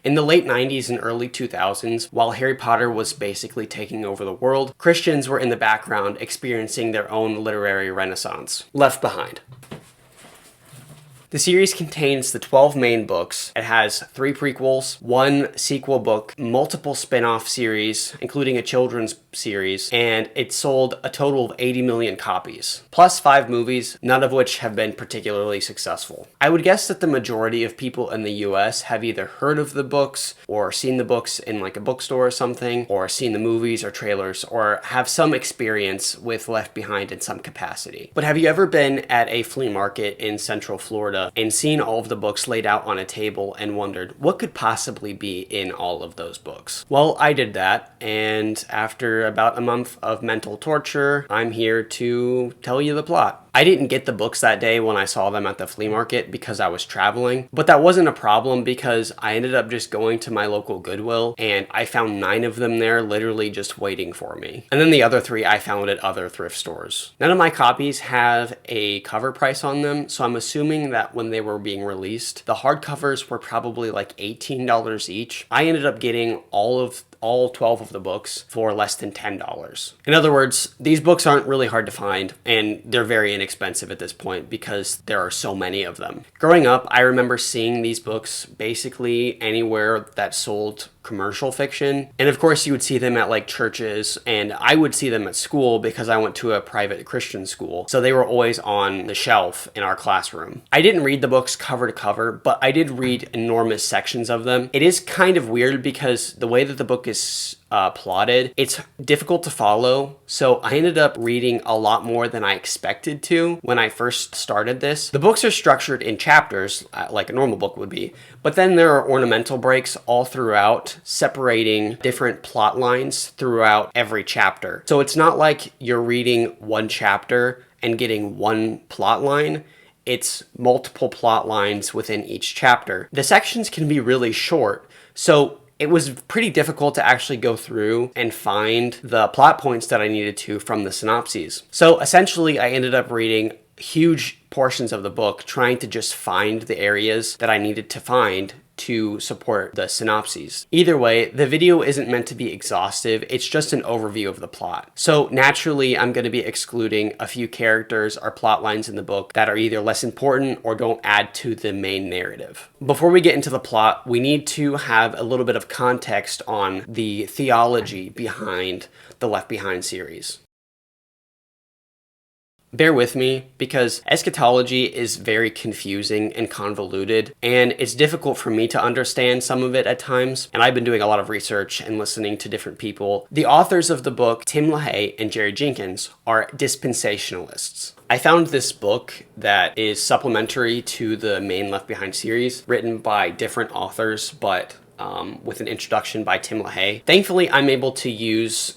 In the late 90s and early 2000s, while Harry Potter was basically taking over the world, Christians were in the background experiencing their own literary renaissance. Left Behind. The series contains the 12 main books. It has 3 prequels, 1 sequel book, multiple spin-off series, including a children's series, and it sold a total of 80 million copies, plus 5 movies, none of which have been particularly successful. I would guess that the majority of people in the US have either heard of the books, or seen the books in like a bookstore or something, or seen the movies or trailers, or have some experience with Left Behind in some capacity. But have you ever been at a flea market in Central Florida and seen all of the books laid out on a table and wondered what could possibly be in all of those books? Well, I did that, and after about a month of mental torture, I'm here to tell you the plot. I didn't get the books that day when I saw them at the flea market because I was traveling, but that wasn't a problem because I ended up just going to my local Goodwill and I found 9 of them there literally just waiting for me. And then the other 3 I found at other thrift stores. None of my copies have a cover price on them, so I'm assuming that when they were being released, the hardcovers were probably like $18 each. I ended up getting all 12 of the books for less than $10. In other words, these books aren't really hard to find, and they're very inexpensive at this point because there are so many of them. Growing up, I remember seeing these books basically anywhere that sold commercial fiction, and of course you would see them at like churches, and I would see them at school because I went to a private Christian school, so they were always on the shelf in our classroom. I didn't read the books cover to cover, but I did read enormous sections of them. It is kind of weird because the way that the book is plotted, it's difficult to follow, so I ended up reading a lot more than I expected to when I first started this. The books are structured in chapters, like a normal book would be, but then there are ornamental breaks all throughout, separating different plot lines throughout every chapter. So it's not like you're reading one chapter and getting one plot line. It's multiple plot lines within each chapter. The sections can be really short, so it was pretty difficult to actually go through and find the plot points that I needed to from the synopses. So essentially, I ended up reading huge portions of the book trying to just find the areas that I needed to find to support the synopses. Either way, the video isn't meant to be exhaustive, it's just an overview of the plot. So naturally, I'm going to be excluding a few characters or plot lines in the book that are either less important or don't add to the main narrative. Before we get into the plot, we need to have a little bit of context on the theology behind the Left Behind series. Bear with me, because eschatology is very confusing and convoluted, and it's difficult for me to understand some of it at times, and I've been doing a lot of research and listening to different people. The authors of the book, Tim LaHaye and Jerry Jenkins, are dispensationalists. I found this book that is supplementary to the main Left Behind series, written by different authors, but with an introduction by Tim LaHaye. Thankfully, I'm able to use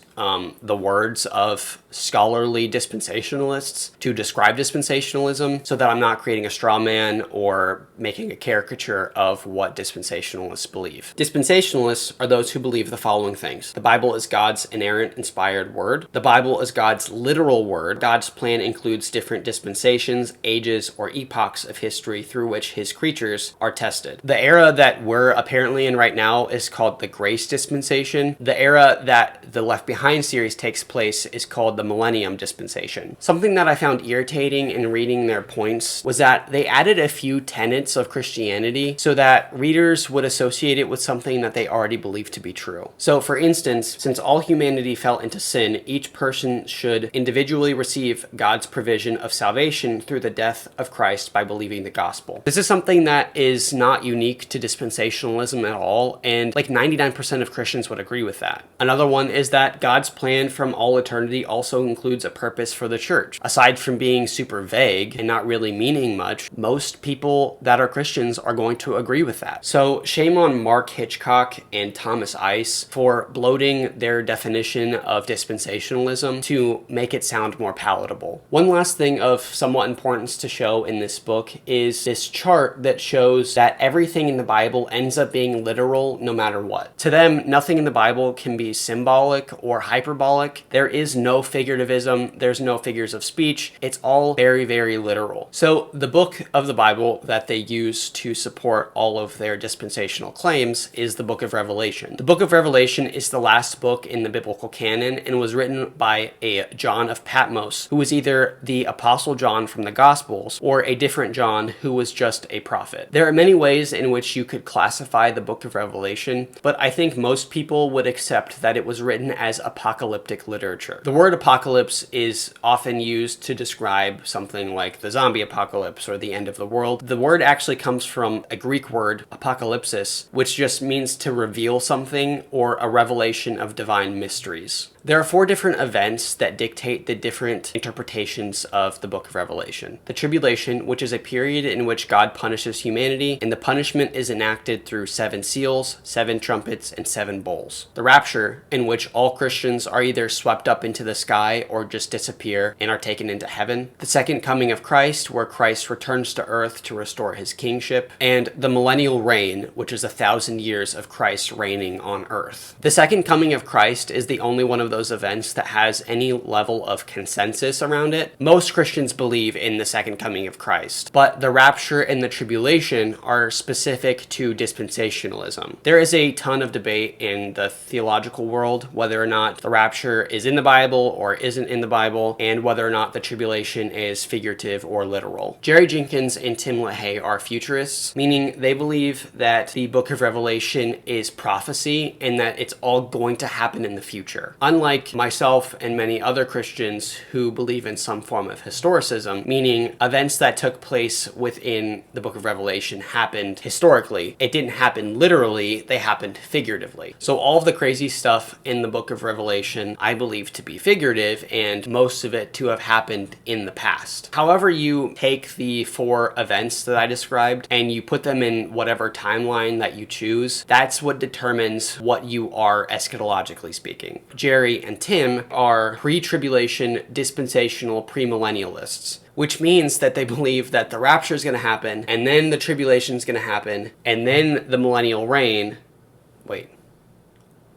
the words of scholarly dispensationalists to describe dispensationalism so that I'm not creating a straw man or making a caricature of what dispensationalists believe. Dispensationalists are those who believe the following things. The Bible is God's inerrant, inspired word. The Bible is God's literal word. God's plan includes different dispensations, ages, or epochs of history through which his creatures are tested. The era that we're apparently in right now is called the Grace Dispensation. The era that the Left Behind series takes place is called the Millennium Dispensation. Something that I found irritating in reading their points was that they added a few tenets of Christianity so that readers would associate it with something that they already believed to be true. So for instance, since all humanity fell into sin, each person should individually receive God's provision of salvation through the death of Christ by believing the gospel. This is something that is not unique to dispensationalism at all, and like 99% of Christians would agree with that. Another one is that God's plan from all eternity also includes a purpose for the church. Aside from being super vague and not really meaning much, most people that are Christians are going to agree with that. So shame on Mark Hitchcock and Thomas Ice for bloating their definition of dispensationalism to make it sound more palatable. One last thing of somewhat importance to show in this book is this chart that shows that everything in the Bible ends up being literal no matter what. To them, nothing in the Bible can be symbolic or hyperbolic. There is no figurativism, there's no figures of speech. It's all very, very literal. So the book of the Bible that they use to support all of their dispensational claims is the book of Revelation. The book of Revelation is the last book in the biblical canon and was written by a John of Patmos, who was either the Apostle John from the Gospels or a different John who was just a prophet. There are many ways in which you could classify the book of Revelation, but I think most people would accept that it was written as apocalyptic literature. The word apocalypse is often used to describe something like the zombie apocalypse or the end of the world. The word actually comes from a Greek word, apocalypsis, which just means to reveal something or a revelation of divine mysteries. There are 4 different events that dictate the different interpretations of the book of Revelation. The tribulation, which is a period in which God punishes humanity, and the punishment is enacted through 7 seals, 7 trumpets, and 7 bowls. The rapture, in which all Christians are either swept up into the sky or just disappear and are taken into heaven. The second coming of Christ, where Christ returns to earth to restore his kingship. And the millennial reign, which is 1,000 years of Christ reigning on earth. The second coming of Christ is the only one of those events that has any level of consensus around it. Most Christians believe in the second coming of Christ, but the rapture and the tribulation are specific to dispensationalism. There is a ton of debate in the theological world whether or not the rapture is in the Bible or isn't in the Bible, and whether or not the tribulation is figurative or literal. Jerry Jenkins and Tim LaHaye are futurists, meaning they believe that the book of Revelation is prophecy and that it's all going to happen in the future. Unlike myself and many other Christians who believe in some form of historicism, meaning events that took place within the book of Revelation happened historically. It didn't happen literally, they happened figuratively. So all of the crazy stuff in the book of Revelation I believe to be figurative, and most of it to have happened in the past. However you take the 4 events that I described and you put them in whatever timeline that you choose, that's what determines what you are eschatologically speaking. Jerry and Tim are pre-tribulation dispensational premillennialists, which means that they believe that the rapture is going to happen, and then the tribulation is going to happen, and then the millennial reign.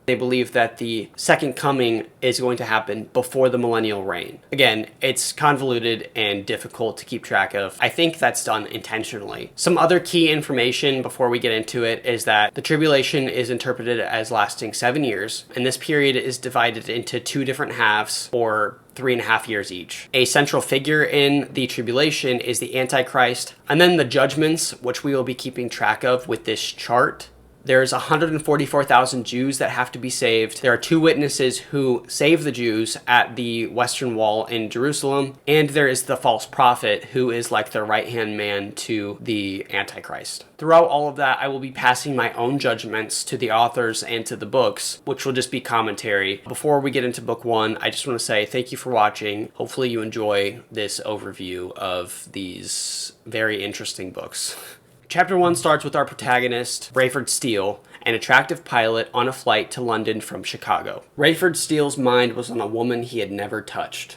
They believe that the second coming is going to happen before the millennial reign. Again, it's convoluted and difficult to keep track of. I think that's done intentionally. Some other key information before we get into it is that the tribulation is interpreted as lasting 7 years, and this period is divided into 2 different halves, or 3.5 years each. A central figure in the tribulation is the Antichrist, and then the judgments, which we will be keeping track of with this chart. There's 144,000 Jews that have to be saved. There are 2 witnesses who save the Jews at the Western Wall in Jerusalem. And there is the false prophet who is like the right-hand man to the Antichrist. Throughout all of that, I will be passing my own judgments to the authors and to the books, which will just be commentary. Before we get into book 1, I just want to say thank you for watching. Hopefully you enjoy this overview of these very interesting books. Chapter 1 starts with our protagonist, Rayford Steele, an attractive pilot on a flight to London from Chicago. Rayford Steele's mind was on a woman he had never touched.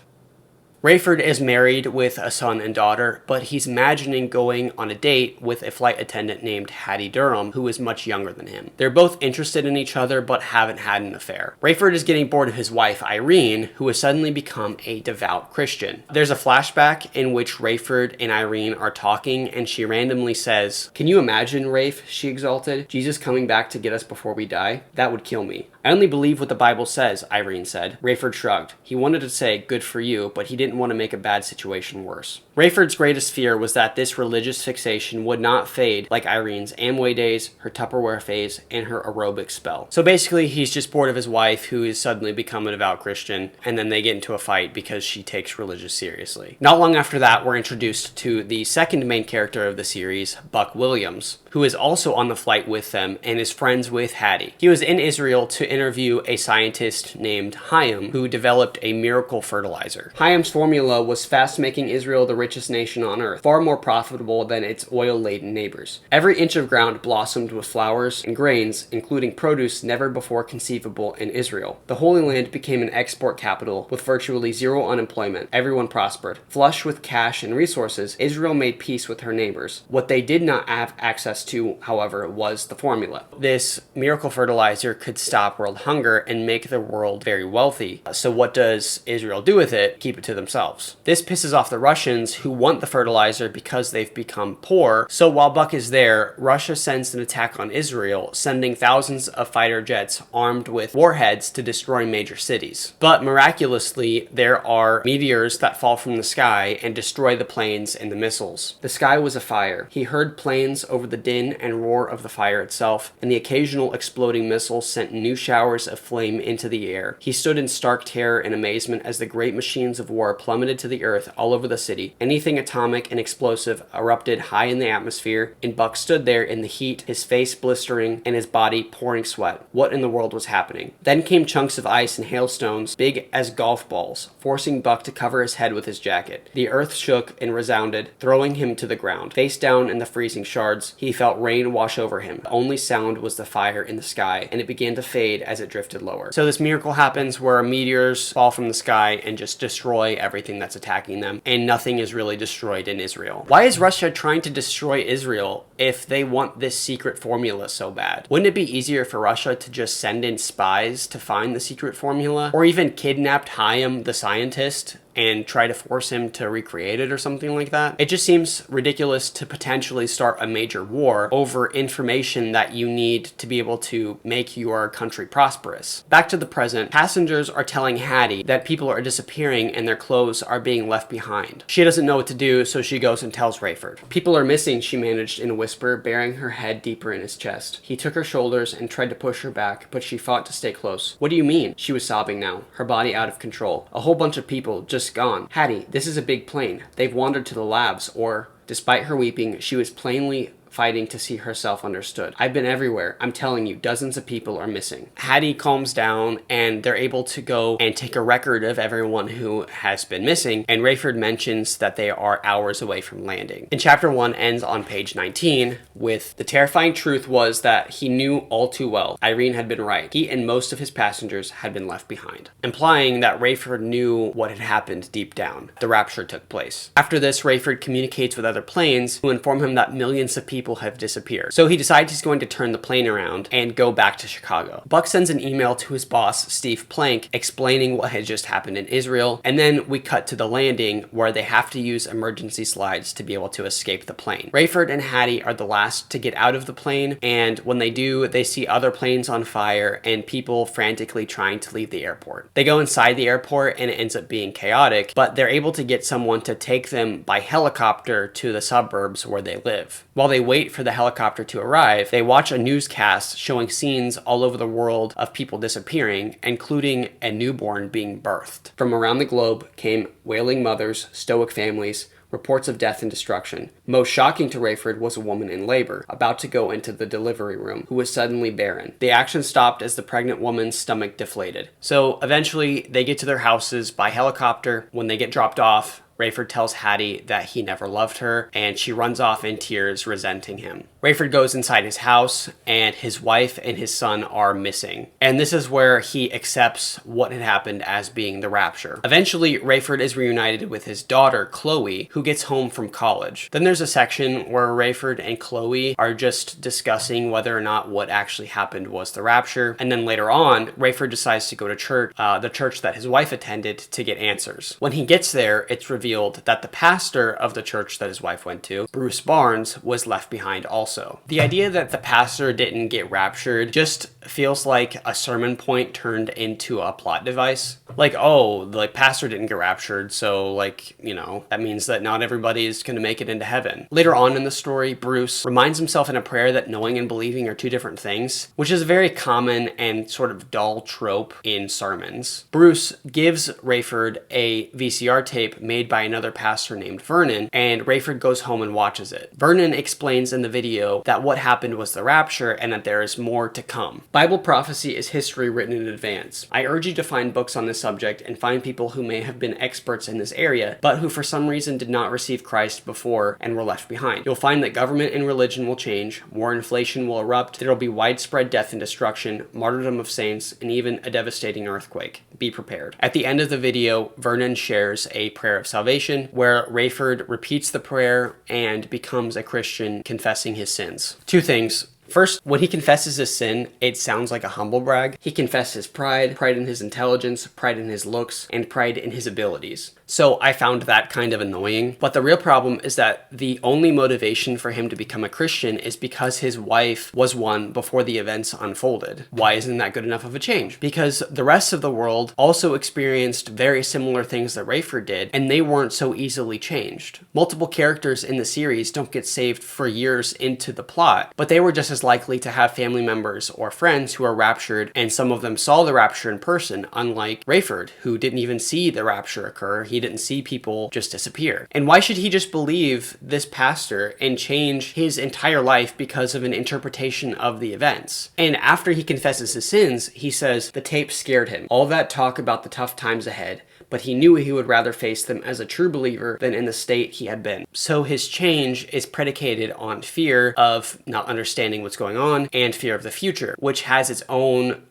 Rayford is married with a son and daughter, but he's imagining going on a date with a flight attendant named Hattie Durham, who is much younger than him. They're both interested in each other, but haven't had an affair. Rayford is getting bored of his wife, Irene, who has suddenly become a devout Christian. There's a flashback in which Rayford and Irene are talking, and she randomly says, "Can you imagine, Rafe," she exulted, "Jesus coming back to get us before we die? That would kill me." "I only believe what the Bible says," Irene said. Rayford shrugged. He wanted to say, "Good for you," but he didn't want to make a bad situation worse. Rayford's greatest fear was that this religious fixation would not fade like Irene's Amway days, her Tupperware phase, and her aerobic spell. So basically, he's just bored of his wife, who is suddenly become a devout Christian, and then they get into a fight because she takes religion seriously. Not long after that, we're introduced to the second main character of the series, Buck Williams, who is also on the flight with them and is friends with Hattie. He was in Israel to interview a scientist named Chaim, who developed a miracle fertilizer. Chaim's formula was fast making Israel the richest nation on earth, far more profitable than its oil-laden neighbors. Every inch of ground blossomed with flowers and grains, including produce never before conceivable in Israel. The Holy Land became an export capital with virtually zero unemployment. Everyone prospered. Flush with cash and resources, Israel made peace with her neighbors. What they did not have access to, however, was the formula. This miracle fertilizer could stop world hunger and make the world very wealthy. So what does Israel do with it? Keep it to themselves. This pisses off the Russians, who want the fertilizer because they've become poor. So while Buck is there, Russia sends an attack on Israel, sending thousands of fighter jets armed with warheads to destroy major cities. But miraculously, there are meteors that fall from the sky and destroy the planes and the missiles. The sky was afire. He heard planes over the din and roar of the fire itself, and the occasional exploding missiles sent new showers of flame into the air. He stood in stark terror and amazement as the great machines of war plummeted to the earth all over the city. Anything atomic and explosive erupted high in the atmosphere, and Buck stood there in the heat, his face blistering and his body pouring sweat. What in the world was happening? Then came chunks of ice and hailstones, big as golf balls, forcing Buck to cover his head with his jacket. The earth shook and resounded, throwing him to the ground. Face down in the freezing shards, he felt rain wash over him. The only sound was the fire in the sky, and it began to fade as it drifted lower. So this miracle happens where meteors fall from the sky and just destroy everything that's attacking them, and nothing is really destroyed in Israel. Why is Russia trying to destroy Israel if they want this secret formula so bad? Wouldn't it be easier for Russia to just send in spies to find the secret formula, or even kidnapped Chaim the scientist and try to force him to recreate it or something like that? It just seems ridiculous to potentially start a major war over information that you need to be able to make your country prosperous. Back to the present, passengers are telling Hattie that people are disappearing and their clothes are being left behind. She doesn't know what to do, so she goes and tells Rayford. People are missing, she managed in a whisper, burying her head deeper in his chest. He took her shoulders and tried to push her back, but she fought to stay close. What do you mean? She was sobbing now, her body out of control. A whole bunch of people just gone. Hattie, this is a big plane. They've wandered to the labs, or... Despite her weeping, she was plainly fighting to see herself understood. I've been everywhere. I'm telling you, dozens of people are missing. Hattie calms down and they're able to go and take a record of everyone who has been missing, and Rayford mentions that they are hours away from landing. And chapter 1 ends on page 19 with the terrifying truth was that he knew all too well. Irene had been right. He and most of his passengers had been left behind, implying that Rayford knew what had happened deep down. The rapture took place. After this, Rayford communicates with other planes who inform him that millions of people have disappeared. So he decides he's going to turn the plane around and go back to Chicago. Buck sends an email to his boss, Steve Plank, explaining what had just happened in Israel, and then we cut to the landing where they have to use emergency slides to be able to escape the plane. Rayford and Hattie are the last to get out of the plane, and when they do, they see other planes on fire and people frantically trying to leave the airport. They go inside the airport and it ends up being chaotic, but they're able to get someone to take them by helicopter to the suburbs where they live. While they wait for the helicopter to arrive, they watch a newscast showing scenes all over the world of people disappearing, including a newborn being birthed. From around the globe came wailing mothers, stoic families, reports of death and destruction. Most shocking to Rayford was a woman in labor, about to go into the delivery room, who was suddenly barren. The action stopped as the pregnant woman's stomach deflated. So eventually, they get to their houses by helicopter. When they get dropped off, Rayford tells Hattie that he never loved her, and she runs off in tears, resenting him. Rayford goes inside his house, and his wife and his son are missing. And this is where he accepts what had happened as being the rapture. Eventually, Rayford is reunited with his daughter, Chloe, who gets home from college. Then there's a section where Rayford and Chloe are just discussing whether or not what actually happened was the rapture. And then later on, Rayford decides to go to church, the church that his wife attended, to get answers. When he gets there, it's revealed that the pastor of the church that his wife went to, Bruce Barnes, was left behind also. The idea that the pastor didn't get raptured just feels like a sermon point turned into a plot device. Like, oh, the pastor didn't get raptured, so like, you know, that means that not everybody is going to make it into heaven. Later on in the story, Bruce reminds himself in a prayer that knowing and believing are two different things, which is a very common and sort of dull trope in sermons. Bruce gives Rayford a VCR tape made by another pastor named Vernon, and Rayford goes home and watches it. Vernon explains in the video that what happened was the rapture and that there is more to come. Bible prophecy is history written in advance. I urge you to find books on this subject and find people who may have been experts in this area, but who for some reason did not receive Christ before and were left behind. You'll find that government and religion will change, war inflation will erupt, there will be widespread death and destruction, martyrdom of saints, and even a devastating earthquake. Be prepared. At the end of the video, Vernon shares a prayer of salvation where Rayford repeats the prayer and becomes a Christian, confessing his sins. Two things. First, when he confesses his sin, it sounds like a humble brag. He confesses pride in his intelligence, pride in his looks, and pride in his abilities. So I found that kind of annoying. But the real problem is that the only motivation for him to become a Christian is because his wife was one before the events unfolded. Why isn't that good enough of a change? Because the rest of the world also experienced very similar things that Rayford did, and they weren't so easily changed. Multiple characters in the series don't get saved for years into the plot, but they were just as likely to have family members or friends who are raptured, and some of them saw the rapture in person, unlike Rayford, who didn't even see the rapture occur. He didn't see people just disappear. And why should he just believe this pastor and change his entire life because of an interpretation of the events? And after he confesses his sins, he says the tape scared him. All that talk about the tough times ahead, but he knew he would rather face them as a true believer than in the state he had been. So his change is predicated on fear of not understanding what's going on and fear of the future, which has its own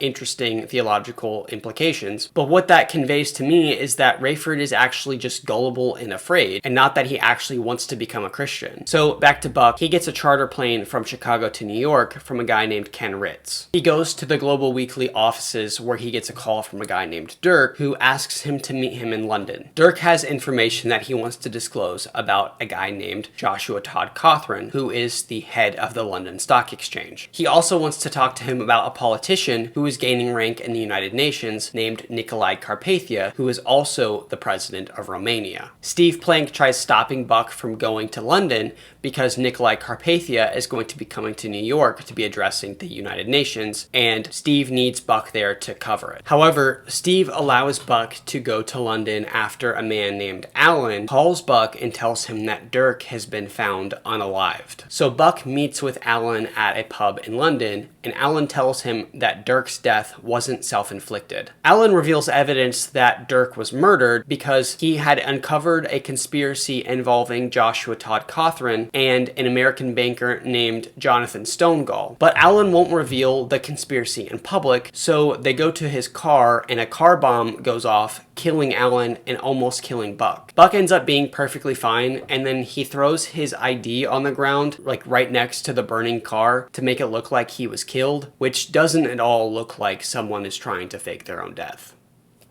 interesting theological implications. But what that conveys to me is that Rayford is actually just gullible and afraid, and not that he actually wants to become a Christian. So back to Buck, he gets a charter plane from Chicago to New York from a guy named Ken Ritz. He goes to the Global Weekly offices where he gets a call from a guy named Dirk, who asks him to meet him in London. Dirk has information that he wants to disclose about a guy named Joshua Todd Cothran, who is the head of the London Stock Exchange. He also wants to talk to him about a politician who is gaining rank in the United Nations named Nicolae Carpathia, who is also the president of Romania. Steve Plank tries stopping Buck from going to London because Nicolae Carpathia is going to be coming to New York to be addressing the United Nations, and Steve needs Buck there to cover it. However, Steve allows Buck to go to London after a man named Alan calls Buck and tells him that Dirk has been found unalived. So Buck meets with Alan at a pub in London, and Alan tells him that Dirk's death wasn't self-inflicted. Alan reveals evidence that Dirk was murdered because he had uncovered a conspiracy involving Joshua Todd Cothran and an American banker named Jonathan Stonegall. But Alan won't reveal the conspiracy in public, so they go to his car and a car bomb goes off, killing Alan and almost killing Buck. Buck ends up being perfectly fine, and then he throws his ID on the ground, like right next to the burning car, to make it look like he was killed, which doesn't at all look like someone is trying to fake their own death.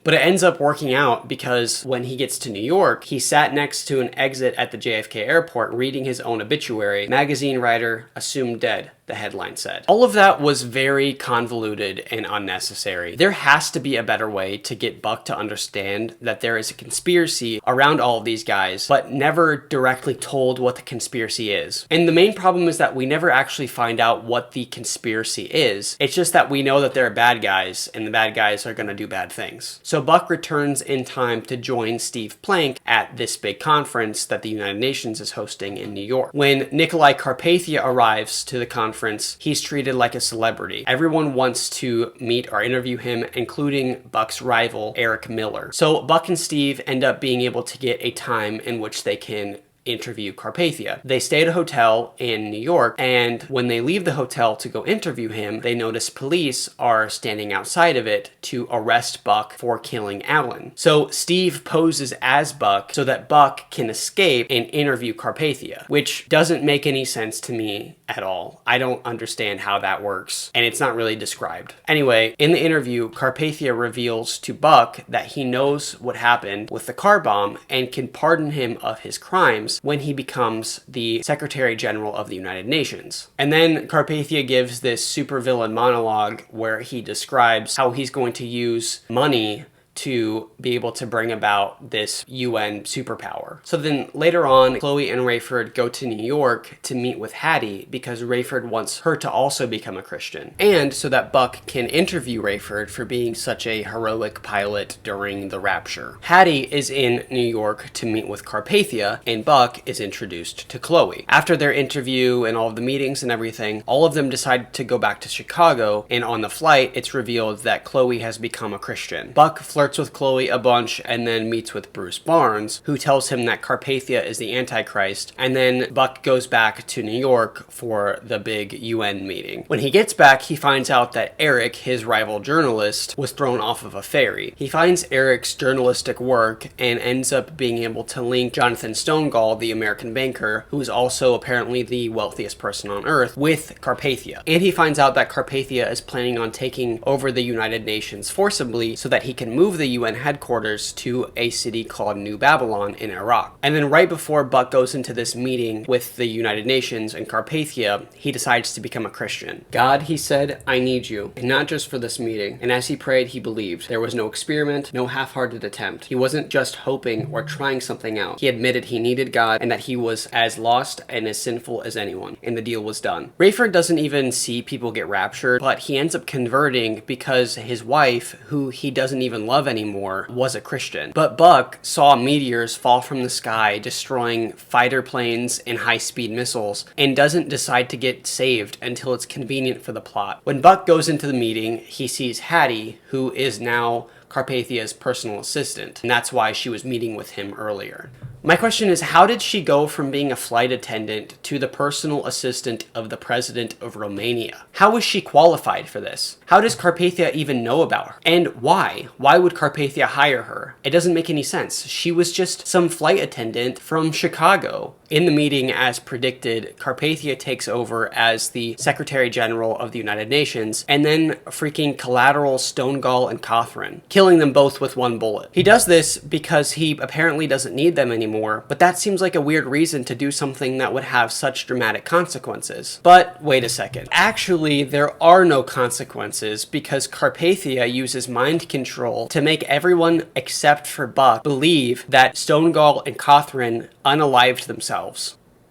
But it ends up working out because when he gets to New York, he sat next to an exit at the JFK airport reading his own obituary. Magazine writer assumed dead, the headline said. All of that was very convoluted and unnecessary. There has to be a better way to get Buck to understand that there is a conspiracy around all of these guys, but never directly told what the conspiracy is. And the main problem is that we never actually find out what the conspiracy is. It's just that we know that there are bad guys, and the bad guys are going to do bad things. So Buck returns in time to join Steve Plank at this big conference that the United Nations is hosting in New York. When Nicolae Carpathia arrives to the conference, he's treated like a celebrity. Everyone wants to meet or interview him, including Buck's rival, Eric Miller. So Buck and Steve end up being able to get a time in which they can interview Carpathia. They stay at a hotel in New York, and when they leave the hotel to go interview him, they notice police are standing outside of it to arrest Buck for killing Alan. So Steve poses as Buck so that Buck can escape and interview Carpathia, which doesn't make any sense to me at all. I don't understand how that works, and it's not really described. Anyway, in the interview, Carpathia reveals to Buck that he knows what happened with the car bomb and can pardon him of his crimes when he becomes the Secretary General of the United Nations. And then Carpathia gives this supervillain monologue where he describes how he's going to use money to be able to bring about this UN superpower. So then later on, Chloe and Rayford go to New York to meet with Hattie because Rayford wants her to also become a Christian. And so that Buck can interview Rayford for being such a heroic pilot during the rapture. Hattie is in New York to meet with Carpathia, and Buck is introduced to Chloe. After their interview and all of the meetings and everything, all of them decide to go back to Chicago, and on the flight, it's revealed that Chloe has become a Christian. Buck flirts with Chloe a bunch and then meets with Bruce Barnes, who tells him that Carpathia is the Antichrist, and then Buck goes back to New York for the big UN meeting. When he gets back, he finds out that Eric, his rival journalist, was thrown off of a ferry. He finds Eric's journalistic work and ends up being able to link Jonathan Stonegall, the American banker, who is also apparently the wealthiest person on Earth, with Carpathia. And he finds out that Carpathia is planning on taking over the United Nations forcibly so that he can move the UN headquarters to a city called New Babylon in Iraq. And then right before Buck goes into this meeting with the United Nations and Carpathia, he decides to become a Christian. God, he said, I need you, and not just for this meeting. And as he prayed, he believed. There was no experiment, no half-hearted attempt. He wasn't just hoping or trying something out. He admitted he needed God and that he was as lost and as sinful as anyone, and the deal was done. Rayford doesn't even see people get raptured, but he ends up converting because his wife, who he doesn't even love anymore, was a Christian. But Buck saw meteors fall from the sky, destroying fighter planes and high-speed missiles, and doesn't decide to get saved until it's convenient for the plot. When Buck goes into the meeting, he sees Hattie, who is now Carpathia's personal assistant, and that's why she was meeting with him earlier. My question is, how did she go from being a flight attendant to the personal assistant of the president of Romania? How was she qualified for this? How does Carpathia even know about her? And why? Why would Carpathia hire her? It doesn't make any sense. She was just some flight attendant from Chicago. In the meeting, as predicted, Carpathia takes over as the Secretary General of the United Nations, and then freaking collateral Stonegall and Cawthron, killing them both with one bullet. He does this because he apparently doesn't need them anymore, but that seems like a weird reason to do something that would have such dramatic consequences. But wait a second. Actually, there are no consequences because Carpathia uses mind control to make everyone except for Buck believe that Stonegall and Cawthron unalived themselves.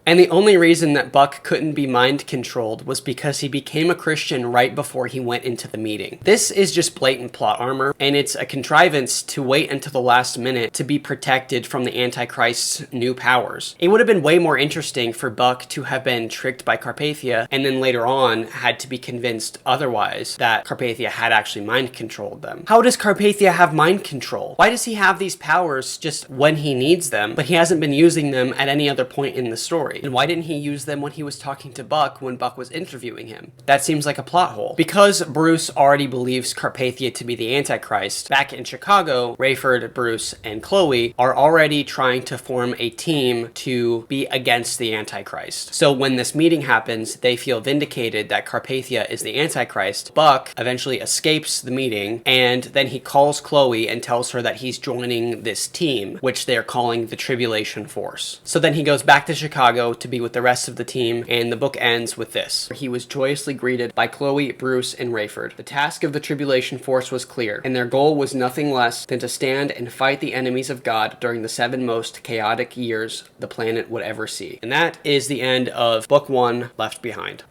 And the only reason that Buck couldn't be mind controlled was because he became a Christian right before he went into the meeting. This is just blatant plot armor, and it's a contrivance to wait until the last minute to be protected from the Antichrist's new powers. It would have been way more interesting for Buck to have been tricked by Carpathia and then later on had to be convinced otherwise that Carpathia had actually mind controlled them. How does Carpathia have mind control? Why does he have these powers just when he needs them, but he hasn't been using them at any other point in the story? And why didn't he use them when he was talking to Buck when Buck was interviewing him? That seems like a plot hole. Because Bruce already believes Carpathia to be the Antichrist, back in Chicago, Rayford, Bruce, and Chloe are already trying to form a team to be against the Antichrist. So when this meeting happens, they feel vindicated that Carpathia is the Antichrist. Buck eventually escapes the meeting, and then he calls Chloe and tells her that he's joining this team, which they're calling the Tribulation Force. So then he goes back to Chicago to be with the rest of the team, and the book ends with this. He was joyously greeted by Chloe, Bruce, and Rayford. The task of the Tribulation Force was clear, and their goal was nothing less than to stand and fight the enemies of God during the 7 most chaotic years the planet would ever see. And that is the end of Book 1, Left Behind.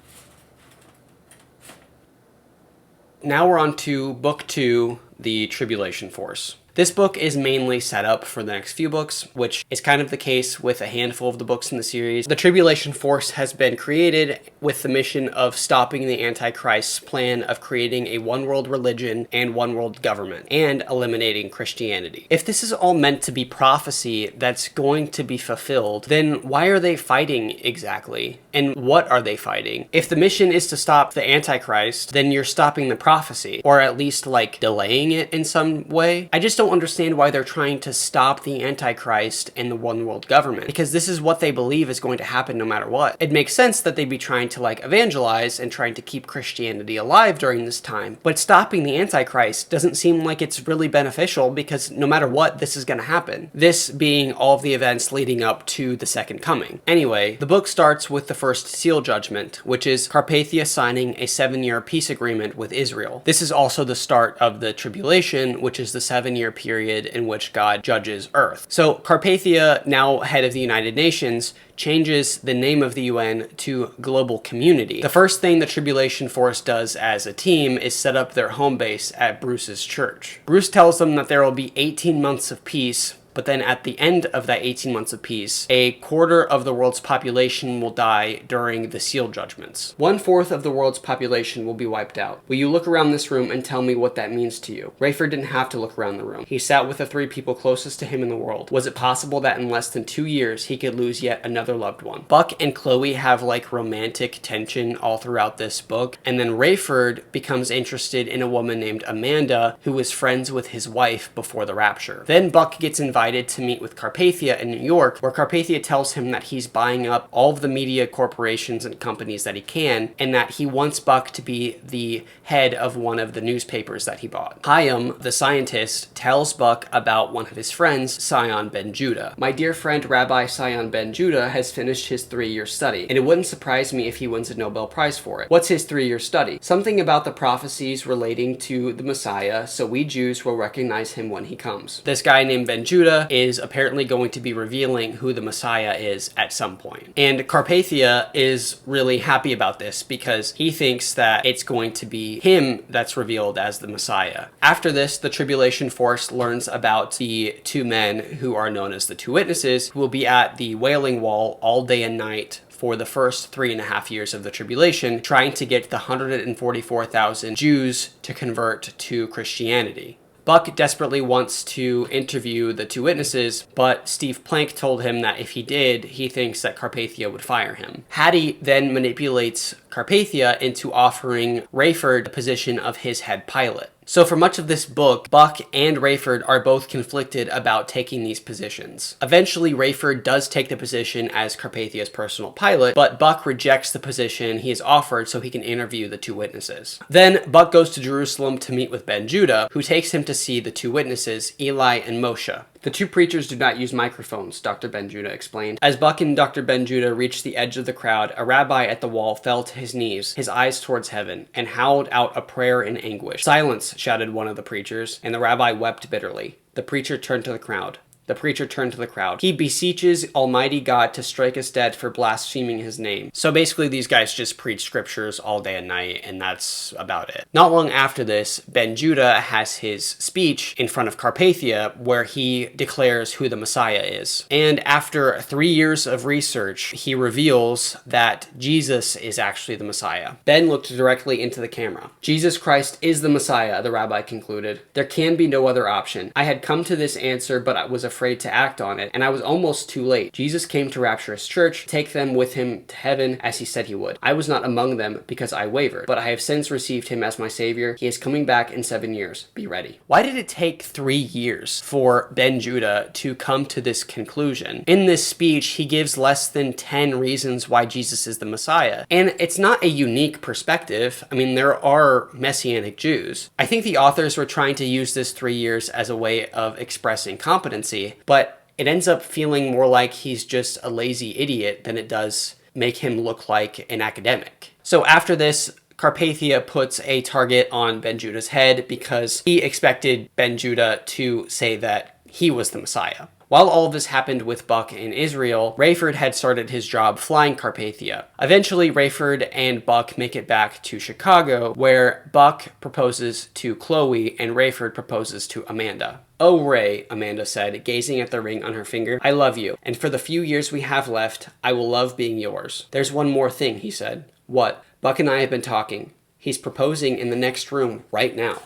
Now we're on to Book 2, The Tribulation Force. This book is mainly set up for the next few books, which is kind of the case with a handful of the books in the series. The Tribulation Force has been created with the mission of stopping the Antichrist's plan of creating a one-world religion and one-world government, and eliminating Christianity. If this is all meant to be prophecy that's going to be fulfilled, then why are they fighting exactly? And what are they fighting? If the mission is to stop the Antichrist, then you're stopping the prophecy, or at least like delaying it in some way. I just don't understand why they're trying to stop the Antichrist and the one world government, because this is what they believe is going to happen no matter what. It makes sense that they'd be trying to like evangelize and trying to keep Christianity alive during this time, but stopping the Antichrist doesn't seem like it's really beneficial because no matter what, this is going to happen. This being all of the events leading up to the second coming. Anyway, the book starts with the first seal judgment, which is Carpathia signing a 7-year peace agreement with Israel. This is also the start of the tribulation, which is the 7-year period in which God judges Earth. So Carpathia, now head of the United Nations, changes the name of the UN to Global Community. The first thing the Tribulation Force does as a team is set up their home base at Bruce's church. Bruce tells them that there will be 18 months of peace, but then at the end of that 18 months of peace, a quarter of the world's population will die during the seal judgments. 1/4 of the world's population will be wiped out. Will you look around this room and tell me what that means to you? Rayford didn't have to look around the room. He sat with the 3 people closest to him in the world. Was it possible that in less than 2 years, he could lose yet another loved one? Buck and Chloe have like romantic tension all throughout this book, and then Rayford becomes interested in a woman named Amanda, who was friends with his wife before the rapture. Then Buck gets invited to meet with Carpathia in New York, where Carpathia tells him that he's buying up all of the media corporations and companies that he can, and that he wants Buck to be the head of one of the newspapers that he bought. Chaim, the scientist, tells Buck about one of his friends, Sion ben Judah. My dear friend Rabbi Sion ben Judah has finished his 3-year study, and it wouldn't surprise me if he wins a Nobel Prize for it. What's his 3-year study? Something about the prophecies relating to the Messiah, so we Jews will recognize him when he comes. This guy named Ben Judah is apparently going to be revealing who the Messiah is at some point. And Carpathia is really happy about this because he thinks that it's going to be him that's revealed as the Messiah. After this, the Tribulation Force learns about the 2 men who are known as the 2 witnesses, who will be at the Wailing Wall all day and night for the first 3.5 years of the tribulation, trying to get the 144,000 Jews to convert to Christianity. Buck desperately wants to interview the 2 witnesses, but Steve Plank told him that if he did, he thinks that Carpathia would fire him. Hattie then manipulates Carpathia into offering Rayford the position of his head pilot. So for much of this book, Buck and Rayford are both conflicted about taking these positions. Eventually, Rayford does take the position as Carpathia's personal pilot, but Buck rejects the position he is offered so he can interview the 2 witnesses. Then Buck goes to Jerusalem to meet with Ben Judah, who takes him to see the 2 witnesses, Eli and Moshe. The 2 preachers do not use microphones, Dr. Ben Judah explained. As Buck and Dr. Ben Judah reached the edge of the crowd, a rabbi at the wall fell to his knees, his eyes towards heaven, and howled out a prayer in anguish. Silence, shouted one of the preachers, and the rabbi wept bitterly. The preacher turned to the crowd. He beseeches Almighty God to strike us dead for blaspheming his name. So basically these guys just preach scriptures all day and night, and that's about it. Not long after this, Ben Judah has his speech in front of Carpathia where he declares who the Messiah is. And after 3 years of research, he reveals that Jesus is actually the Messiah. Ben looked directly into the camera. Jesus Christ is the Messiah, the rabbi concluded. There can be no other option. I had come to this answer, but I was afraid to act on it, and I was almost too late. Jesus came to rapture his church, take them with him to heaven as he said he would. I was not among them because I wavered, but I have since received him as my savior. He is coming back in 7 years. Be ready. Why did it take 3 years for Ben Judah to come to this conclusion? In this speech, he gives less than 10 reasons why Jesus is the Messiah, and it's not a unique perspective. I mean, there are Messianic Jews. I think the authors were trying to use this 3 years as a way of expressing competency, but it ends up feeling more like he's just a lazy idiot than it does make him look like an academic. So after this, Carpathia puts a target on Ben Judah's head because he expected Ben Judah to say that he was the Messiah. While all of this happened with Buck in Israel, Rayford had started his job flying Carpathia. Eventually, Rayford and Buck make it back to Chicago, where Buck proposes to Chloe and Rayford proposes to Amanda. "Oh, Ray," Amanda said, gazing at the ring on her finger, "I love you, and for the few years we have left, I will love being yours." "There's one more thing," he said. "What?" "Buck and I have been talking. He's proposing in the next room right now.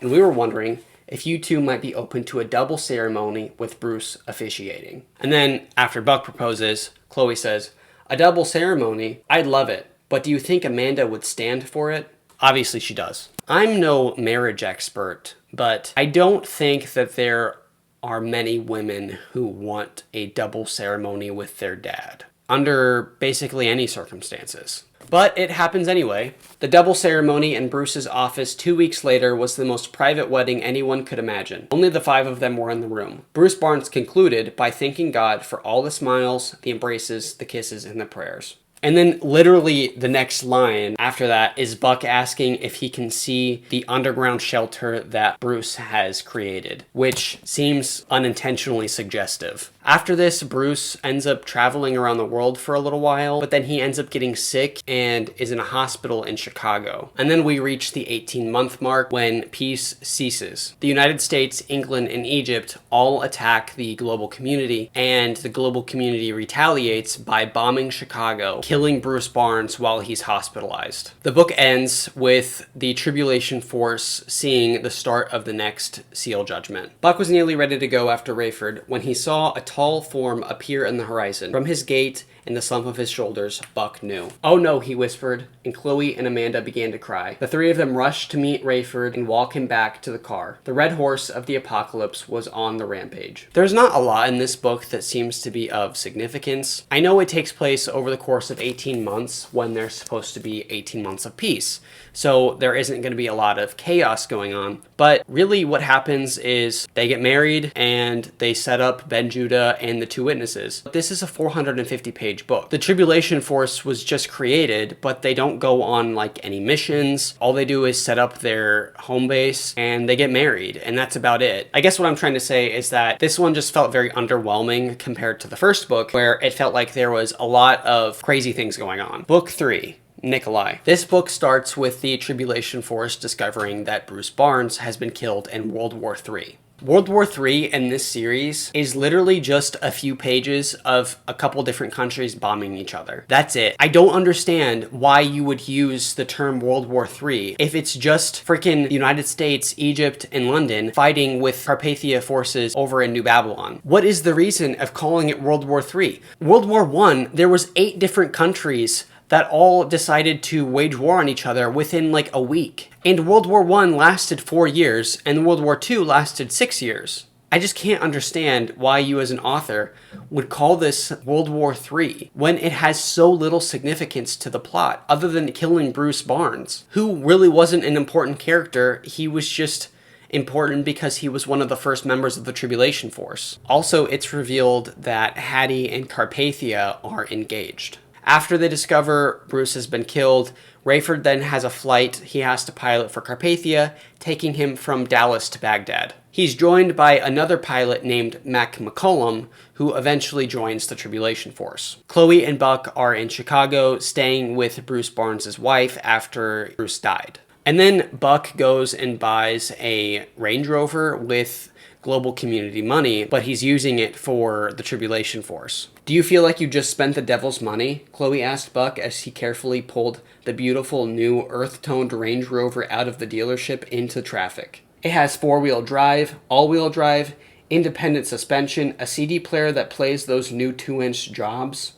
And we were wondering if you two might be open to a double ceremony with Bruce officiating." And then, after Buck proposes, Chloe says, "A double ceremony? I'd love it. But do you think Amanda would stand for it?" Obviously she does. I'm no marriage expert, but I don't think that there are many women who want a double ceremony with their dad, under basically any circumstances. But it happens anyway. The double ceremony in Bruce's office 2 weeks later was the most private wedding anyone could imagine. Only the 5 of them were in the room. Bruce Barnes concluded by thanking God for all the smiles, the embraces, the kisses, and the prayers. And then literally the next line after that is Buck asking if he can see the underground shelter that Bruce has created, which seems unintentionally suggestive. After this, Bruce ends up traveling around the world for a little while, but then he ends up getting sick and is in a hospital in Chicago. And then we reach the 18-month mark when peace ceases. The United States, England, and Egypt all attack the global community, and the global community retaliates by bombing Chicago, killing Bruce Barnes while he's hospitalized. The book ends with the Tribulation Force seeing the start of the next SEAL judgment. Buck was nearly ready to go after Rayford when he saw a tall form appear in the horizon. From his gait and the slump of his shoulders, Buck knew. "Oh no," he whispered, and Chloe and Amanda began to cry. The three of them rushed to meet Rayford and walk him back to the car. The red horse of the apocalypse was on the rampage. There's not a lot in this book that seems to be of significance. I know it takes place over the course of 18 months when there's supposed to be 18 months of peace, so there isn't going to be a lot of chaos going on. But really what happens is they get married and they set up Ben Judah and the two witnesses. This is a 450-page book. The Tribulation Force was just created, but they don't go on like any missions. All they do is set up their home base and they get married, and that's about it. I guess what I'm trying to say is that this one just felt very underwhelming compared to the first book, where it felt like there was a lot of crazy things going on. Book 3. Nikolai. This book starts with the Tribulation Force discovering that Bruce Barnes has been killed in World War III. World War III in this series is literally just a few pages of a couple different countries bombing each other. That's it. I don't understand why you would use the term World War III if it's just freaking the United States, Egypt, and London fighting with Carpathia forces over in New Babylon. What is the reason of calling it World War III? World War I, there was 8 different countries that all decided to wage war on each other within like a week. And World War I lasted 4 years, and World War II lasted 6 years. I just can't understand why you as an author would call this World War III when it has so little significance to the plot, other than killing Bruce Barnes, who really wasn't an important character. He was just important because he was one of the first members of the Tribulation Force. Also, it's revealed that Hattie and Carpathia are engaged. After they discover Bruce has been killed, Rayford then has a flight he has to pilot for Carpathia, taking him from Dallas to Baghdad. He's joined by another pilot named Mac McCollum, who eventually joins the Tribulation Force. Chloe and Buck are in Chicago, staying with Bruce Barnes' wife after Bruce died. And then Buck goes and buys a Range Rover with global community money, but he's using it for the Tribulation Force. "Do you feel like you just spent the devil's money?" Chloe asked Buck as he carefully pulled the beautiful new earth-toned Range Rover out of the dealership into traffic. It has 4-wheel drive, all-wheel drive, independent suspension, a CD player that plays those new 2-inch jobs,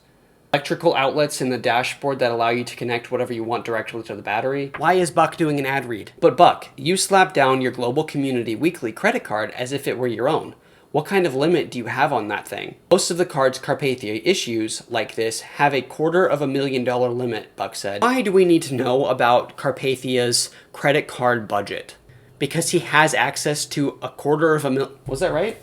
electrical outlets in the dashboard that allow you to connect whatever you want directly to the battery. Why is Buck doing an ad read? "But Buck, you slapped down your Global Community Weekly credit card as if it were your own. What kind of limit do you have on that thing?" "Most of the cards Carpathia issues like this have a $250,000 limit," Buck said. "Why do we need to know about Carpathia's credit card budget?" "Because he has access to $250,000. Was that right?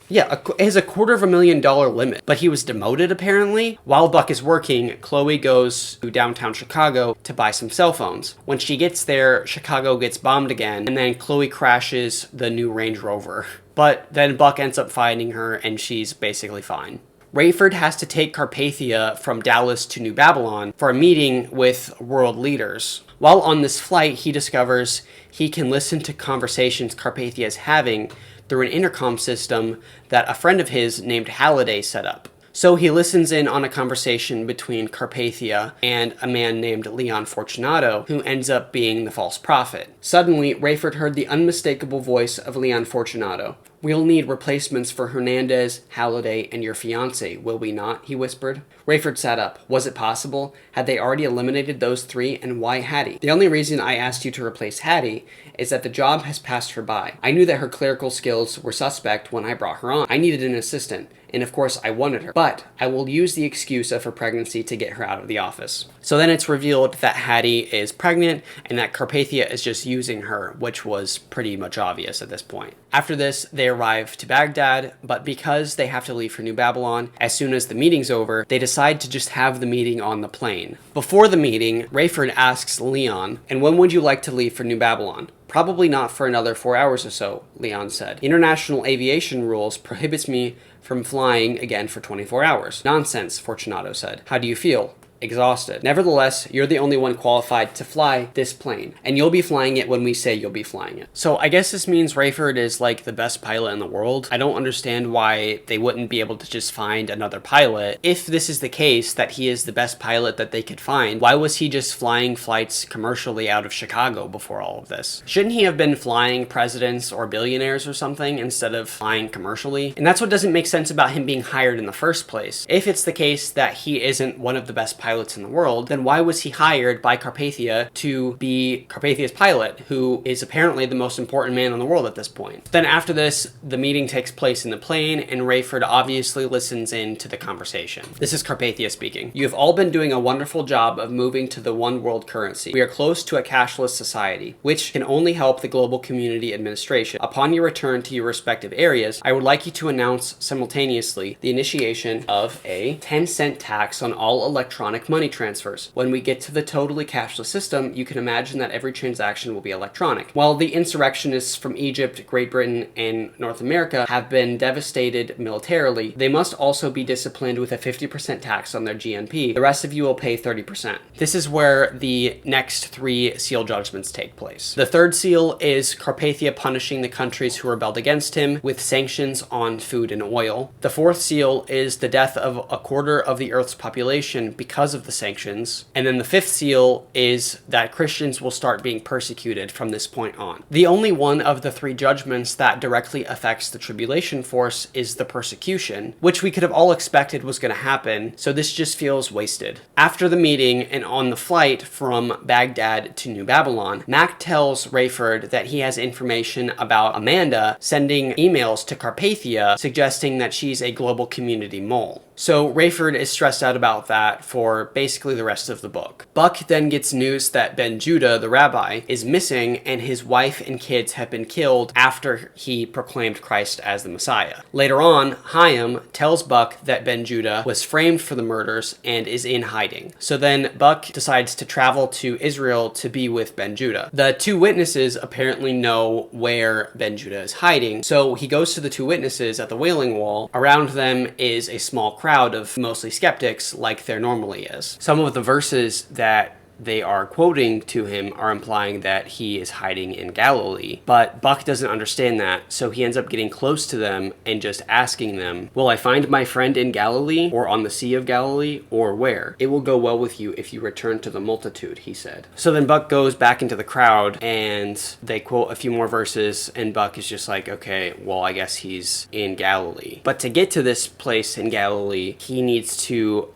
Yeah, it has a $250,000 limit, but he was demoted apparently. While Buck is working, Chloe goes to downtown Chicago to buy some cell phones. When she gets there, Chicago gets bombed again, and then Chloe crashes the new Range Rover. But then Buck ends up finding her, and she's basically fine. Rayford has to take Carpathia from Dallas to New Babylon for a meeting with world leaders. While on this flight, he discovers he can listen to conversations Carpathia is having through an intercom system that a friend of his named Halliday set up. So he listens in on a conversation between Carpathia and a man named Leon Fortunato, who ends up being the false prophet. Suddenly, Rayford heard the unmistakable voice of Leon Fortunato. "We'll need replacements for Hernandez, Halliday, and your fiancé, will we not?" he whispered. Rayford sat up. Was it possible? Had they already eliminated those 3, and why Hattie? "The only reason I asked you to replace Hattie is that the job has passed her by. I knew that her clerical skills were suspect when I brought her on. I needed an assistant, and of course I wanted her. But I will use the excuse of her pregnancy to get her out of the office." So then it's revealed that Hattie is pregnant, and that Carpathia is just using her, which was pretty much obvious at this point. After this, they're arrive to Baghdad, but because they have to leave for New Babylon as soon as the meeting's over, they decide to just have the meeting on the plane. Before the meeting, Rayford asks Leon, "And when would you like to leave for New Babylon?" "Probably not for another 4 hours or so," Leon said. "International aviation rules prohibits me from flying again for 24 hours. "Nonsense," Fortunato said. "How do you feel?" "Exhausted. Nevertheless, you're the only one qualified to fly this plane, and you'll be flying it when we say you'll be flying it." So I guess this means Rayford is like the best pilot in the world. I don't understand why they wouldn't be able to just find another pilot. If this is the case, that he is the best pilot that they could find, why was he just flying flights commercially out of Chicago before all of this? Shouldn't he have been flying presidents or billionaires or something instead of flying commercially? And that's what doesn't make sense about him being hired in the first place. If it's the case that he isn't one of the best pilots in the world, then why was he hired by Carpathia to be Carpathia's pilot, who is apparently the most important man in the world at this point? Then after this, the meeting takes place in the plane, and Rayford obviously listens in to the conversation. This is Carpathia speaking. "You have all been doing a wonderful job of moving to the one world currency. We are close to a cashless society, which can only help the global community administration. Upon your return to your respective areas, I would like you to announce simultaneously the initiation of a 10-cent tax on all electronic money transfers. When we get to the totally cashless system, you can imagine that every transaction will be electronic. While the insurrectionists from Egypt, Great Britain, and North America have been devastated militarily, they must also be disciplined with a 50% tax on their GNP. The rest of you will pay 30%. This is where the next 3 seal judgments take place. The third seal is Carpathia punishing the countries who rebelled against him with sanctions on food and oil. The fourth seal is the death of a quarter of the Earth's population because of the sanctions. And then the fifth seal is that Christians will start being persecuted from this point on. The only one of the 3 judgments that directly affects the tribulation force is the persecution, which we could have all expected was going to happen, so this just feels wasted. After the meeting and on the flight from Baghdad to New Babylon, Mac tells Rayford that he has information about Amanda sending emails to Carpathia suggesting that she's a global community mole. So Rayford is stressed out about that for basically the rest of the book. Buck then gets news that Ben Judah, the rabbi, is missing and his wife and kids have been killed after he proclaimed Christ as the Messiah. Later on, Chaim tells Buck that Ben Judah was framed for the murders and is in hiding. So then Buck decides to travel to Israel to be with Ben Judah. The 2 witnesses apparently know where Ben Judah is hiding, so he goes to the 2 witnesses at the Wailing Wall. Around them is a small crowd of mostly skeptics, like there normally is. Some of the verses that they are quoting to him are implying that he is hiding in Galilee, but Buck doesn't understand that, so he ends up getting close to them and just asking them, "Will I find my friend in Galilee, or on the Sea of Galilee, or where? It will go well with you if you return to the multitude," he said. So then Buck goes back into the crowd, and they quote a few more verses, and Buck is just like, okay, well, I guess he's in Galilee. But to get to this place in Galilee, he needs to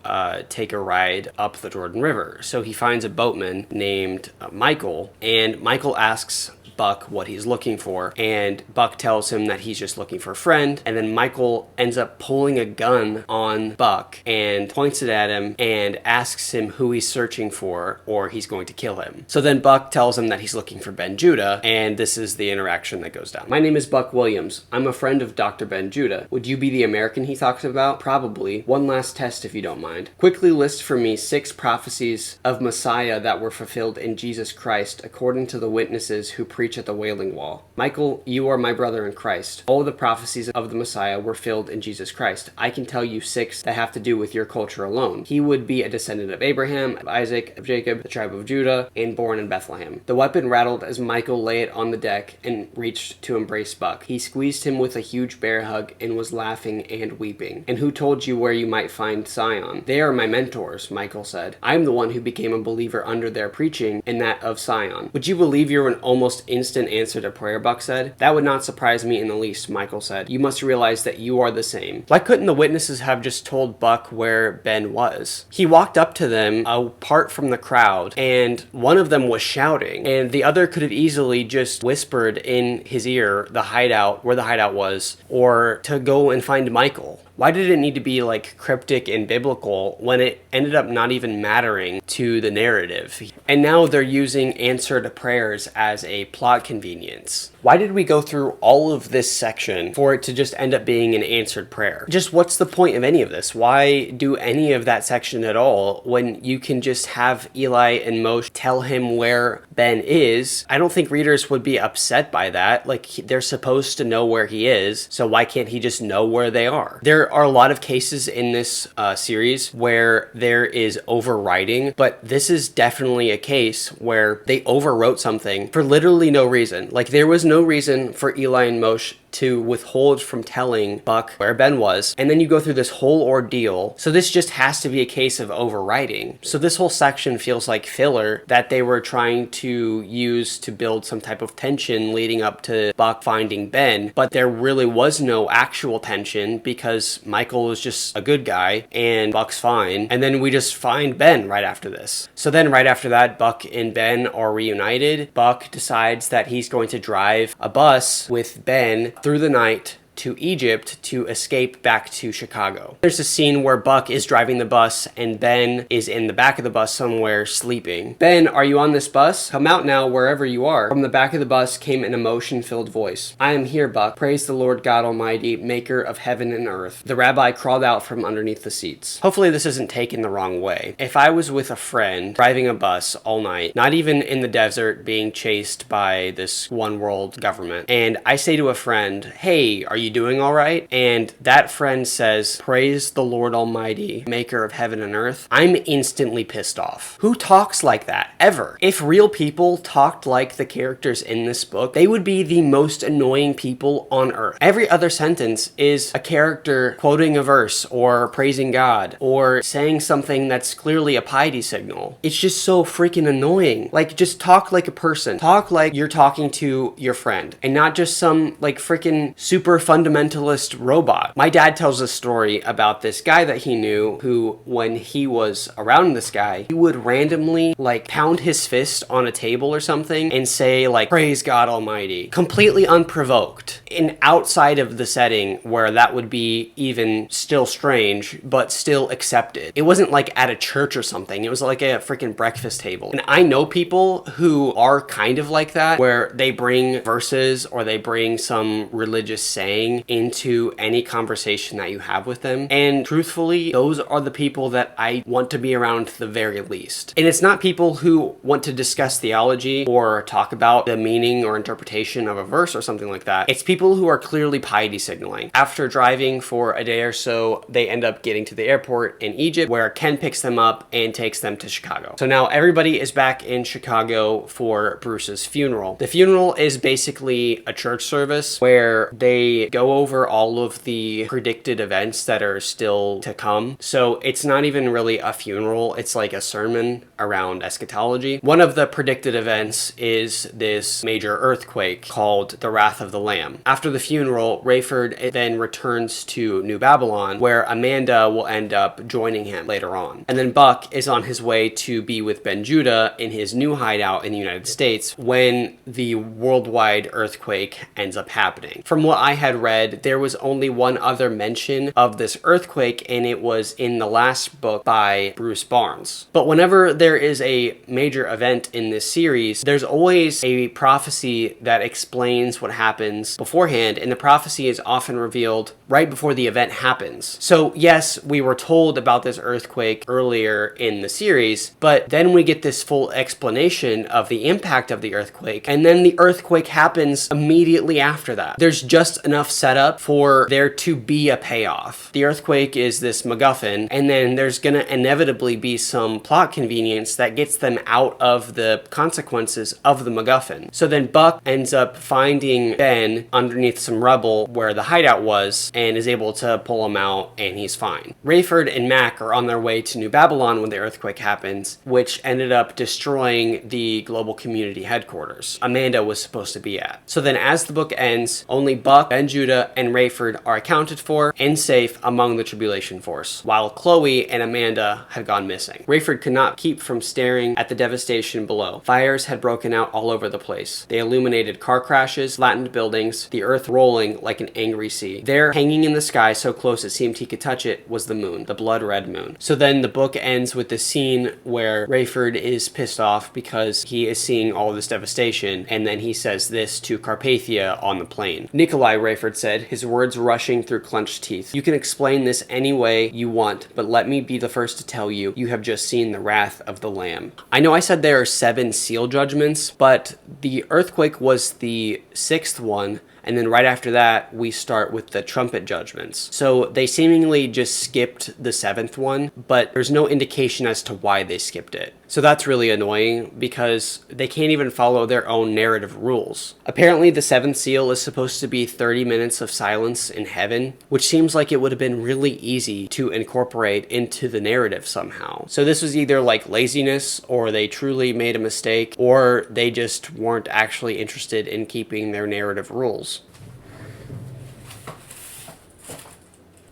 take a ride up the Jordan River. So he finds a boatman named Michael, and Michael asks Buck what he's looking for, and Buck tells him that he's just looking for a friend, and then Michael ends up pulling a gun on Buck and points it at him and asks him who he's searching for or he's going to kill him. So then Buck tells him that he's looking for Ben Judah, and this is the interaction that goes down. "My name is Buck Williams. I'm a friend of Dr. Ben Judah. Would you be the American he talks about? Probably. One last test if you don't mind. Quickly list for me 6 prophecies of Messiah that were fulfilled in Jesus Christ according to the witnesses who preach at the Wailing Wall. Michael, you are my brother in Christ. All the prophecies of the Messiah were filled in Jesus Christ. I can tell you 6 that have to do with your culture alone. He would be a descendant of Abraham, of Isaac, of Jacob, the tribe of Judah, and born in Bethlehem." The weapon rattled as Michael lay it on the deck and reached to embrace Buck. He squeezed him with a huge bear hug and was laughing and weeping. "And who told you where you might find Sion? They are my mentors," Michael said. "I'm the one who became a believer under their preaching and that of Sion." "Would you believe you're an almost instant answer to prayer," Buck said. "That would not surprise me in the least," Michael said. "You must realize that you are the same." Why couldn't the witnesses have just told Buck where Ben was? He walked up to them apart from the crowd, and one of them was shouting, and the other could have easily just whispered in his ear the hideout, where the hideout was, or to go and find Michael. Why did it need to be like cryptic and biblical when it ended up not even mattering to the narrative? And now they're using answered prayers as a plot convenience. Why did we go through all of this section for it to just end up being an answered prayer? Just what's the point of any of this? Why do any of that section at all when you can just have Eli and Moshe tell him where Ben is? I don't think readers would be upset by that. Like, they're supposed to know where he is, so why can't he just know where they are? There are a lot of cases in this series where there is overwriting, but this is definitely a case where they overwrote something for literally no reason. Like, there was no reason for Eli and Moshe to withhold from telling Buck where Ben was, and then you go through this whole ordeal. So this just has to be a case of overwriting. So this whole section feels like filler that they were trying to use to build some type of tension leading up to Buck finding Ben, but there really was no actual tension because Michael was just a good guy and Buck's fine, and then we just find Ben right after this. So then right after that, Buck and Ben are reunited. Buck decides that he's going to drive a bus with Ben through the night to Egypt to escape back to Chicago. There's a scene where Buck is driving the bus and Ben is in the back of the bus somewhere sleeping. Ben, are you on this bus? Come out now wherever you are. From the back of the bus came an emotion-filled voice. I am here, Buck. Praise the Lord God Almighty, maker of heaven and earth. The rabbi crawled out from underneath the seats. Hopefully this isn't taken the wrong way. If I was with a friend driving a bus all night, not even in the desert being chased by this one world government, and I say to a friend, hey, are you doing all right? And that friend says, praise the Lord Almighty, maker of heaven and earth. I'm instantly pissed off. Who talks like that, ever? If real people talked like the characters in this book, they would be the most annoying people on earth. Every other sentence is a character quoting a verse or praising God or saying something that's clearly a piety signal. It's just so freaking annoying. Like, just talk like a person. Talk like you're talking to your friend and not just some like freaking super fundamentalist robot. My dad tells a story about this guy that he knew who, when he was around this guy, he would randomly like pound his fist on a table or something and say like, praise God Almighty, completely unprovoked, and outside of the setting where that would be even still strange, but still accepted. It wasn't like at a church or something. It was like a freaking breakfast table. And I know people who are kind of like that, where they bring verses or they bring some religious saying into any conversation that you have with them. And truthfully, those are the people that I want to be around the very least. And it's not people who want to discuss theology or talk about the meaning or interpretation of a verse or something like that. It's people who are clearly piety signaling. After driving for a day or so, they end up getting to the airport in Egypt where Ken picks them up and takes them to Chicago. So now everybody is back in Chicago for Bruce's funeral. The funeral is basically a church service where they go over all of the predicted events that are still to come. So it's not even really a funeral, it's like a sermon around eschatology. One of the predicted events is this major earthquake called the Wrath of the Lamb. After the funeral, Rayford then returns to New Babylon, where Amanda will end up joining him later on. And then Buck is on his way to be with Ben Judah in his new hideout in the United States when the worldwide earthquake ends up happening. From what I had read, there was only one other mention of this earthquake, and it was in the last book by Bruce Barnes. But whenever there is a major event in this series, there's always a prophecy that explains what happens beforehand, and the prophecy is often revealed right before the event happens. So yes, we were told about this earthquake earlier in the series, but then we get this full explanation of the impact of the earthquake, and then the earthquake happens immediately after that. There's just enough setup for there to be a payoff. The earthquake is this MacGuffin, and then there's gonna inevitably be some plot convenience that gets them out of the consequences of the MacGuffin. So then Buck ends up finding Ben underneath some rubble where the hideout was and is able to pull him out, and he's fine. Rayford and Mac are on their way to New Babylon when the earthquake happens, which ended up destroying the global community headquarters Amanda was supposed to be at. So then as the book ends, only Buck, Ben Judah, and Rayford are accounted for and safe among the tribulation force, while Chloe and Amanda have gone missing. Rayford could not keep from staring at the devastation below. Fires had broken out all over the place. They illuminated car crashes, flattened buildings, the earth rolling like an angry sea. There, hanging hanging in the sky so close it seemed he could touch it was the moon, the blood red moon. So then the book ends with the scene where Rayford is pissed off because he is seeing all this devastation, and then he says this to Carpathia on the plane. Nikolai, Rayford said, his words rushing through clenched teeth. You can explain this any way you want, but let me be the first to tell you, you have just seen the wrath of the Lamb. I know I said there are 7 seal judgments, but the earthquake was the 6th one, and then right after that, we start with the trumpet judgments. So they seemingly just skipped the 7th one, but there's no indication as to why they skipped it. So that's really annoying because they can't even follow their own narrative rules. Apparently the 7th seal is supposed to be 30 minutes of silence in heaven, which seems like it would have been really easy to incorporate into the narrative somehow. So this was either like laziness, or they truly made a mistake, or they just weren't actually interested in keeping their narrative rules.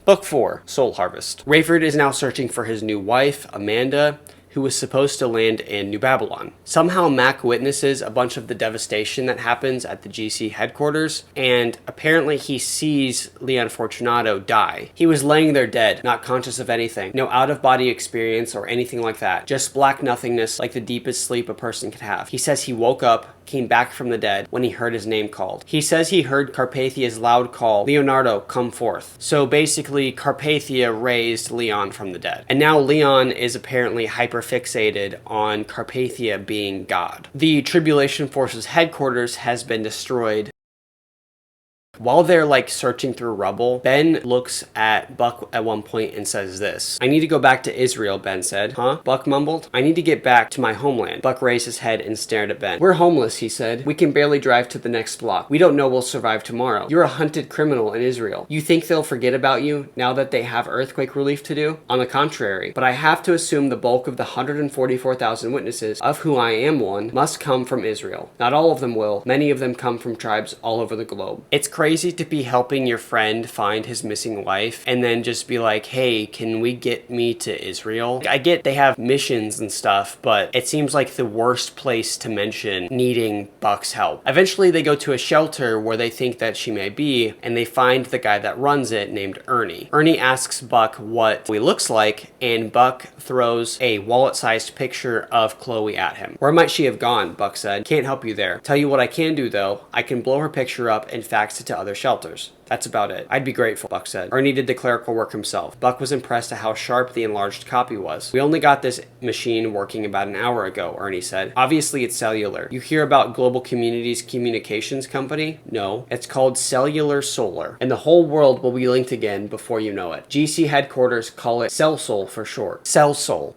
Book 4, Soul Harvest. Rayford is now searching for his new wife, Amanda, who was supposed to land in New Babylon. Somehow Mac witnesses a bunch of the devastation that happens at the GC headquarters, and apparently he sees Leon Fortunato die. He was laying there dead, not conscious of anything. No out-of-body experience or anything like that. Just black nothingness, like the deepest sleep a person could have. He says he woke up, came back from the dead when he heard his name called. He says he heard Carpathia's loud call, Leonardo, come forth. So basically, Carpathia raised Leon from the dead. And now Leon is apparently hyperfixated on Carpathia being God. The Tribulation Forces headquarters has been destroyed. While they're like searching through rubble, Ben looks at Buck at one point and says this. I need to go back to Israel, Ben said. Huh? Buck mumbled. I need to get back to my homeland. Buck raised his head and stared at Ben. We're homeless, he said. We can barely drive to the next block. We don't know we'll survive tomorrow. You're a hunted criminal in Israel. You think they'll forget about you now that they have earthquake relief to do? On the contrary, but I have to assume the bulk of the 144,000 witnesses, of who I am one, must come from Israel. Not all of them will. Many of them come from tribes all over the globe. It's crazy to be helping your friend find his missing wife and then just be like, hey, can we get me to Israel? I get they have missions and stuff, but it seems like the worst place to mention needing Buck's help. Eventually they go to a shelter where they think that she may be, and they find the guy that runs it named Ernie. Ernie asks Buck what he looks like, and Buck throws a wallet-sized picture of Chloe at him. Where might she have gone? Buck said. Can't help you there. Tell you what I can do though. I can blow her picture up and fax it to other shelters. That's about it. I'd be grateful, Buck said. Ernie did the clerical work himself. Buck was impressed at how sharp the enlarged copy was. We only got this machine working about an hour ago, Ernie said. Obviously it's cellular. You hear about Global Communities Communications Company? No. It's called Cellular Solar, and the whole world will be linked again before you know it. GC headquarters call it CellSol for short. CellSol.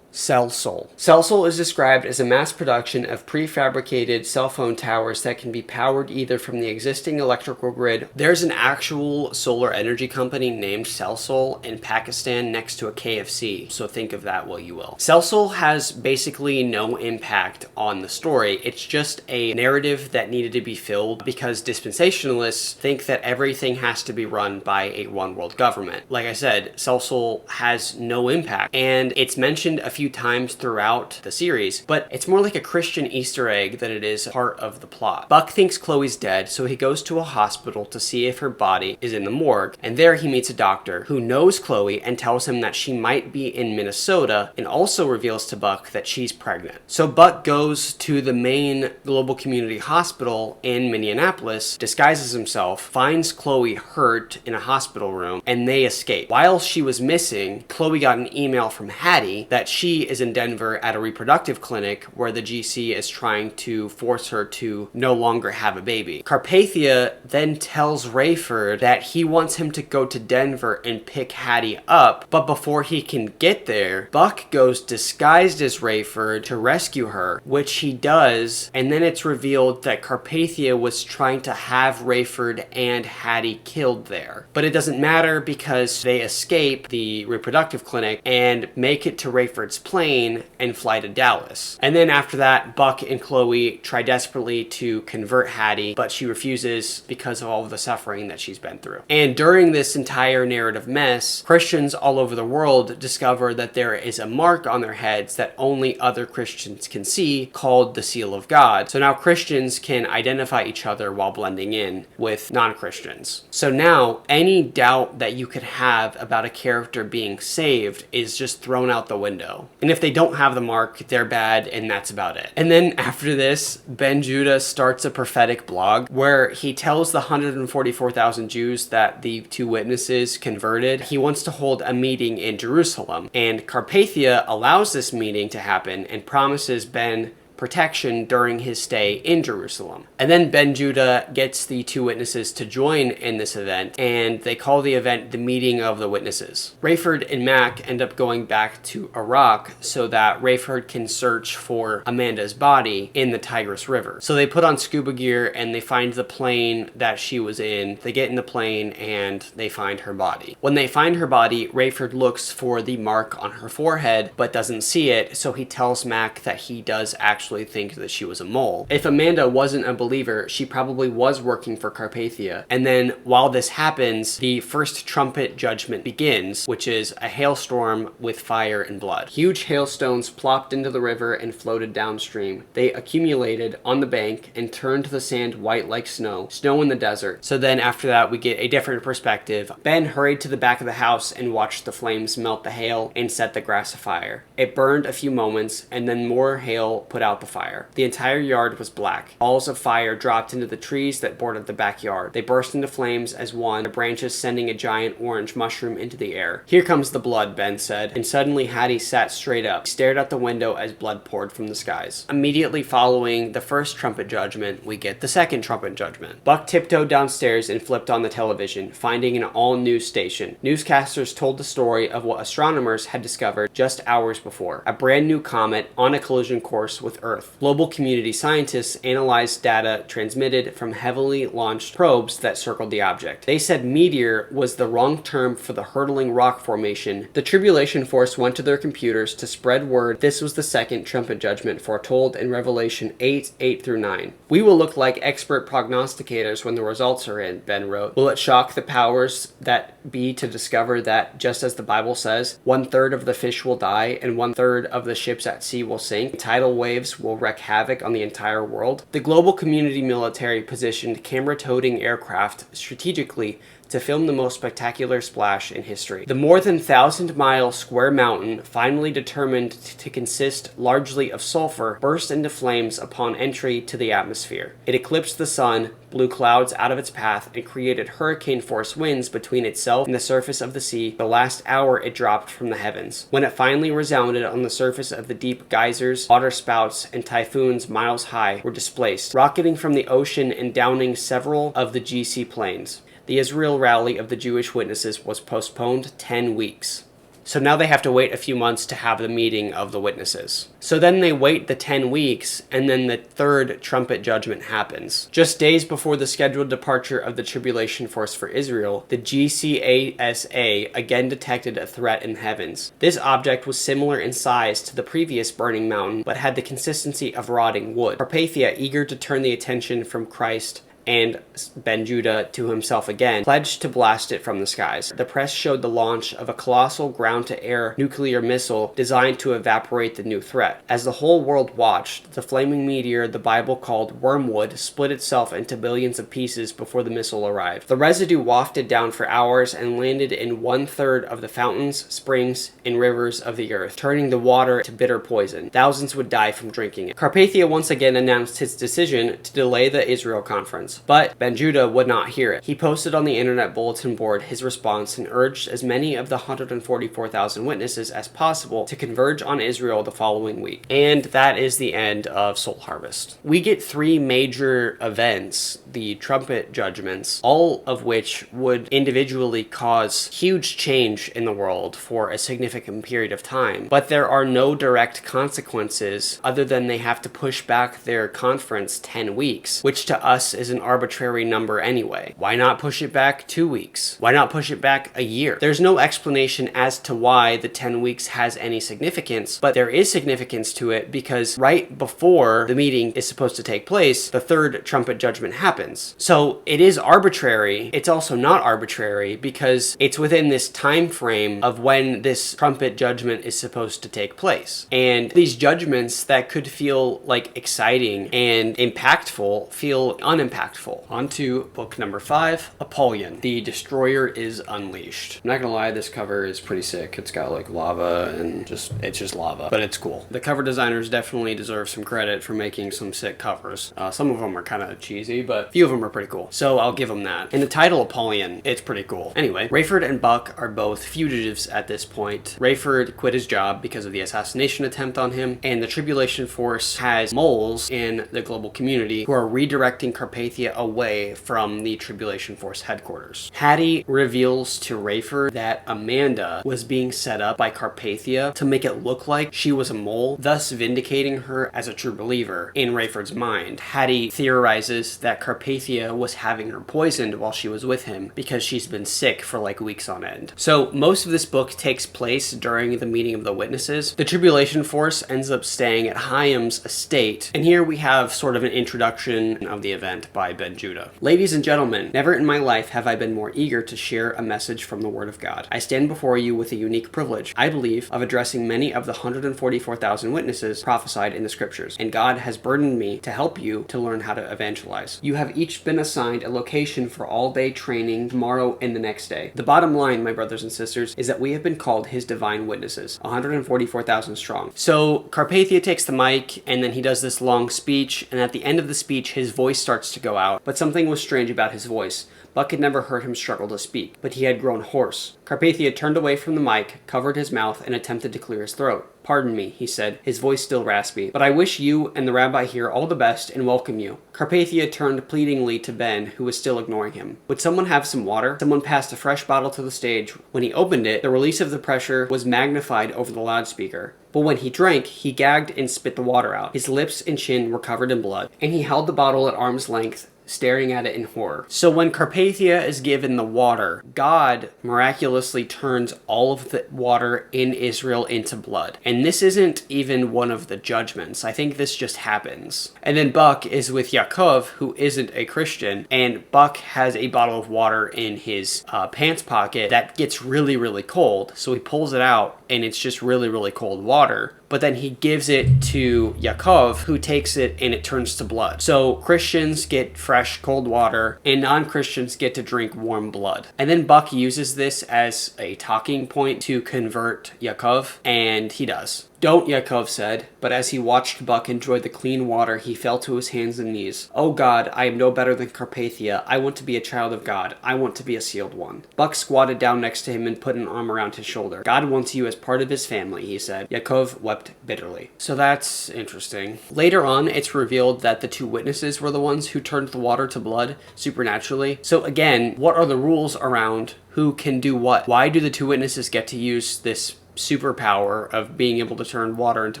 CellSol. CellSol is described as a mass production of prefabricated cell phone towers that can be powered either from the existing electrical grid. There's an actual solar energy company named CellSol in Pakistan next to a KFC, so think of that what you will. CellSol has basically no impact on the story. It's just a narrative that needed to be filled because dispensationalists think that everything has to be run by a one world government. Like I said, CellSol has no impact, and it's mentioned a few times throughout the series, but it's more like a Christian Easter egg than it is part of the plot. Buck thinks Chloe's dead, so he goes to a hospital to see if her body is in the morgue, and there he meets a doctor who knows Chloe and tells him that she might be in Minnesota, and also reveals to Buck that she's pregnant. So Buck goes to the main Global Community Hospital in Minneapolis, disguises himself, finds Chloe hurt in a hospital room, and they escape. While she was missing, Chloe got an email from Hattie that she is in Denver at a reproductive clinic where the GC is trying to force her to no longer have a baby. Carpathia then tells Rayford that he wants him to go to Denver and pick Hattie up, but before he can get there, Buck goes disguised as Rayford to rescue her, which he does, and then it's revealed that Carpathia was trying to have Rayford and Hattie killed there. But it doesn't matter because they escape the reproductive clinic and make it to Rayford's plane and fly to Dallas. And then after that, Buck and Chloe try desperately to convert Hattie, but she refuses because of all of the suffering that she's been through. And during this entire narrative mess, Christians all over the world discover that there is a mark on their heads that only other Christians can see, called the seal of God. So now Christians can identify each other while blending in with non-Christians. So now any doubt that you could have about a character being saved is just thrown out the window. And if they don't have the mark, they're bad, and that's about it. And then after this, Ben Judah starts a prophetic blog where he tells the 144,000 Jews that the two witnesses converted he wants to hold a meeting in Jerusalem. And Carpathia allows this meeting to happen and promises Ben protection during his stay in Jerusalem. And then Ben Judah gets the two witnesses to join in this event, and they call the event the Meeting of the Witnesses. Rayford and Mac end up going back to Iraq so that Rayford can search for Amanda's body in the Tigris River. So they put on scuba gear and they find the plane that she was in. They get in the plane and they find her body. When they find her body, Rayford looks for the mark on her forehead but doesn't see it, so he tells Mac that he does actually think that she was a mole. If Amanda wasn't a believer, she probably was working for Carpathia. And then while this happens, the first trumpet judgment begins, which is a hailstorm with fire and blood. Huge hailstones plopped into the river and floated downstream. They accumulated on the bank and turned the sand white like snow in the desert. So then after that, we get a different perspective. Ben hurried to the back of the house and watched the flames melt the hail and set the grass afire. It burned a few moments, and then more hail put out the fire. The entire yard was black. Balls of fire dropped into the trees that bordered the backyard. They burst into flames as one, the branches sending a giant orange mushroom into the air. "Here comes the blood," Ben said, and suddenly Hattie sat straight up, stared out the window as blood poured from the skies. Immediately following the first trumpet judgment, we get the second trumpet judgment. Buck tiptoed downstairs and flipped on the television, finding an all-new station. Newscasters told the story of what astronomers had discovered just hours before: a brand new comet on a collision course with Earth. Global community scientists analyzed data transmitted from heavily launched probes that circled the object. They said meteor was the wrong term for the hurtling rock formation. The Tribulation Force went to their computers to spread word this was the second trumpet judgment foretold in Revelation 8:8-9. "We will look like expert prognosticators when the results are in," Ben wrote. "Will it shock the powers that be to discover that, just as the Bible says, 1/3 of the fish will die and 1/3 of the ships at sea will sink? Tidal waves will wreak havoc on the entire world." The global community military positioned camera-toting aircraft strategically to film the most spectacular splash in history. The more than 1,000-mile square mountain, finally determined to consist largely of sulfur, burst into flames upon entry to the atmosphere. It eclipsed the sun, blew clouds out of its path, and created hurricane-force winds between itself and the surface of the sea the last hour it dropped from the heavens. When it finally resounded on the surface of the deep, geysers, water spouts, and typhoons miles high were displaced, rocketing from the ocean and downing several of the GC planes. The Israel rally of the Jewish witnesses was postponed 10 weeks. So now they have to wait a few months to have the meeting of the witnesses. So then they wait the 10 weeks, and then the third trumpet judgment happens. Just days before the scheduled departure of the Tribulation Force for Israel, the GCASA again detected a threat in the heavens. This object was similar in size to the previous burning mountain, but had the consistency of rotting wood. Carpathia, eager to turn the attention from Christ and Ben Judah to himself again, pledged to blast it from the skies. The press showed the launch of a colossal ground-to-air nuclear missile designed to evaporate the new threat. As the whole world watched, the flaming meteor the Bible called wormwood split itself into billions of pieces before the missile arrived. The residue wafted down for hours and landed in 1/3 of the fountains, springs, and rivers of the earth, turning the water to bitter poison. Thousands would die from drinking it. Carpathia once again announced his decision to delay the Israel conference. But Ben Judah would not hear it. He posted on the internet bulletin board his response and urged as many of the 144,000 witnesses as possible to converge on Israel the following week. And that is the end of Soul Harvest. We get 3 major events, the trumpet judgments, all of which would individually cause huge change in the world for a significant period of time. But there are no direct consequences other than they have to push back their conference 10 weeks, which to us is an arbitrary number anyway? Why not push it back 2 weeks? Why not push it back a year? There's no explanation as to why the 10 weeks has any significance, but there is significance to it because right before the meeting is supposed to take place, the third trumpet judgment happens. So it is arbitrary. It's also not arbitrary because it's within this time frame of when this trumpet judgment is supposed to take place. And these judgments that could feel like exciting and impactful feel unimpactful. On to book number 5, Apollyon. The Destroyer is Unleashed. I'm not gonna lie, this cover is pretty sick. It's got like lava and it's just lava, but it's cool. The cover designers definitely deserve some credit for making some sick covers. Some of them are kind of cheesy, but a few of them are pretty cool. So I'll give them that. And the title Apollyon, it's pretty cool. Anyway, Rayford and Buck are both fugitives at this point. Rayford quit his job because of the assassination attempt on him, and the Tribulation Force has moles in the global community who are redirecting Carpathia away from the Tribulation Force headquarters. Hattie reveals to Rayford that Amanda was being set up by Carpathia to make it look like she was a mole, thus vindicating her as a true believer in Rayford's mind. Hattie theorizes that Carpathia was having her poisoned while she was with him because she's been sick for like weeks on end. So most of this book takes place during the meeting of the witnesses. The Tribulation Force ends up staying at Hyam's estate, and here we have sort of an introduction of the event by Ben Judah. Ladies and gentlemen, never in my life have I been more eager to share a message from the Word of God. I stand before you with a unique privilege, I believe, of addressing many of the 144,000 witnesses prophesied in the scriptures, and God has burdened me to help you to learn how to evangelize. You have each been assigned a location for all-day training tomorrow and the next day. The bottom line, my brothers and sisters, is that we have been called His divine witnesses, 144,000 strong. So Carpathia takes the mic, and then he does this long speech, and at the end of the speech, his voice starts to go out. But something was strange about his voice. Buck had never heard him struggle to speak, but he had grown hoarse. Carpathia turned away from the mic, covered his mouth, and attempted to clear his throat. Pardon me, he said, his voice still raspy, but I wish you and the rabbi here all the best and welcome you. Carpathia turned pleadingly to Ben, who was still ignoring him. Would someone have some water? Someone passed a fresh bottle to the stage. When he opened it, the release of the pressure was magnified over the loudspeaker. But when he drank, he gagged and spit the water out. His lips and chin were covered in blood, and he held the bottle at arm's length, staring at it in horror. So when Carpathia is given the water, God miraculously turns all of the water in Israel into blood. And this isn't even one of the judgments. I think this just happens. And then Buck is with Yaakov, who isn't a Christian, and Buck has a bottle of water in his pants pocket that gets really, really cold. So he pulls it out, and it's just really, really cold water. But then he gives it to Yaakov, who takes it and it turns to blood. So Christians get fresh, cold water, and non-Christians get to drink warm blood. And then Buck uses this as a talking point to convert Yaakov, and he does. Don't, Yaakov said, but as he watched Buck enjoy the clean water, he fell to his hands and knees. Oh God, I am no better than Carpathia. I want to be a child of God. I want to be a sealed one. Buck squatted down next to him and put an arm around his shoulder. God wants you as part of his family, he said. Yaakov wept bitterly. So that's interesting. Later on, it's revealed that the two witnesses were the ones who turned the water to blood supernaturally. So again, what are the rules around who can do what? Why do the two witnesses get to use this superpower of being able to turn water into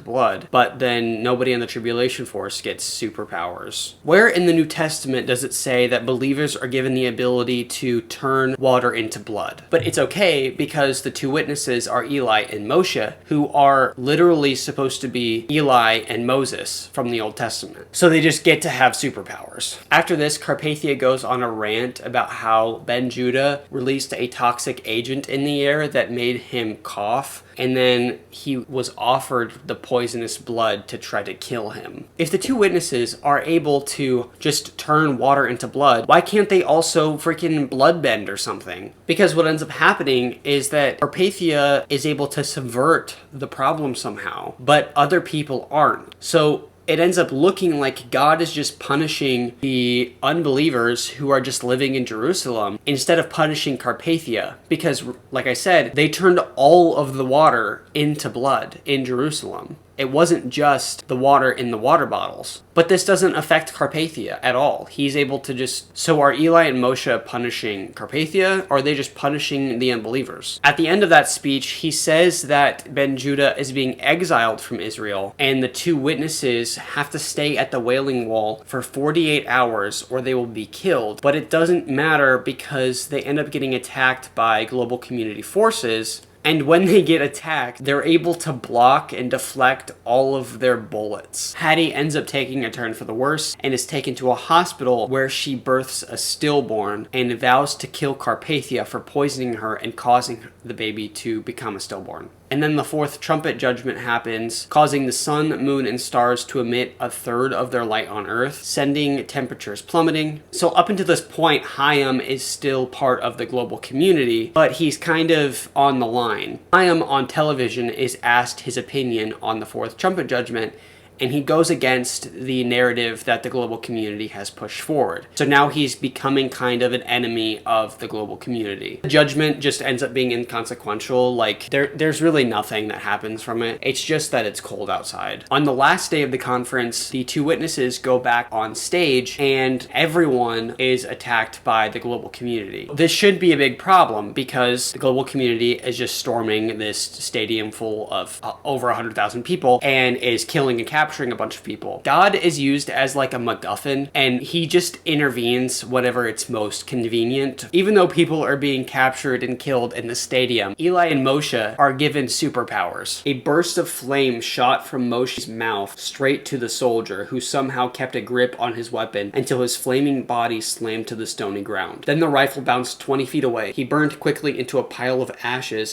blood, but then nobody in the Tribulation Force gets superpowers? Where in the New Testament does it say that believers are given the ability to turn water into blood? But it's okay because the two witnesses are Eli and Moshe, who are literally supposed to be Eli and Moses from the Old Testament. So they just get to have superpowers. After this, Carpathia goes on a rant about how Ben Judah released a toxic agent in the air that made him cough, and then he was offered the poisonous blood to try to kill him. If the two witnesses are able to just turn water into blood, why can't they also freaking bloodbend or something? Because what ends up happening is that Carpathia is able to subvert the problem somehow, but other people aren't. So it ends up looking like God is just punishing the unbelievers who are just living in Jerusalem instead of punishing Carpathia. Because, like I said, they turned all of the water into blood in Jerusalem. It wasn't just the water in the water bottles. But this doesn't affect Carpathia at all. He's able to just... So are Eli and Moshe punishing Carpathia, or are they just punishing the unbelievers? At the end of that speech, he says that Ben Judah is being exiled from Israel, and the two witnesses have to stay at the Wailing Wall for 48 hours or they will be killed. But it doesn't matter because they end up getting attacked by global community forces. And when they get attacked, they're able to block and deflect all of their bullets. Hattie ends up taking a turn for the worse and is taken to a hospital where she births a stillborn and vows to kill Carpathia for poisoning her and causing the baby to become a stillborn. And then the fourth trumpet judgment happens, causing the sun, moon, and stars to emit a third of their light on Earth, sending temperatures plummeting. So up until this point, Hayam is still part of the global community, but he's kind of on the line. Hayam on television is asked his opinion on the fourth trumpet judgment, and he goes against the narrative that the global community has pushed forward. So now he's becoming kind of an enemy of the global community. The judgment just ends up being inconsequential. Like, there's really nothing that happens from it. It's just that it's cold outside. On the last day of the conference, the two witnesses go back on stage, and everyone is attacked by the global community. This should be a big problem because the global community is just storming this stadium full of over 100,000 people and is killing and capturing a bunch of people. God is used as like a MacGuffin, and he just intervenes whenever it's most convenient. Even though people are being captured and killed in the stadium, Eli and Moshe are given superpowers. A burst of flame shot from Moshe's mouth straight to the soldier, who somehow kept a grip on his weapon until his flaming body slammed to the stony ground. Then the rifle bounced 20 feet away. He burned quickly into a pile of ashes.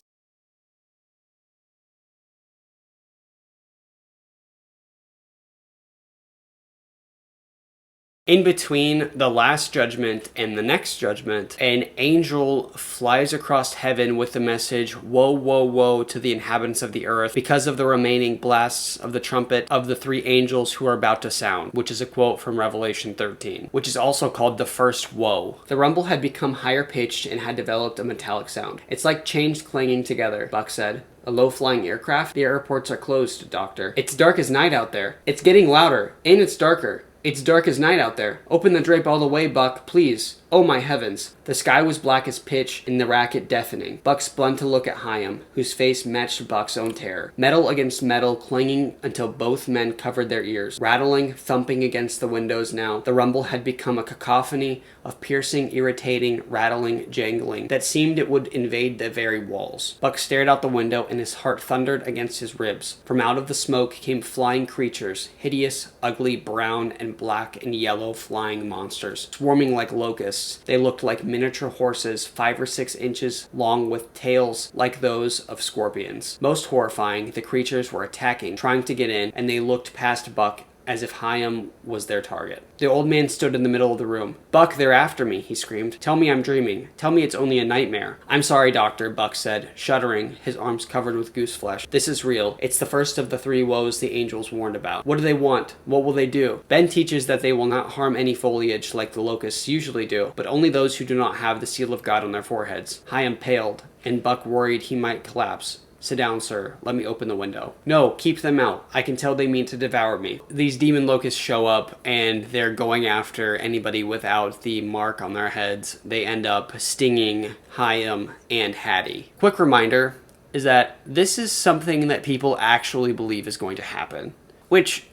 In between the last judgment and the next judgment, an angel flies across heaven with the message, "Woe, woe, woe to the inhabitants of the earth because of the remaining blasts of the trumpet of the three angels who are about to sound," which is a quote from Revelation 13, which is also called the first woe. The rumble had become higher pitched and had developed a metallic sound. "It's like chains clanging together," Buck said. "A low-flying aircraft? The airports are closed, Doctor. It's dark as night out there. It's getting louder, and it's darker. It's dark as night out there. Open the drape all the way, Buck, please. Oh my heavens." The sky was black as pitch and the racket deafening. Buck spun to look at Hayam, whose face matched Buck's own terror. Metal against metal, clanging until both men covered their ears. Rattling, thumping against the windows now. The rumble had become a cacophony of piercing, irritating, rattling, jangling that seemed it would invade the very walls. Buck stared out the window and his heart thundered against his ribs. From out of the smoke came flying creatures, hideous, ugly, brown and black and yellow flying monsters, swarming like locusts. They looked like miniature horses, 5 or 6 inches long with tails like those of scorpions. Most horrifying, the creatures were attacking, trying to get in, and they looked past Buck as if Hayam was their target. The old man stood in the middle of the room. "Buck, they're after me," he screamed. "Tell me I'm dreaming. Tell me it's only a nightmare." "I'm sorry, Doctor," Buck said, shuddering, his arms covered with goose flesh. "This is real. It's the first of the 3 woes the angels warned about. What do they want? What will they do?" "Ben teaches that they will not harm any foliage like the locusts usually do, but only those who do not have the seal of God on their foreheads." Hayam paled, and Buck worried he might collapse. "Sit down, sir. Let me open the window." "No, keep them out. I can tell they mean to devour me." These demon locusts show up, and they're going after anybody without the mark on their heads. They end up stinging Hayam and Hattie. Quick reminder is that this is something that people actually believe is going to happen. Which,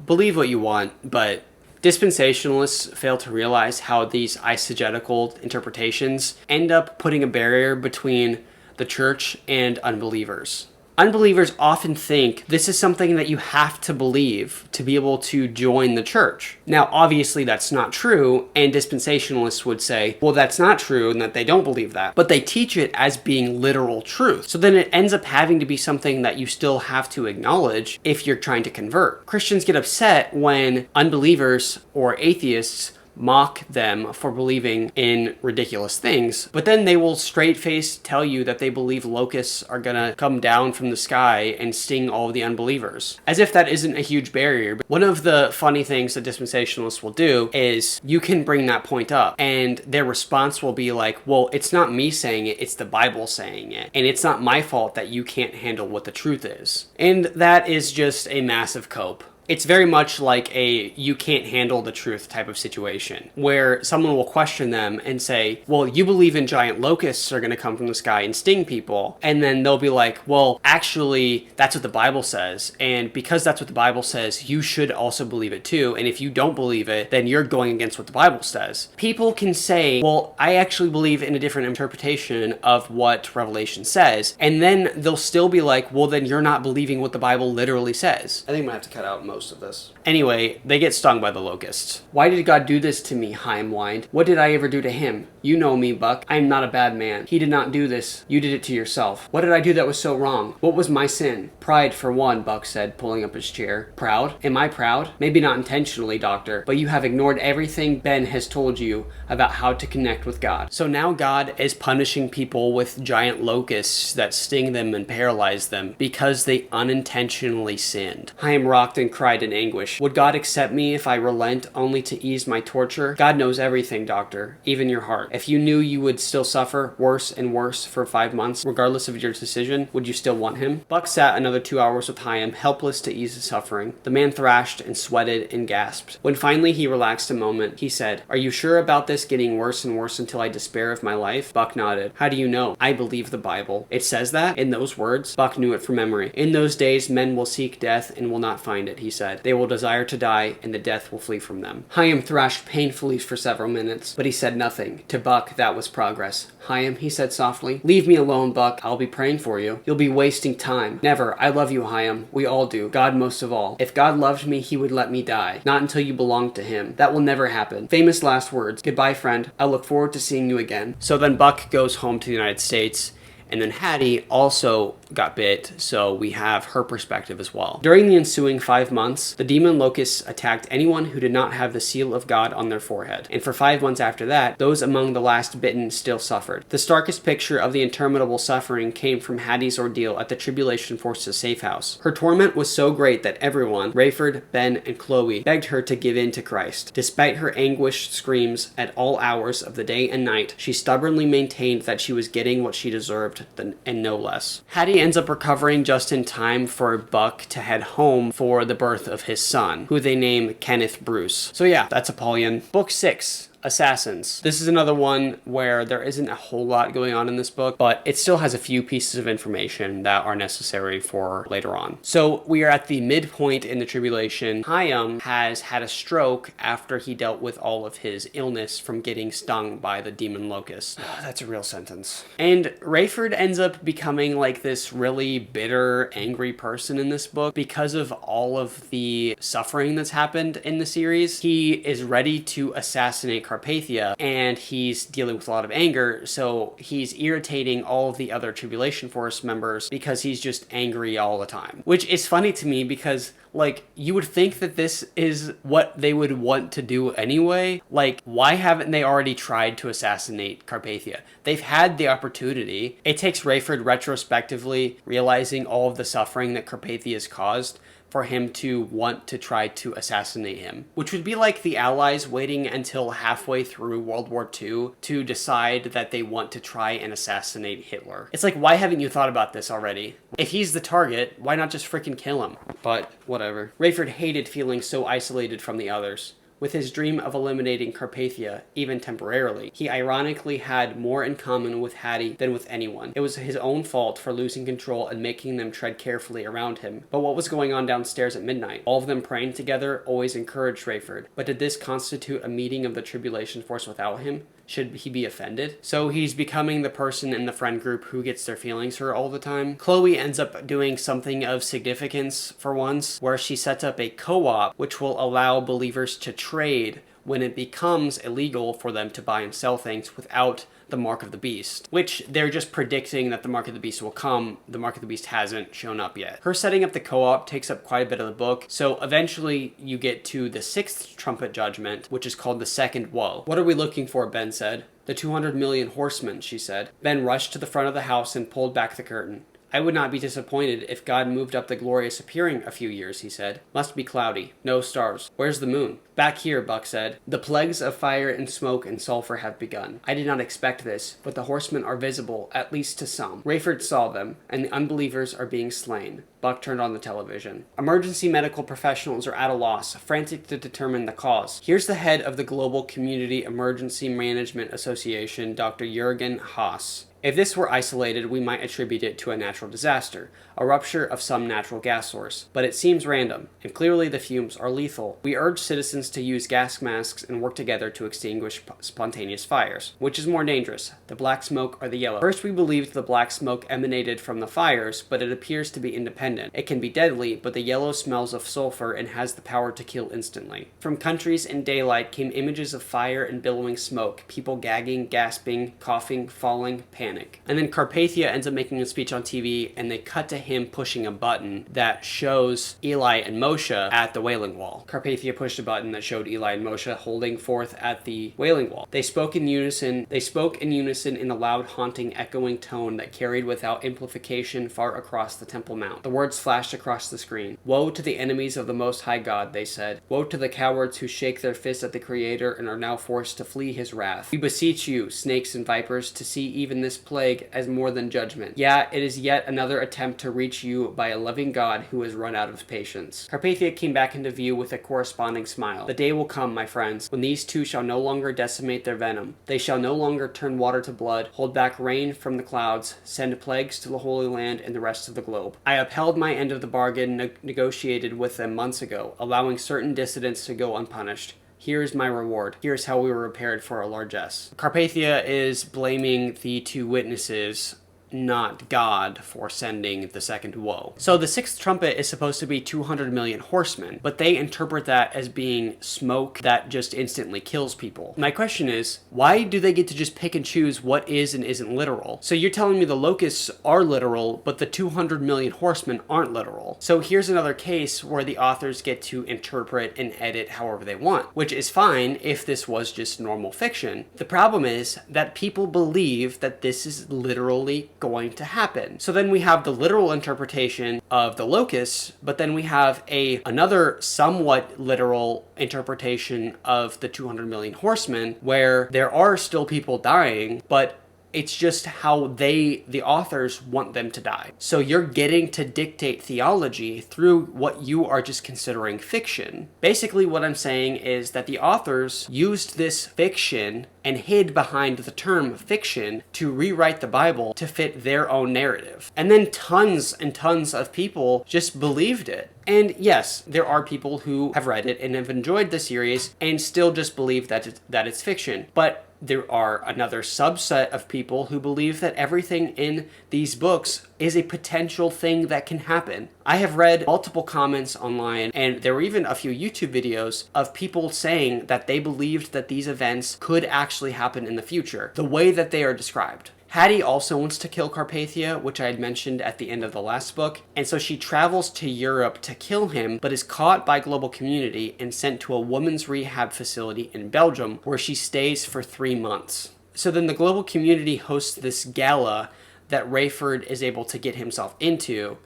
believe what you want, but dispensationalists fail to realize how these eisegetical interpretations end up putting a barrier between the church and unbelievers. Unbelievers often think this is something that you have to believe to be able to join the church. Now, obviously that's not true, and dispensationalists would say, well, that's not true and that they don't believe that. But they teach it as being literal truth. So then it ends up having to be something that you still have to acknowledge if you're trying to convert. Christians get upset when unbelievers or atheists mock them for believing in ridiculous things, but then they will straight-faced tell you that they believe locusts are gonna come down from the sky and sting all of the unbelievers. As if that isn't a huge barrier. But one of the funny things that dispensationalists will do is you can bring that point up and their response will be like, well, it's not me saying it, it's the Bible saying it. And it's not my fault that you can't handle what the truth is. And that is just a massive cope. It's very much like a you can't handle the truth type of situation where someone will question them and say, well, you believe in giant locusts are going to come from the sky and sting people. And then they'll be like, well, actually, that's what the Bible says. And because that's what the Bible says, you should also believe it too. And if you don't believe it, then you're going against what the Bible says. People can say, well, I actually believe in a different interpretation of what Revelation says. And then they'll still be like, well, then you're not believing what the Bible literally says. I think I'm going to have to cut out most of this. Anyway, they get stung by the locusts. Why did God do this to me? Chaim whined. What did I ever do to him? You know me, Buck. I am not a bad man. He did not do this. You did it to yourself. What did I do that was so wrong? What was my sin? Pride for one, Buck said, pulling up his chair. Proud? Am I proud? Maybe not intentionally, Doctor, but you have ignored everything Ben has told you about how to connect with God. So now God is punishing people with giant locusts that sting them and paralyze them because they unintentionally sinned. Chaim rocked and cried in anguish. Would God accept me if I relent only to ease my torture? God knows everything, Doctor, even your heart. If you knew you would still suffer worse and worse for 5 months, regardless of your decision, would you still want him? Buck sat another 2 hours with Chaim, helpless to ease his suffering. The man thrashed and sweated and gasped. When finally he relaxed a moment, he said, Are you sure about this getting worse and worse until I despair of my life? Buck nodded. How do you know? I believe the Bible. It says that? In those words? Buck knew it from memory. In those days, men will seek death and will not find it, he said. They will desire to die, and the death will flee from them. Chaim thrashed painfully for several minutes, but he said nothing. To Buck, that was progress. Chaim, he said softly, leave me alone, Buck. I'll be praying for you. You'll be wasting time. Never. I love you, Chaim. We all do. God most of all. If God loved me, he would let me die. Not until you belong to him. That will never happen. Famous last words. Goodbye, friend. I look forward to seeing you again. So then Buck goes home to the United States. And then Hattie also got bit, so we have her perspective as well. During the ensuing 5 months, the demon locusts attacked anyone who did not have the seal of God on their forehead. And for 5 months after that, those among the last bitten still suffered. The starkest picture of the interminable suffering came from Hattie's ordeal at the Tribulation Force's safe house. Her torment was so great that everyone, Rayford, Ben, and Chloe, begged her to give in to Christ. Despite her anguished screams at all hours of the day and night, she stubbornly maintained that she was getting what she deserved and no less. Hattie ends up recovering just in time for Buck to head home for the birth of his son, who they name Kenneth Bruce. So yeah, that's Apollyon. Book 6. Assassins. This is another one where there isn't a whole lot going on in this book, but it still has a few pieces of information that are necessary for later on. So we are at the midpoint in the tribulation. Chaim has had a stroke after he dealt with all of his illness from getting stung by the demon locust. That's a real sentence. And Rayford ends up becoming like this really bitter, angry person in this book because of all of the suffering that's happened in the series. He is ready to assassinate Carpathia, and he's dealing with a lot of anger, so he's irritating all of the other Tribulation Force members because he's just angry all the time. Which is funny to me because, like, you would think that this is what they would want to do anyway. Like, why haven't they already tried to assassinate Carpathia? They've had the opportunity. It takes Rayford retrospectively realizing all of the suffering that Carpathia has caused for him to want to try to assassinate him, which would be like the Allies waiting until halfway through World War II to decide that they want to try and assassinate Hitler. It's like, why haven't you thought about this already? If he's the target, why not just freaking kill him? But whatever. Rayford hated feeling so isolated from the others. With his dream of eliminating Carpathia, even temporarily, he ironically had more in common with Hattie than with anyone. It was his own fault for losing control and making them tread carefully around him. But what was going on downstairs at midnight? All of them praying together always encouraged Rayford. But did this constitute a meeting of the Tribulation Force without him? Should he be offended? So he's becoming the person in the friend group who gets their feelings hurt all the time. Chloe ends up doing something of significance for once, where she sets up a co-op which will allow believers to trade when it becomes illegal for them to buy and sell things without the mark of the beast, which they're just predicting that the mark of the beast will come. The mark of the beast hasn't shown up yet. Her setting up the co-op takes up quite a bit of the book, so eventually you get to the sixth trumpet judgment, which is called the second woe. What are we looking for? Ben said. The 200 million horsemen, she said. Ben rushed to the front of the house and pulled back the curtain. I would not be disappointed if God moved up the glorious appearing a few years, he said. Must be cloudy. No stars. Where's the moon? Back here, Buck said. The plagues of fire and smoke and sulfur have begun. I did not expect this, but the horsemen are visible, at least to some. Rayford saw them, and the unbelievers are being slain. Buck turned on the television. Emergency medical professionals are at a loss, frantic to determine the cause. Here's the head of the Global Community Emergency Management Association, Dr. Jürgen Haas. If this were isolated, we might attribute it to a natural disaster, a rupture of some natural gas source. But it seems random, and clearly the fumes are lethal. We urge citizens to use gas masks and work together to extinguish spontaneous fires. Which is more dangerous, the black smoke or the yellow? First we believed the black smoke emanated from the fires, but it appears to be independent. It can be deadly, but the yellow smells of sulfur and has the power to kill instantly. From countries in daylight came images of fire and billowing smoke, people gagging, gasping, coughing, falling, panic. And then Carpathia ends up making a speech on TV, and they cut to him pushing a button that shows Eli and Moshe at the Wailing Wall. Carpathia pushed a button that showed Eli and Moshe holding forth at the Wailing Wall. They spoke in unison in a loud, haunting, echoing tone that carried without amplification far across the Temple Mount. The words flashed across the screen. Woe to the enemies of the Most High God, they said. Woe to the cowards who shake their fists at the Creator and are now forced to flee his wrath. We beseech you, snakes and vipers, to see even this plague as more than judgment. Yeah, it is yet another attempt to reach you by a loving God who has run out of patience. Carpathia came back into view with a corresponding smile. The day will come, my friends, when these two shall no longer decimate their venom. They shall no longer turn water to blood, hold back rain from the clouds, send plagues to the Holy Land and the rest of the globe. I upheld my end of the bargain negotiated with them months ago, allowing certain dissidents to go unpunished. Here's my reward. Here's how we were prepared for our largesse. Carpathia is blaming the two witnesses, not God, for sending the second woe. So the sixth trumpet is supposed to be 200 million horsemen, but they interpret that as being smoke that just instantly kills people. My question is, why do they get to just pick and choose what is and isn't literal? So you're telling me the locusts are literal, but the 200 million horsemen aren't literal. So here's another case where the authors get to interpret and edit however they want, which is fine if this was just normal fiction. The problem is that people believe that this is literally going to happen. So then we have the literal interpretation of the locusts, but then we have another somewhat literal interpretation of the 200 million horsemen, where there are still people dying, but it's just how the authors want them to die. So you're getting to dictate theology through what you are just considering fiction. Basically what I'm saying is that the authors used this fiction and hid behind the term fiction to rewrite the Bible to fit their own narrative. And then tons and tons of people just believed it. And yes, there are people who have read it and have enjoyed the series and still just believe that it's fiction. But there are another subset of people who believe that everything in these books is a potential thing that can happen. I have read multiple comments online, and there were even a few YouTube videos of people saying that they believed that these events could actually happen in the future, the way that they are described. Hattie also wants to kill Carpathia, which I had mentioned at the end of the last book, and so she travels to Europe to kill him, but is caught by Global Community and sent to a women's rehab facility in Belgium, where she stays for 3 months. So then the Global Community hosts this gala that Rayford is able to get himself into,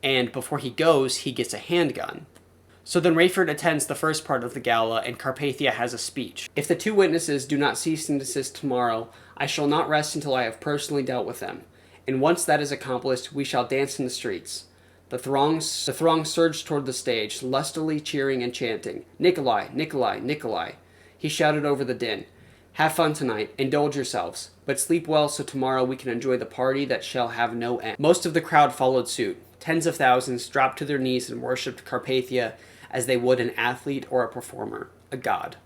and before he goes, he gets a handgun. So then Rayford attends the first part of the gala, and Carpathia has a speech. If the two witnesses do not cease and desist tomorrow, I shall not rest until I have personally dealt with them. And once that is accomplished, we shall dance in the streets. The throng surged toward the stage, lustily cheering and chanting, Nikolai, Nikolai, Nikolai. He shouted over the din. Have fun tonight, indulge yourselves, but sleep well so tomorrow we can enjoy the party that shall have no end. Most of the crowd followed suit. Tens of thousands dropped to their knees and worshipped Carpathia as they would an athlete or a performer, a god.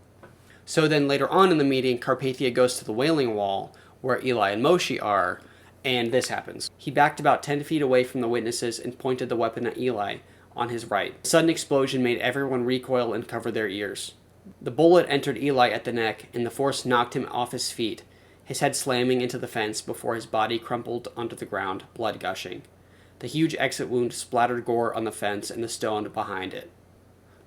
So then later on in the meeting, Carpathia goes to the Wailing Wall, where Eli and Moshe are, and this happens. He backed about 10 feet away from the witnesses and pointed the weapon at Eli on his right. A sudden explosion made everyone recoil and cover their ears. The bullet entered Eli at the neck, and the force knocked him off his feet, his head slamming into the fence before his body crumpled onto the ground, blood gushing. The huge exit wound splattered gore on the fence and the stone behind it.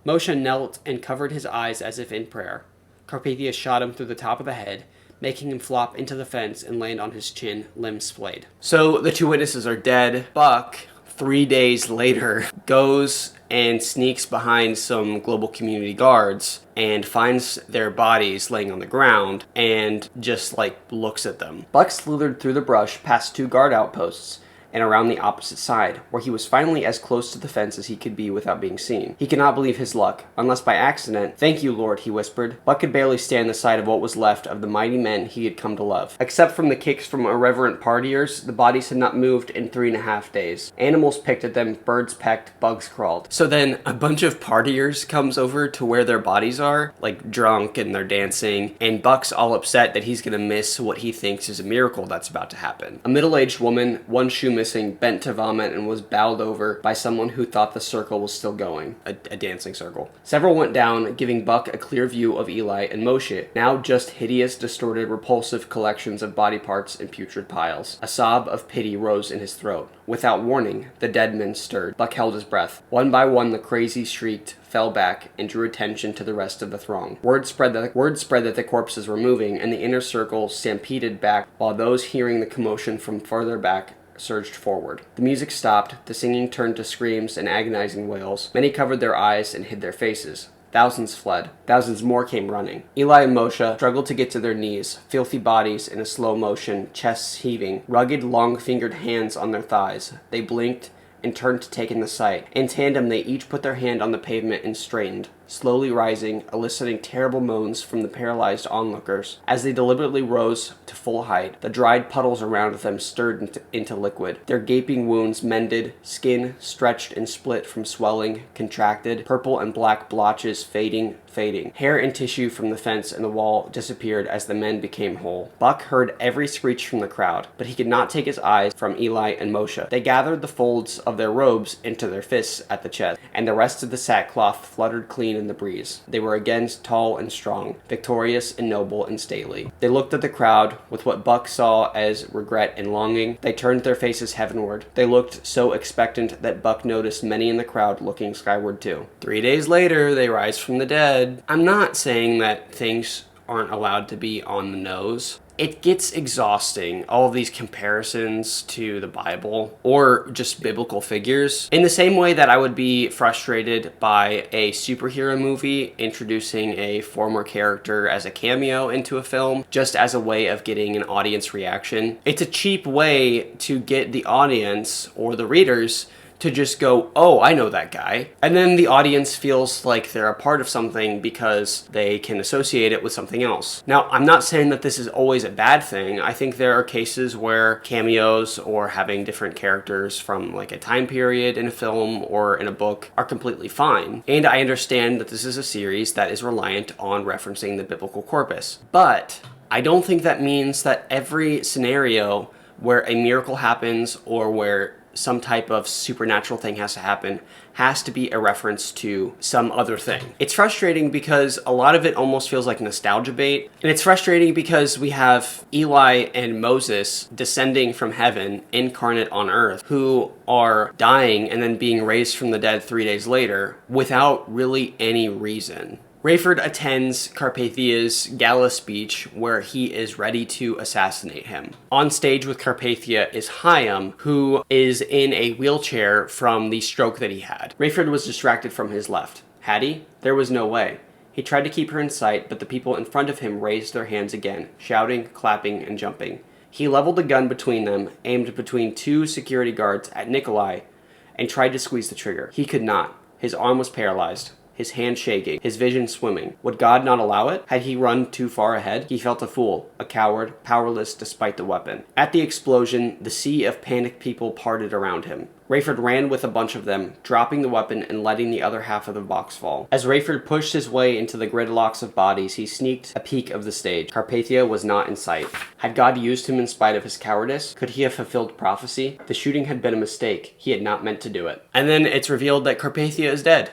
Moshe knelt and covered his eyes as if in prayer. Carpathia shot him through the top of the head, making him flop into the fence and land on his chin, limbs splayed. So the two witnesses are dead. Buck, 3 days later, goes and sneaks behind some global community guards and finds their bodies laying on the ground and just looks at them. Buck slithered through the brush past 2 guard outposts and around the opposite side, where he was finally as close to the fence as he could be without being seen. He could not believe his luck, unless by accident. "Thank you, Lord," he whispered. Buck could barely stand the sight of what was left of the mighty men he had come to love. Except from the kicks from irreverent partiers, the bodies had not moved in 3.5 days. Animals picked at them, birds pecked, bugs crawled. So then a bunch of partiers comes over to where their bodies are, drunk, and they're dancing, and Buck's all upset that he's gonna miss what he thinks is a miracle that's about to happen. A middle-aged woman, one shoe missing, bent to vomit and was bowed over by someone who thought the circle was still going, a dancing circle. Several went down, giving Buck a clear view of Eli and Moshe, now just hideous, distorted, repulsive collections of body parts in putrid piles. A sob of pity rose in his throat. Without warning, the dead men stirred. Buck held his breath. One by one, the crazy shrieked, fell back, and drew attention to the rest of the throng. Word spread that the corpses were moving, and the inner circle stampeded back, while those hearing the commotion from farther back surged forward. The music stopped, the singing turned to screams and agonizing wails. Many covered their eyes and hid their faces. Thousands fled. Thousands more came running. Eli and Moshe struggled to get to their knees, filthy bodies in a slow motion, chests heaving, rugged, long-fingered hands on their thighs. They blinked and turned to take in the sight. In tandem, they each put their hand on the pavement and strained, slowly rising, eliciting terrible moans from the paralyzed onlookers. As they deliberately rose to full height, the dried puddles around them stirred into liquid. Their gaping wounds mended, skin stretched and split from swelling, contracted, purple and black blotches fading. Hair and tissue from the fence and the wall disappeared as the men became whole. Buck heard every screech from the crowd, but he could not take his eyes from Eli and Moshe. They gathered the folds of their robes into their fists at the chest, and the rest of the sackcloth fluttered clean in the breeze. They were again tall and strong, victorious and noble and stately. They looked at the crowd with what Buck saw as regret and longing. They turned their faces heavenward. They looked so expectant that Buck noticed many in the crowd looking skyward too. 3 days later, they rise from the dead. I'm not saying that things aren't allowed to be on the nose. It gets exhausting, all of these comparisons to the Bible or just biblical figures. In the same way that I would be frustrated by a superhero movie introducing a former character as a cameo into a film, just as a way of getting an audience reaction. It's a cheap way to get the audience or the readers to just go, "Oh, I know that guy." And then the audience feels like they're a part of something because they can associate it with something else. Now, I'm not saying that this is always a bad thing. I think there are cases where cameos or having different characters from a time period in a film or in a book are completely fine. And I understand that this is a series that is reliant on referencing the biblical corpus. But I don't think that means that every scenario where a miracle happens or where some type of supernatural thing has to happen has to be a reference to some other thing. It's frustrating because a lot of it almost feels like nostalgia bait. And it's frustrating because we have Eli and Moses descending from heaven, incarnate on earth, who are dying and then being raised from the dead 3 days later without really any reason. Rayford attends Carpathia's gala speech where he is ready to assassinate him. On stage with Carpathia is Chaim, who is in a wheelchair from the stroke that he had. Rayford was distracted from his left. Had he? There was no way. He tried to keep her in sight, but the people in front of him raised their hands again, shouting, clapping, and jumping. He leveled a gun between them, aimed between 2 security guards at Nikolai, and tried to squeeze the trigger. He could not. His arm was paralyzed, his hand shaking, his vision swimming. Would God not allow it? Had he run too far ahead? He felt a fool, a coward, powerless despite the weapon. At the explosion, the sea of panicked people parted around him. Rayford ran with a bunch of them, dropping the weapon and letting the other half of the box fall. As Rayford pushed his way into the gridlocks of bodies, he sneaked a peek of the stage. Carpathia was not in sight. Had God used him in spite of his cowardice? Could he have fulfilled prophecy? The shooting had been a mistake. He had not meant to do it. And then it's revealed that Carpathia is dead.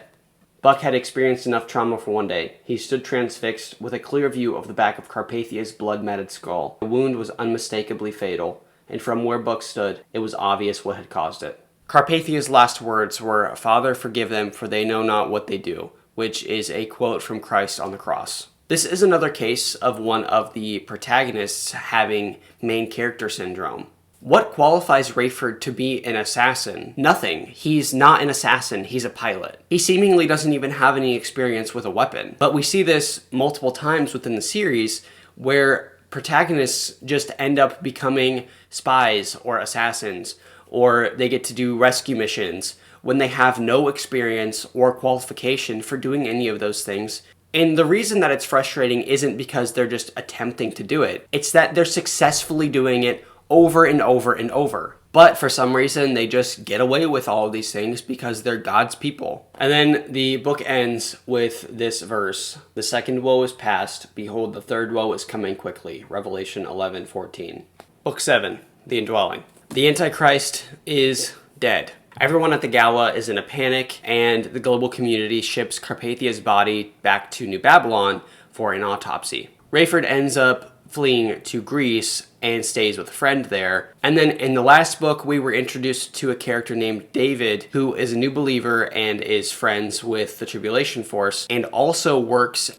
Buck had experienced enough trauma for one day. He stood transfixed with a clear view of the back of Carpathia's blood-matted skull. The wound was unmistakably fatal, and from where Buck stood, it was obvious what had caused it. Carpathia's last words were, "Father, forgive them, for they know not what they do," which is a quote from Christ on the cross. This is another case of one of the protagonists having main character syndrome. What qualifies Rayford to be an assassin? Nothing. He's not an assassin, he's a pilot. He seemingly doesn't even have any experience with a weapon. But we see this multiple times within the series where protagonists just end up becoming spies or assassins, or they get to do rescue missions when they have no experience or qualification for doing any of those things. And the reason that it's frustrating isn't because they're just attempting to do it. It's that they're successfully doing it over and over and over. But for some reason, they just get away with all of these things because they're God's people. And then the book ends with this verse. "The second woe is past. Behold, the third woe is coming quickly." Revelation 11:14. Book 7, The Indwelling. The Antichrist is dead. Everyone at the gala is in a panic, and the global community ships Carpathia's body back to New Babylon for an autopsy. Rayford ends up fleeing to Greece and stays with a friend there. And then in the last book, we were introduced to a character named David, who is a new believer and is friends with the Tribulation Force, and also works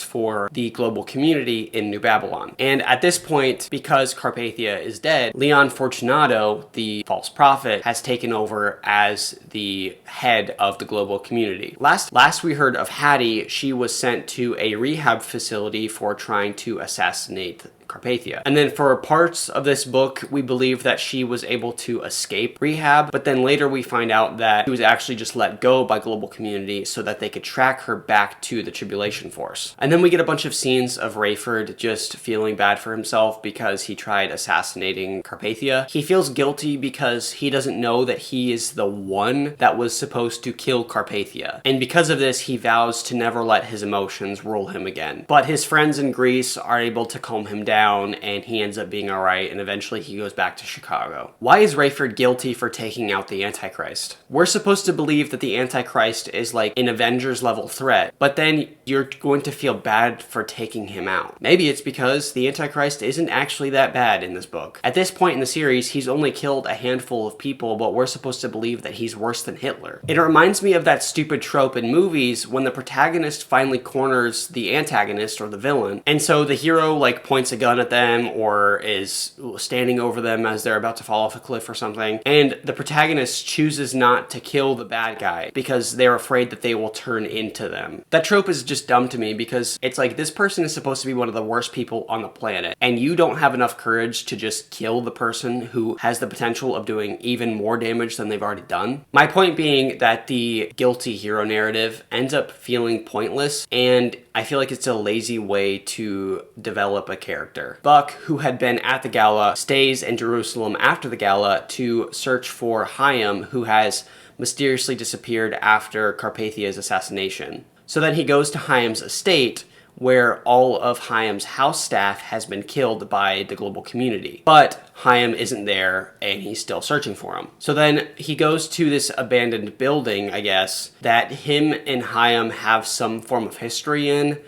for the global community in New Babylon. And at this point, because Carpathia is dead, Leon Fortunato, the false prophet, has taken over as the head of the global community. Last we heard of Hattie, she was sent to a rehab facility for trying to assassinate Carpathia. And then for parts of this book, we believe that she was able to escape rehab, but then later we find out that she was actually just let go by global community so that they could track her back to the Tribulation Force. And then we get a bunch of scenes of Rayford just feeling bad for himself because he tried assassinating Carpathia. He feels guilty because he doesn't know that he is the one that was supposed to kill Carpathia. And because of this, he vows to never let his emotions rule him again. But his friends in Greece are able to calm him down, and he ends up being alright, and eventually he goes back to Chicago. Why is Rayford guilty for taking out the Antichrist? We're supposed to believe that the Antichrist is like an Avengers level threat, but then you're going to feel bad for taking him out. Maybe it's because the Antichrist isn't actually that bad in this book. At this point in the series, he's only killed a handful of people, but we're supposed to believe that he's worse than Hitler. It reminds me of that stupid trope in movies when the protagonist finally corners the antagonist or the villain, and so the hero like points a gun at them or is standing over them as they're about to fall off a cliff or something, and the protagonist chooses not to kill the bad guy because they're afraid that they will turn into them. That trope is just dumb to me because it's like, this person is supposed to be one of the worst people on the planet, and you don't have enough courage to just kill the person who has the potential of doing even more damage than they've already done. My point being that the guilty hero narrative ends up feeling pointless, and I feel like it's a lazy way to develop a character. Buck, who had been at the gala, stays in Jerusalem after the gala to search for Chaim, who has mysteriously disappeared after Carpathia's assassination. So then he goes to Chaim's estate, where all of Chaim's house staff has been killed by the global community. But Chaim isn't there, and he's still searching for him. So then he goes to this abandoned building, I guess, that him and Chaim have some form of history in,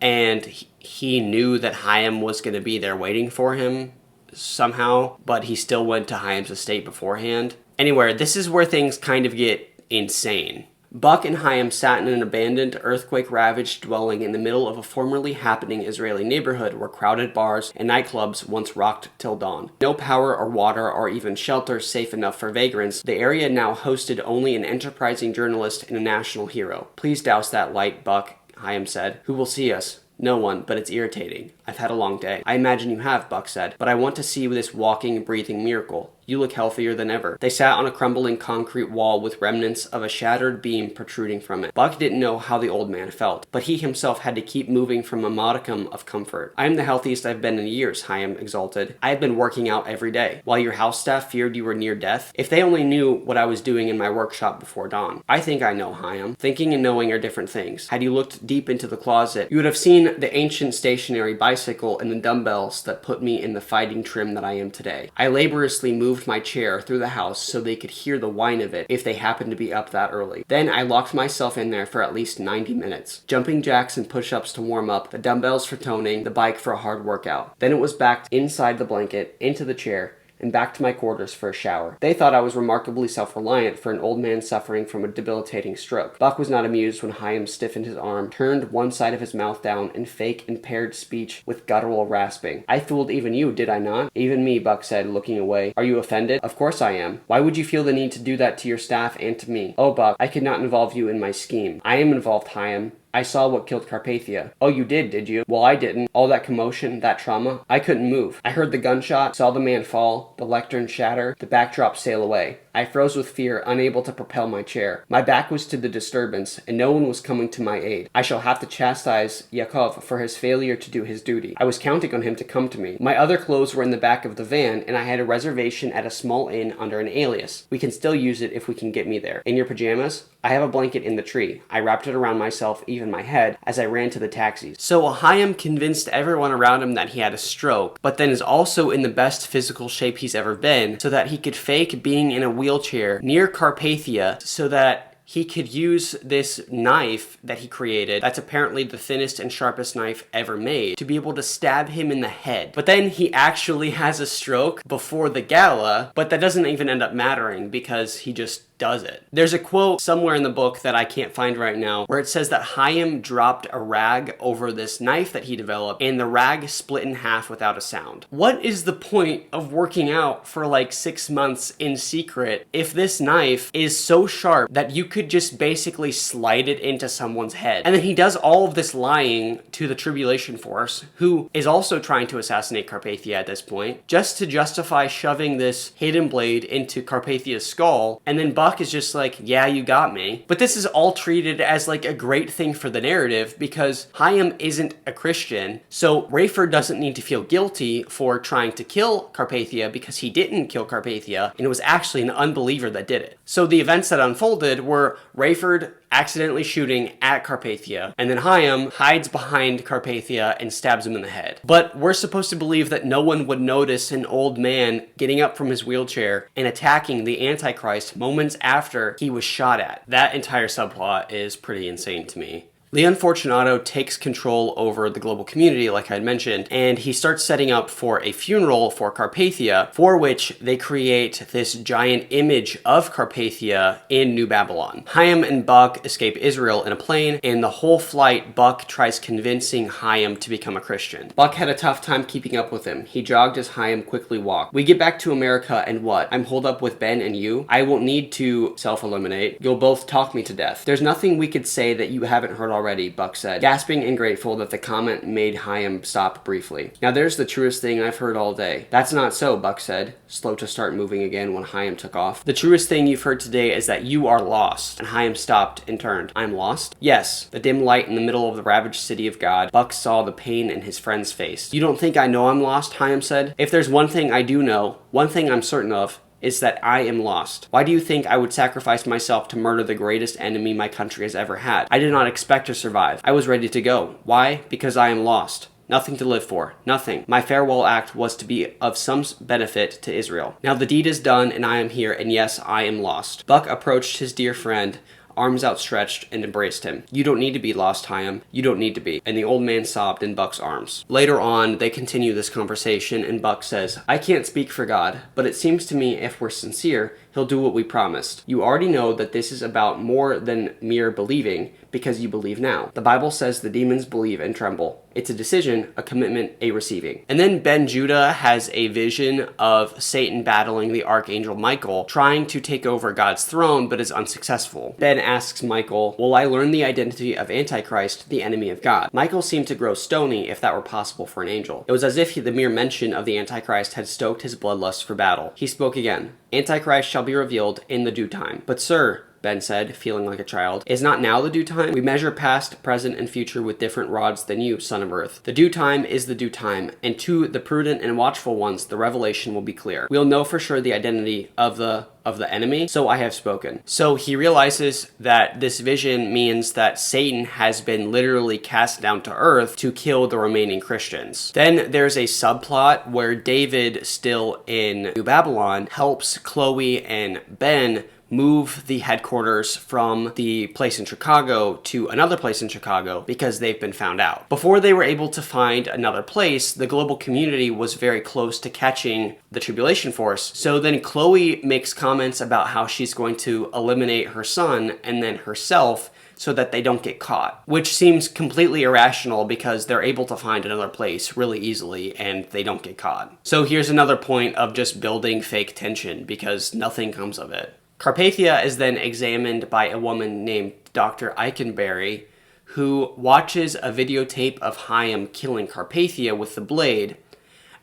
and he knew that Chaim was going to be there waiting for him somehow, but he still went to Chaim's estate beforehand. Anyway, this is where things kind of get insane. Buck and Chaim sat in an abandoned, earthquake-ravaged dwelling in the middle of a formerly happening Israeli neighborhood where crowded bars and nightclubs once rocked till dawn. No power or water or even shelter safe enough for vagrants, the area now hosted only an enterprising journalist and a national hero. "Please douse that light, Buck," Chaim said. "Who will see us?" "No one, but it's irritating. I've had a long day." "I imagine you have," Buck said, "but I want to see this walking, breathing miracle. You look healthier than ever." They sat on a crumbling concrete wall with remnants of a shattered beam protruding from it. Buck didn't know how the old man felt, but he himself had to keep moving from a modicum of comfort. "I am the healthiest I've been in years," Chaim exulted. "I have been working out every day, while your house staff feared you were near death. If they only knew what I was doing in my workshop before dawn." "I think I know, Chaim. Thinking and knowing are different things. Had you looked deep into the closet, you would have seen the ancient stationary bicycle and the dumbbells that put me in the fighting trim that I am today. I laboriously moved moved my chair through the house so they could hear the whine of it if they happened to be up that early. Then I locked myself in there for at least 90 minutes. Jumping jacks and push-ups to warm up, the dumbbells for toning, the bike for a hard workout. Then it was back inside the blanket, into the chair, and back to my quarters for a shower. They thought I was remarkably self-reliant for an old man suffering from a debilitating stroke. Buck was not amused when Chaim stiffened his arm, turned one side of his mouth down in fake impaired speech with guttural rasping. I fooled even you, did I not? Even me, Buck said, looking away. Are you offended? Of course I am. Why would you feel the need to do that to your staff and to me? Oh, Buck, I could not involve you in my scheme. I am involved, Chaim. I saw what killed Carpathia. Oh, you did you? Well, I didn't. All that commotion, that trauma, I couldn't move. I heard the gunshot, saw the man fall, the lectern shatter, the backdrop sail away. I froze with fear, unable to propel my chair. My back was to the disturbance, and no one was coming to my aid. I shall have to chastise Yaakov for his failure to do his duty. I was counting on him to come to me. My other clothes were in the back of the van, and I had a reservation at a small inn under an alias. We can still use it if we can get me there. In your pajamas? I have a blanket in the tree. I wrapped it around myself, even my head, as I ran to the taxis. So Chaim convinced everyone around him that he had a stroke, but then is also in the best physical shape he's ever been, so that he could fake being in a wheelchair near Carpathia so that he could use this knife that he created, that's apparently the thinnest and sharpest knife ever made, to be able to stab him in the head. But then he actually has a stroke before the gala, but that doesn't even end up mattering because he just does it. There's a quote somewhere in the book that I can't find right now where it says that Chaim dropped a rag over this knife that he developed and the rag split in half without a sound. What is the point of working out for like 6 months in secret if this knife is so sharp that you could just basically slide it into someone's head? And then he does all of this lying to the Tribulation Force, who is also trying to assassinate Carpathia at this point, just to justify shoving this hidden blade into Carpathia's skull, and then Buck is just like, yeah, you got me. But this is all treated as like a great thing for the narrative because Chaim isn't a Christian, so Rayford doesn't need to feel guilty for trying to kill Carpathia because he didn't kill Carpathia, and it was actually an unbeliever that did it. So the events that unfolded were Rayford accidentally shooting at Carpathia, and then Chaim hides behind Carpathia and stabs him in the head. But we're supposed to believe that no one would notice an old man getting up from his wheelchair and attacking the Antichrist moments after he was shot at. That entire subplot is pretty insane to me. Leon Fortunato takes control over the global community, like I had mentioned, and he starts setting up for a funeral for Carpathia, for which they create this giant image of Carpathia in New Babylon. Chaim and Buck escape Israel in a plane, and the whole flight, Buck tries convincing Chaim to become a Christian. Buck had a tough time keeping up with him. He jogged as Chaim quickly walked. We get back to America, and what? I'm holed up with Ben and you? I won't need to self-eliminate. You'll both talk me to death. There's nothing we could say that you haven't heard already, Buck said, gasping and grateful that the comment made Chaim stop briefly. Now there's the truest thing I've heard all day. That's not so, Buck said, slow to start moving again when Chaim took off. The truest thing you've heard today is that you are lost. And Chaim stopped and turned. I'm lost? Yes. The dim light in the middle of the ravaged city of God. Buck saw the pain in his friend's face. You don't think I know I'm lost? Chaim said. If there's one thing I do know, one thing I'm certain of, is that I am lost. Why do you think I would sacrifice myself to murder the greatest enemy my country has ever had? I did not expect to survive. I was ready to go. Why? Because I am lost. Nothing to live for. Nothing. My farewell act was to be of some benefit to Israel. Now the deed is done and I am here, and yes, I am lost. Buck approached his dear friend, arms outstretched, and embraced him. You don't need to be lost, Chaim. You don't need to be. And the old man sobbed in Buck's arms. Later on, they continue this conversation, and Buck says, I can't speak for God, but it seems to me if we're sincere, he'll do what we promised. You already know that this is about more than mere believing, because you believe now. The Bible says the demons believe and tremble. It's a decision, a commitment, a receiving. And then Ben Judah has a vision of Satan battling the archangel Michael, trying to take over God's throne, but is unsuccessful. Ben asks Michael, will I learn the identity of Antichrist, the enemy of God? Michael seemed to grow stony, if that were possible for an angel. It was as if the mere mention of the Antichrist had stoked his bloodlust for battle. He spoke again. Antichrist shall be revealed in the due time. But sir, Ben said, feeling like a child. Is not now the due time? We measure past, present, and future with different rods than you, son of earth. The due time is the due time, and to the prudent and watchful ones the revelation will be clear. We'll know for sure the identity of the enemy, so I have spoken. So he realizes that this vision means that Satan has been literally cast down to earth to kill the remaining Christians. Then there's a subplot where David, still in New Babylon, helps Chloe and Ben move the headquarters from the place in Chicago to another place in Chicago because they've been found out. Before they were able to find another place, the global community was very close to catching the Tribulation Force. So then Chloe makes comments about how she's going to eliminate her son and then herself so that they don't get caught, which seems completely irrational because they're able to find another place really easily and they don't get caught. So here's another point of just building fake tension because nothing comes of it. Carpathia is then examined by a woman named Dr. Eikenberry, who watches a videotape of Chaim killing Carpathia with the blade,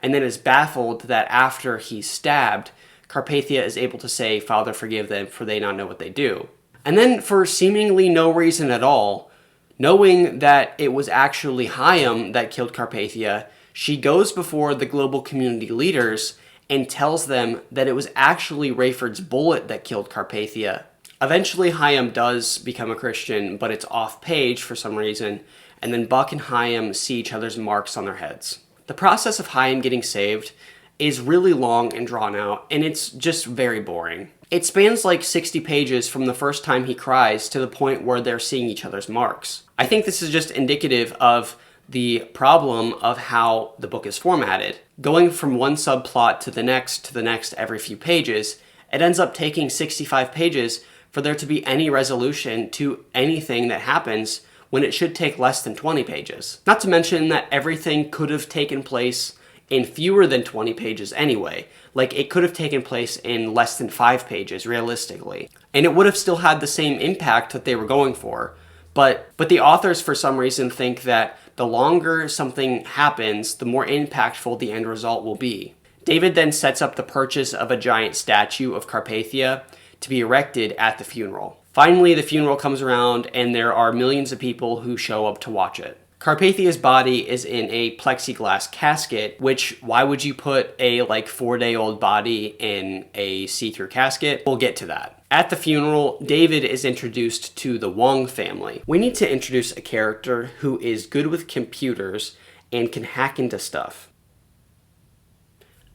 and then is baffled that after he's stabbed, Carpathia is able to say, "Father, forgive them, for they not know what they do." And then, for seemingly no reason at all, knowing that it was actually Chaim that killed Carpathia, she goes before the global community leaders and tells them that it was actually Rayford's bullet that killed Carpathia. Eventually, Chaim does become a Christian, but it's off-page for some reason, and then Buck and Chaim see each other's marks on their heads. The process of Chaim getting saved is really long and drawn out, and it's just very boring. It spans like 60 pages from the first time he cries to the point where they're seeing each other's marks. I think this is just indicative of the problem of how the book is formatted. Going from one subplot to the next every few pages, it ends up taking 65 pages for there to be any resolution to anything that happens when it should take less than 20 pages. Not to mention that everything could have taken place in fewer than 20 pages anyway. Like, it could have taken place in less than 5 pages, realistically. And it would have still had the same impact that they were going for. But the authors, for some reason, think that the longer something happens, the more impactful the end result will be. David then sets up the purchase of a giant statue of Carpathia to be erected at the funeral. Finally, the funeral comes around and there are millions of people who show up to watch it. Carpathia's body is in a plexiglass casket, which, why would you put a 4-day-old body in a see-through casket? We'll get to that. At the funeral, David is introduced to the Wong family. We need to introduce a character who is good with computers and can hack into stuff.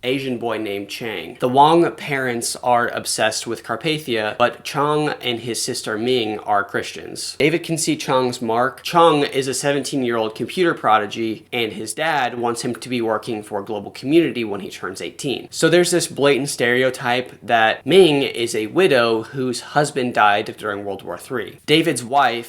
Asian boy named Chang. The Wong parents are obsessed with Carpathia, but Chang and his sister Ming are Christians. David can see Chang's mark. Chang is a 17-year-old computer prodigy, and his dad wants him to be working for Global Community when he turns 18. So there's this blatant stereotype that Ming is a widow whose husband died during World War III. David's wife,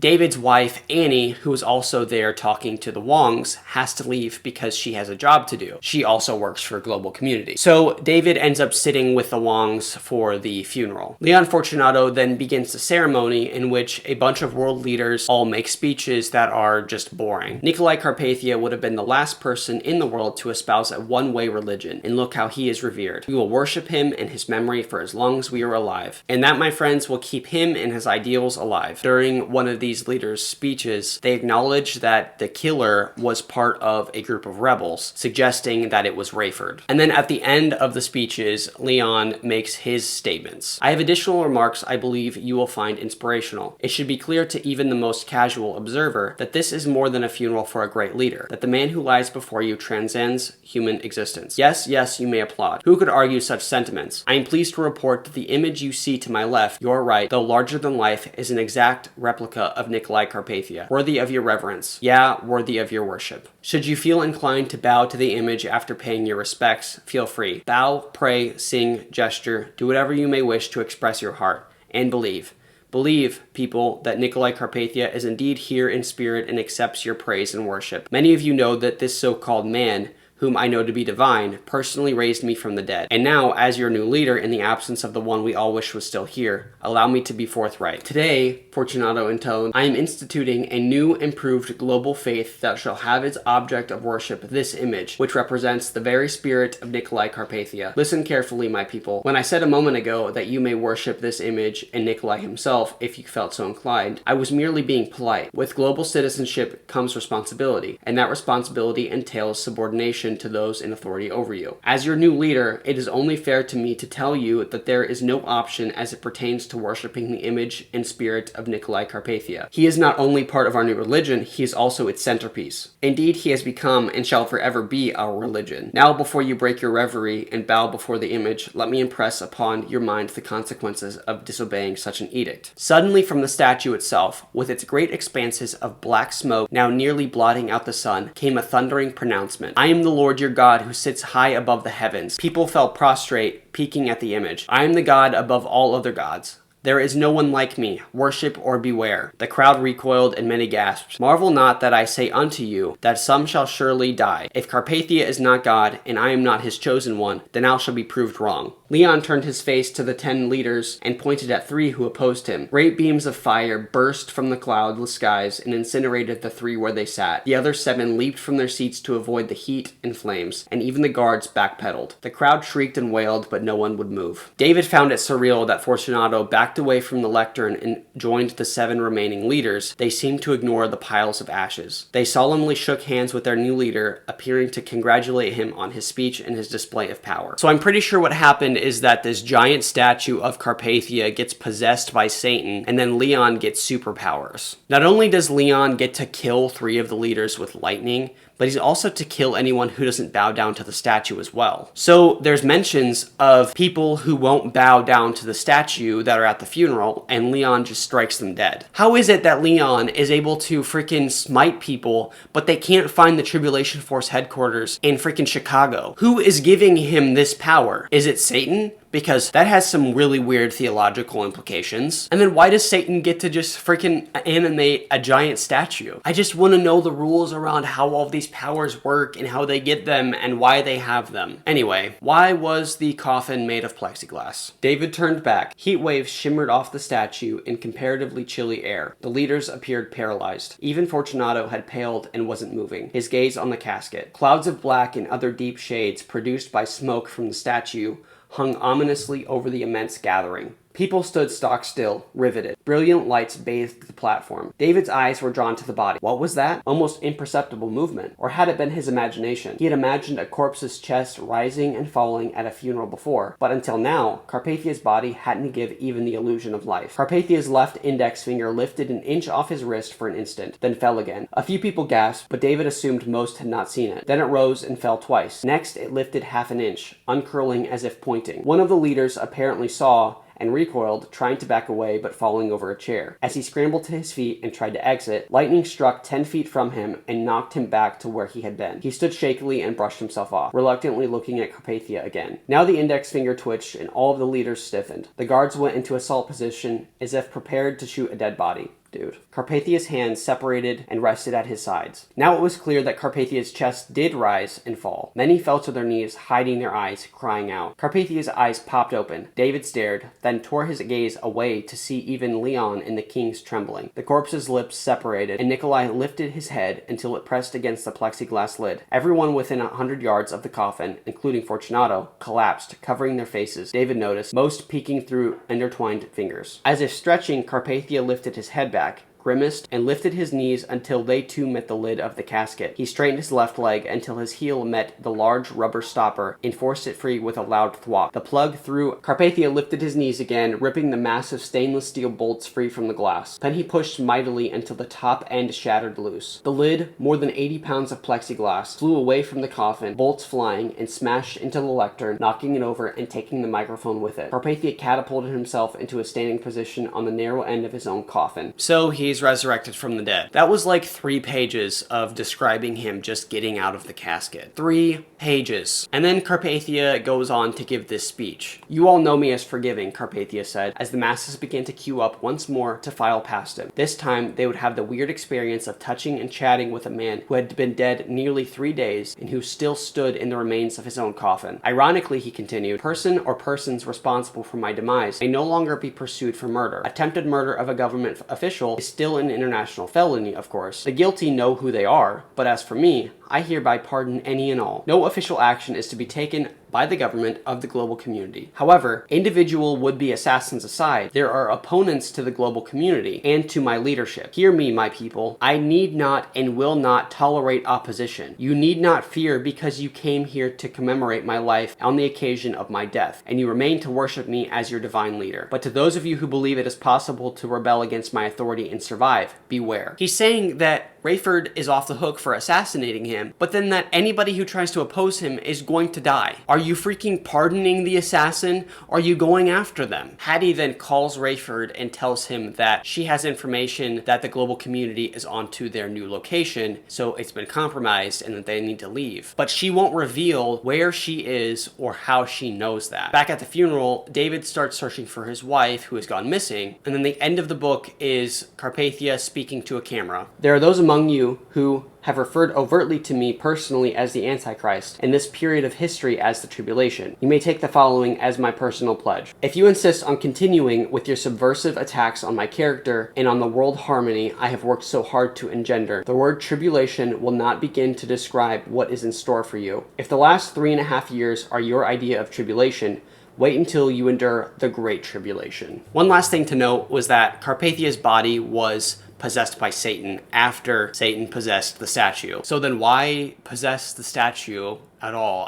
Annie, who is also there talking to the Wongs, has to leave because she has a job to do. She also works for Global Community. So David ends up sitting with the Wongs for the funeral. Leon Fortunato then begins the ceremony in which a bunch of world leaders all make speeches that are just boring. Nicolae Carpathia would have been the last person in the world to espouse a one-way religion, and look how he is revered. We will worship him and his memory for as long as we are alive. And that, my friends, will keep him and his ideals alive. During one of these leaders' speeches, they acknowledge that the killer was part of a group of rebels, suggesting that it was Rayford. And then at the end of the speeches, Leon makes his statements. I have additional remarks I believe you will find inspirational. It should be clear to even the most casual observer that this is more than a funeral for a great leader, that the man who lies before you transcends human existence. Yes, you may applaud. Who could argue such sentiments? I am pleased to report that the image you see to my left, your right, though larger than life, is an exact replica of Nicolae Carpathia, worthy of your reverence. Yeah, worthy of your worship. Should you feel inclined to bow to the image after paying your respects, feel free. Bow, pray, sing, gesture, do whatever you may wish to express your heart. And believe. Believe, people, that Nicolae Carpathia is indeed here in spirit and accepts your praise and worship. Many of you know that this so-called man, whom I know to be divine, personally raised me from the dead. And now, as your new leader, in the absence of the one we all wish was still here, allow me to be forthright. Today, Fortunato intoned, I am instituting a new, improved global faith that shall have its object of worship this image, which represents the very spirit of Nicolae Carpathia. Listen carefully, my people. When I said a moment ago that you may worship this image and Nicolae himself, if you felt so inclined, I was merely being polite. With global citizenship comes responsibility, and that responsibility entails subordination to those in authority over you. As your new leader, it is only fair to me to tell you that there is no option as it pertains to worshiping the image and spirit of Nicolae Carpathia. He is not only part of our new religion, he is also its centerpiece. Indeed, he has become and shall forever be our religion. Now, before you break your reverie and bow before the image, let me impress upon your mind the consequences of disobeying such an edict. Suddenly from the statue itself, with its great expanses of black smoke now nearly blotting out the sun, came a thundering pronouncement. I am the Lord your God who sits high above the heavens. People fell prostrate, peeking at the image. I am the God above all other gods. There is no one like me. Worship or beware. The crowd recoiled and many gasped. Marvel not that I say unto you that some shall surely die. If Carpathia is not God, and I am not his chosen one, then I shall be proved wrong. Leon turned his face to the 10 leaders and pointed at 3 who opposed him. Great beams of fire burst from the cloudless skies and incinerated the 3 where they sat. The other 7 leaped from their seats to avoid the heat and flames, and even the guards backpedaled. The crowd shrieked and wailed, but no one would move. David found it surreal that Fortunato backed away from the lectern and joined the 7 remaining leaders. They seemed to ignore the piles of ashes. They solemnly shook hands with their new leader, appearing to congratulate him on his speech and his display of power. So I'm pretty sure what happened is that this giant statue of Carpathia gets possessed by Satan, and then Leon gets superpowers. Not only does Leon get to kill 3 of the leaders with lightning, but he's also to kill anyone who doesn't bow down to the statue as well. So there's mentions of people who won't bow down to the statue that are at the funeral, and Leon just strikes them dead. How is it that Leon is able to freaking smite people, but they can't find the Tribulation Force headquarters in freaking Chicago? Who is giving him this power? Is it Satan? Because that has some really weird theological implications. And then why does Satan get to just freaking animate a giant statue? I just want to know the rules around how all of these powers work and how they get them and why they have them. Anyway, why was the coffin made of plexiglass? David turned back. Heat waves shimmered off the statue in comparatively chilly air. The leaders appeared paralyzed. Even Fortunato had paled and wasn't moving, his gaze on the casket. Clouds of black and other deep shades produced by smoke from the statue hung ominously over the immense gathering. People stood stock still, riveted. Brilliant lights bathed the platform. David's eyes were drawn to the body. What was that? Almost imperceptible movement. Or had it been his imagination? He had imagined a corpse's chest rising and falling at a funeral before, but until now, Carpathia's body hadn't given even the illusion of life. Carpathia's left index finger lifted an inch off his wrist for an instant, then fell again. A few people gasped, but David assumed most had not seen it. Then it rose and fell twice. Next, it lifted half an inch, uncurling as if pointing. One of the leaders apparently saw and recoiled, trying to back away but falling over a chair. As he scrambled to his feet and tried to exit, lightning struck 10 feet from him and knocked him back to where he had been. He stood shakily and brushed himself off, reluctantly looking at Carpathia again. Now the index finger twitched and all of the leaders stiffened. The guards went into assault position as if prepared to shoot a dead body. Dude. Carpathia's hands separated and rested at his sides. Now it was clear that Carpathia's chest did rise and fall. Many fell to their knees, hiding their eyes, crying out. Carpathia's eyes popped open. David stared, then tore his gaze away to see even Leon and the kings trembling. The corpse's lips separated, and Nicolae lifted his head until it pressed against the plexiglass lid. Everyone within 100 yards of the coffin, including Fortunato, collapsed, covering their faces. David noticed, most peeking through intertwined fingers. As if stretching, Carpathia lifted his head back, grimaced, and lifted his knees until they too met the lid of the casket. He straightened his left leg until his heel met the large rubber stopper and forced it free with a loud thwop. The plug threw. Carpathia lifted his knees again, ripping the massive stainless steel bolts free from the glass. Then he pushed mightily until the top end shattered loose. The lid, more than 80 pounds of plexiglass, flew away from the coffin, bolts flying, and smashed into the lectern, knocking it over and taking the microphone with it. Carpathia catapulted himself into a standing position on the narrow end of his own coffin. So he he's resurrected from the dead. That was like 3 pages of describing him just getting out of the casket. 3 pages. And then Carpathia goes on to give this speech. "You all know me as forgiving," Carpathia said, as the masses began to queue up once more to file past him. This time, they would have the weird experience of touching and chatting with a man who had been dead nearly 3 days and who still stood in the remains of his own coffin. "Ironically," he continued, "person or persons responsible for my demise may no longer be pursued for murder. Attempted murder of a government official is still an international felony, of course. The guilty know who they are, but as for me, I hereby pardon any and all. No official action is to be taken by the government of the global community. However, individual would-be assassins aside, there are opponents to the global community and to my leadership. Hear me, my people. I need not and will not tolerate opposition. You need not fear because you came here to commemorate my life on the occasion of my death, and you remain to worship me as your divine leader. But to those of you who believe it is possible to rebel against my authority and survive, beware." He's saying that Rayford is off the hook for assassinating him, but then that anybody who tries to oppose him is going to die. Are you freaking pardoning the assassin? Or are you going after them? Hattie then calls Rayford and tells him that she has information that the global community is onto their new location, so it's been compromised and that they need to leave. But she won't reveal where she is or how she knows that. Back at the funeral, David starts searching for his wife, who has gone missing, and then the end of the book is Carpathia speaking to a camera. "There are those among you who have referred overtly to me personally as the Antichrist, and this period of history as the tribulation. You may take the following as my personal pledge. If you insist on continuing with your subversive attacks on my character and on the world harmony I have worked so hard to engender, the word tribulation will not begin to describe what is in store for you. If the last 3.5 years are your idea of tribulation, wait until you endure the Great Tribulation." One last thing to note was that Carpathia's body was possessed by Satan after Satan possessed the statue. So then why possess the statue at all?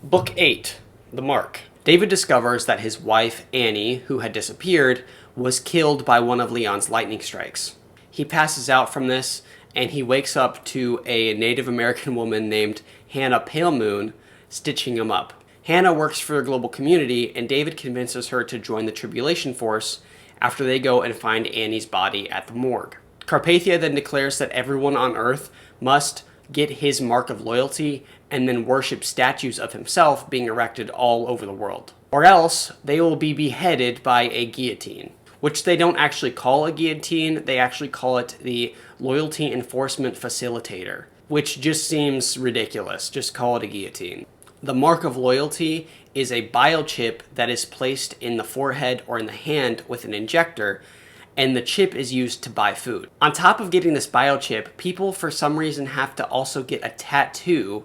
Book 8, The Mark. David discovers that his wife, Annie, who had disappeared, was killed by one of Leon's lightning strikes. He passes out from this, and he wakes up to a Native American woman named Hannah Palemoon stitching him up. Hannah works for the global community, and David convinces her to join the Tribulation Force after they go and find Annie's body at the morgue. Carpathia then declares that everyone on Earth must get his mark of loyalty and then worship statues of himself being erected all over the world. Or else, they will be beheaded by a guillotine, which they don't actually call a guillotine, they actually call it the Loyalty Enforcement Facilitator, which just seems ridiculous. Just call it a guillotine. The mark of loyalty is a biochip that is placed in the forehead or in the hand with an injector, and the chip is used to buy food. On top of getting this biochip, people for some reason have to also get a tattoo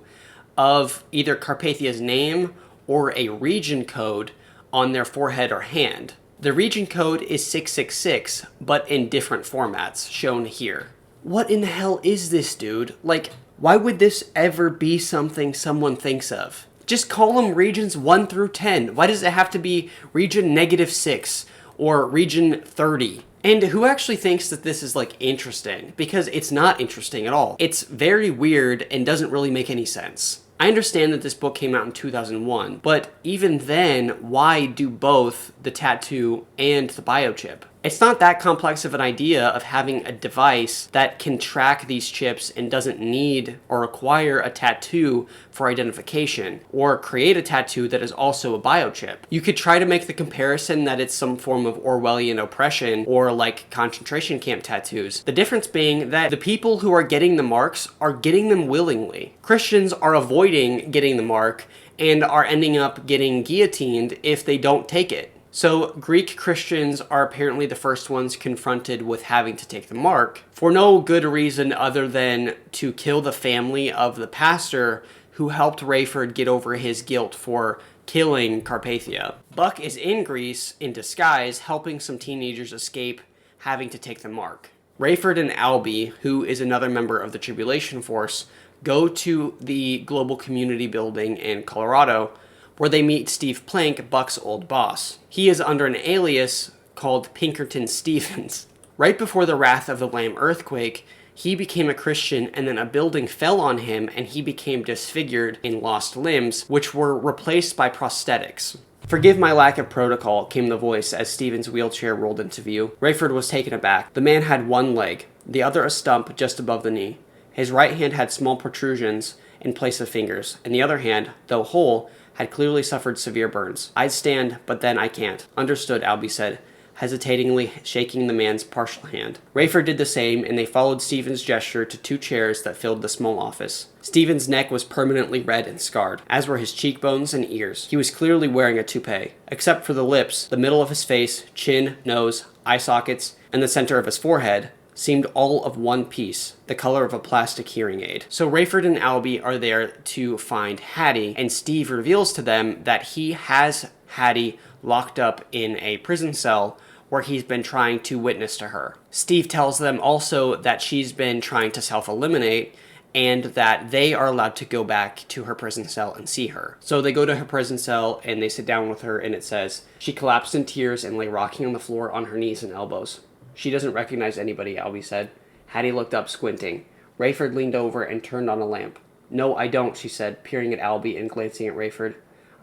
of either Carpathia's name or a region code on their forehead or hand. The region code is 666, but in different formats, shown here. What in the hell is this, dude? Like, why would this ever be something someone thinks of? Just call them regions 1 through 10. Why does it have to be region -6 or region 30? And who actually thinks that this is like interesting? Because it's not interesting at all. It's very weird and doesn't really make any sense. I understand that this book came out in 2001, but even then, why do both the tattoo and the biochip? It's not that complex of an idea of having a device that can track these chips and doesn't need or require a tattoo for identification, or create a tattoo that is also a biochip. You could try to make the comparison that it's some form of Orwellian oppression or like concentration camp tattoos. The difference being that the people who are getting the marks are getting them willingly. Christians are avoiding getting the mark and are ending up getting guillotined if they don't take it. So Greek Christians are apparently the first ones confronted with having to take the mark for no good reason other than to kill the family of the pastor who helped Rayford get over his guilt for killing Carpathia. Buck is in Greece in disguise, helping some teenagers escape having to take the mark. Rayford and Albie, who is another member of the Tribulation Force, go to the global community building in Colorado, where they meet Steve Plank, Buck's old boss. He is under an alias called Pinkerton Stevens. Right before the Wrath of the Lamb earthquake, he became a Christian and then a building fell on him and he became disfigured and lost limbs, which were replaced by prosthetics. "Forgive my lack of protocol," came the voice as Stephen's wheelchair rolled into view. Rayford was taken aback. The man had one leg, the other a stump just above the knee. His right hand had small protrusions in place of fingers, and the other hand, though whole, had clearly suffered severe burns. "I'd stand, but then I can't." "Understood," Albie said, hesitatingly shaking the man's partial hand. Rayford did the same, and they followed Stephen's gesture to 2 chairs that filled the small office. Stephen's neck was permanently red and scarred, as were his cheekbones and ears. He was clearly wearing a toupee. Except for the lips, the middle of his face, chin, nose, eye sockets, and the center of his forehead seemed all of one piece, the color of a plastic hearing aid. So Rayford and Albie are there to find Hattie, and Steve reveals to them that he has Hattie locked up in a prison cell where he's been trying to witness to her. Steve tells them also that she's been trying to self-eliminate and that they are allowed to go back to her prison cell and see her. So they go to her prison cell and they sit down with her, and it says, "She collapsed in tears and lay rocking on the floor on her knees and elbows. She doesn't recognize anybody," Albie said. Hattie looked up, squinting. Rayford leaned over and turned on a lamp. "No, I don't," she said, peering at Albie and glancing at Rayford.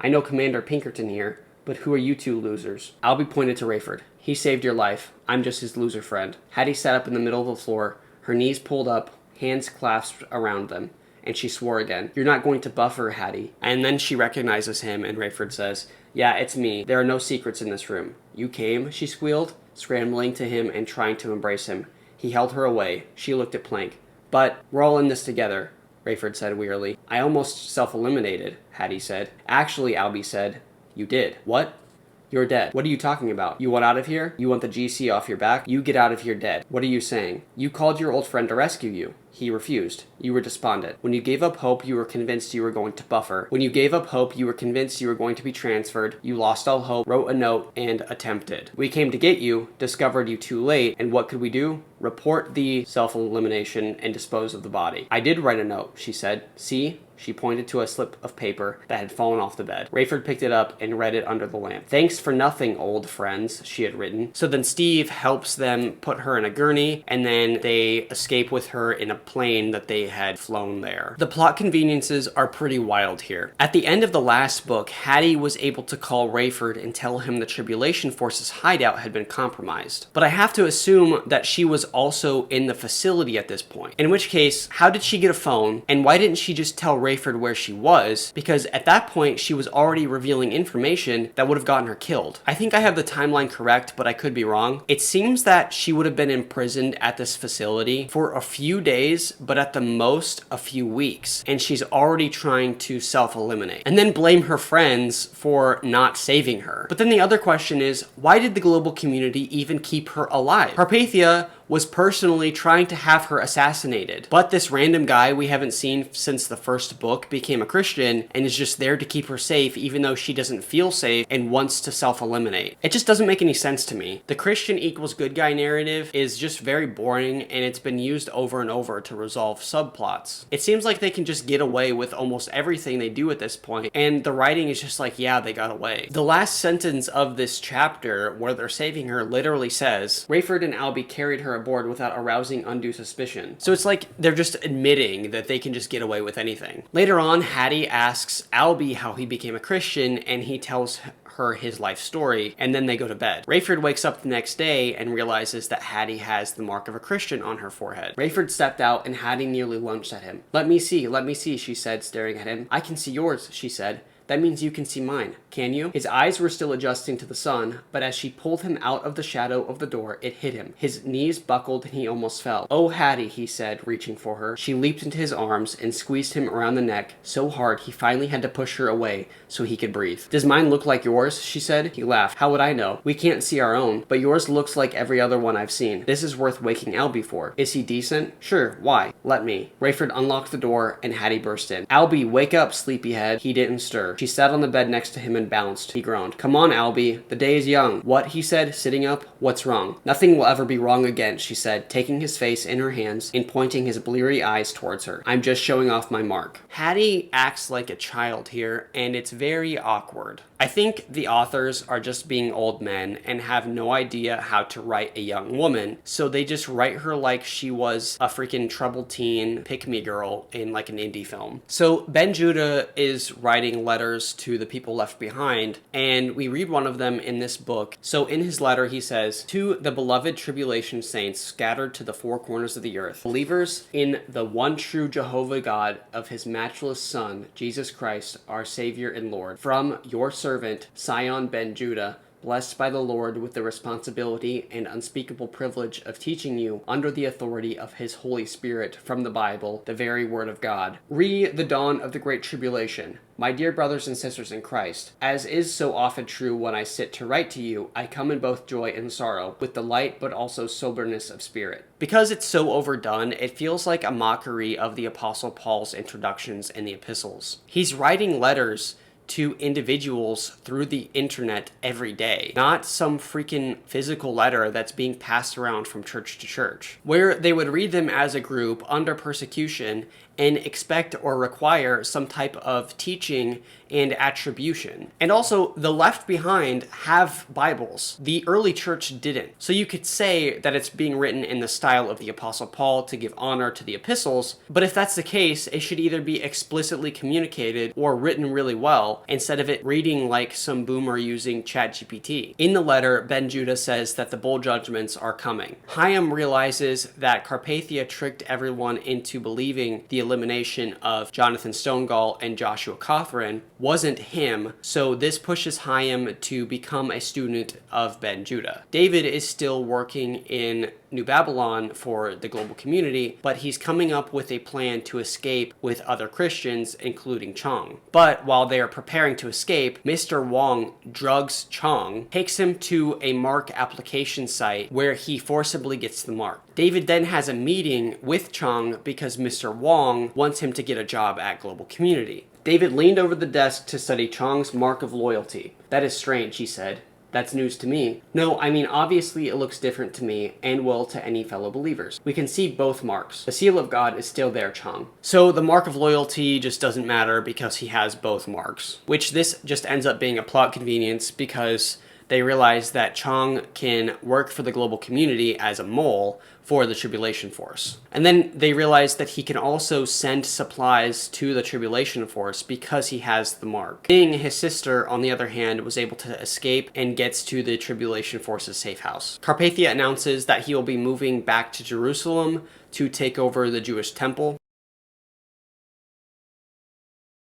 "I know Commander Pinkerton here, but who are you 2 losers?" Albie pointed to Rayford. "He saved your life. I'm just his loser friend." Hattie sat up in the middle of the floor, her knees pulled up, hands clasped around them, and she swore again. "You're not going to buffer, Hattie." And then she recognizes him, and Rayford says, "Yeah, it's me. There are no secrets in this room." "You came?" she squealed, scrambling to him and trying to embrace him. He held her away. She looked at Plank. "But we're all in this together," Rayford said wearily. "I almost self-eliminated," Hattie said. "Actually," Albie said, "you did." "What?" "You're dead." "What are you talking about? You want out of here? You want the GC off your back? You get out of here dead." "What are you saying?" "You called your old friend to rescue you. He refused. You were despondent. When you gave up hope, you were convinced you were going to buffer. When you gave up hope, you were convinced you were going to be transferred. You lost all hope, wrote a note, and attempted. We came to get you, discovered you too late, and what could we do? Report the self-elimination and dispose of the body." "I did write a note," she said. "See?" She pointed to a slip of paper that had fallen off the bed. Rayford picked it up and read it under the lamp. "Thanks for nothing, old friends," she had written. So then Steve helps them put her in a gurney, and then they escape with her in a plane that they had flown there. The plot conveniences are pretty wild here. At the end of the last book, Hattie was able to call Rayford and tell him the Tribulation Force's hideout had been compromised. But I have to assume that she was also in the facility at this point. In which case, how did she get a phone, and why didn't she just tell Rayford where she was? Because at that point, she was already revealing information that would have gotten her killed. I think I have the timeline correct, but I could be wrong. It seems that she would have been imprisoned at this facility for a few days, but at the most a few weeks, and she's already trying to self-eliminate and then blame her friends for not saving her. But then the other question is, why did the global community even keep her alive? Carpathia was personally trying to have her assassinated, but this random guy we haven't seen since the first book became a Christian and is just there to keep her safe even though she doesn't feel safe and wants to self-eliminate. It just doesn't make any sense to me. The Christian equals good guy narrative is just very boring, and it's been used over and over to resolve subplots. It seems like they can just get away with almost everything they do at this point, and the writing is just like, yeah, they got away. The last sentence of this chapter, where they're saving her, literally says, "Rayford and Albie carried her aboard without arousing undue suspicion." So it's like they're just admitting that they can just get away with anything. Later on, Hattie asks Albie how he became a Christian, and he tells her his life story, and then they go to bed. Rayford wakes up the next day and realizes that Hattie has the mark of a Christian on her forehead. Rayford stepped out and Hattie nearly lunged at him. Let me see, she said, staring at him. "I can see yours," she said. "That means you can see mine. Can you?" His eyes were still adjusting to the sun, but as she pulled him out of the shadow of the door, it hit him. His knees buckled and he almost fell. "Oh, Hattie," he said, reaching for her. She leaped into his arms and squeezed him around the neck so hard he finally had to push her away so he could breathe. "Does mine look like yours?" she said. He laughed. "How would I know? We can't see our own, but yours looks like every other one I've seen. This is worth waking Albie for. Is he decent?" "Sure, why?" "Let me." Rayford unlocked the door and Hattie burst in. "Albie, wake up, sleepyhead." He didn't stir. She sat on the bed next to him and bounced. He groaned. "Come on, Albie. The day is young." "What?" he said, sitting up. "What's wrong?" "Nothing will ever be wrong again," she said, taking his face in her hands and pointing his bleary eyes towards her. "I'm just showing off my mark." Hattie acts like a child here, and it's very awkward. I think the authors are just being old men and have no idea how to write a young woman, so they just write her like she was a freaking troubled teen pick-me girl in like an indie film. So Ben Judah is writing letters to the people left behind, and we read one of them in this book. So in his letter he says, "To the beloved tribulation saints scattered to the four corners of the earth, believers in the one true Jehovah God of his matchless Son, Jesus Christ, our Savior and Lord, from your servant, Sion ben Judah, blessed by the Lord with the responsibility and unspeakable privilege of teaching you under the authority of his Holy Spirit from the Bible, the very word of God. Re the dawn of the great tribulation. My dear brothers and sisters in Christ, as is so often true when I sit to write to you, I come in both joy and sorrow, with delight but also soberness of spirit." Because it's so overdone, it feels like a mockery of the Apostle Paul's introductions in the epistles. He's writing letters to individuals through the internet every day, not some freaking physical letter that's being passed around from church to church, where they would read them as a group under persecution and expect or require some type of teaching and attribution. And also, the left behind have Bibles. The early church didn't. So you could say that it's being written in the style of the Apostle Paul to give honor to the epistles, but if that's the case, it should either be explicitly communicated or written really well, instead of it reading like some boomer using ChatGPT. In the letter, Ben Judah says that the bowl judgments are coming. Chaim realizes that Carpathia tricked everyone into believing the elimination of Jonathan Stonegall and Joshua Cothran wasn't him, so this pushes Chaim to become a student of Ben Judah. David is still working in New Babylon for the global community, but he's coming up with a plan to escape with other Christians, including Chong. But while they are preparing to escape, Mr. Wong drugs Chong, takes him to a mark application site where he forcibly gets the mark. David then has a meeting with Chong because Mr. Wong wants him to get a job at global community. David leaned over the desk to study Chong's mark of loyalty. "That is strange," he said. "That's news to me." "No, I mean, obviously it looks different to me and will to any fellow believers. We can see both marks. The seal of God is still there, Chong." So the mark of loyalty just doesn't matter because he has both marks, which this just ends up being a plot convenience because they realize that Chong can work for the global community as a mole for the Tribulation Force. And then they realize that he can also send supplies to the Tribulation Force because he has the mark. Bing, his sister, on the other hand, was able to escape and gets to the Tribulation Force's safe house. Carpathia announces that he will be moving back to Jerusalem to take over the Jewish temple.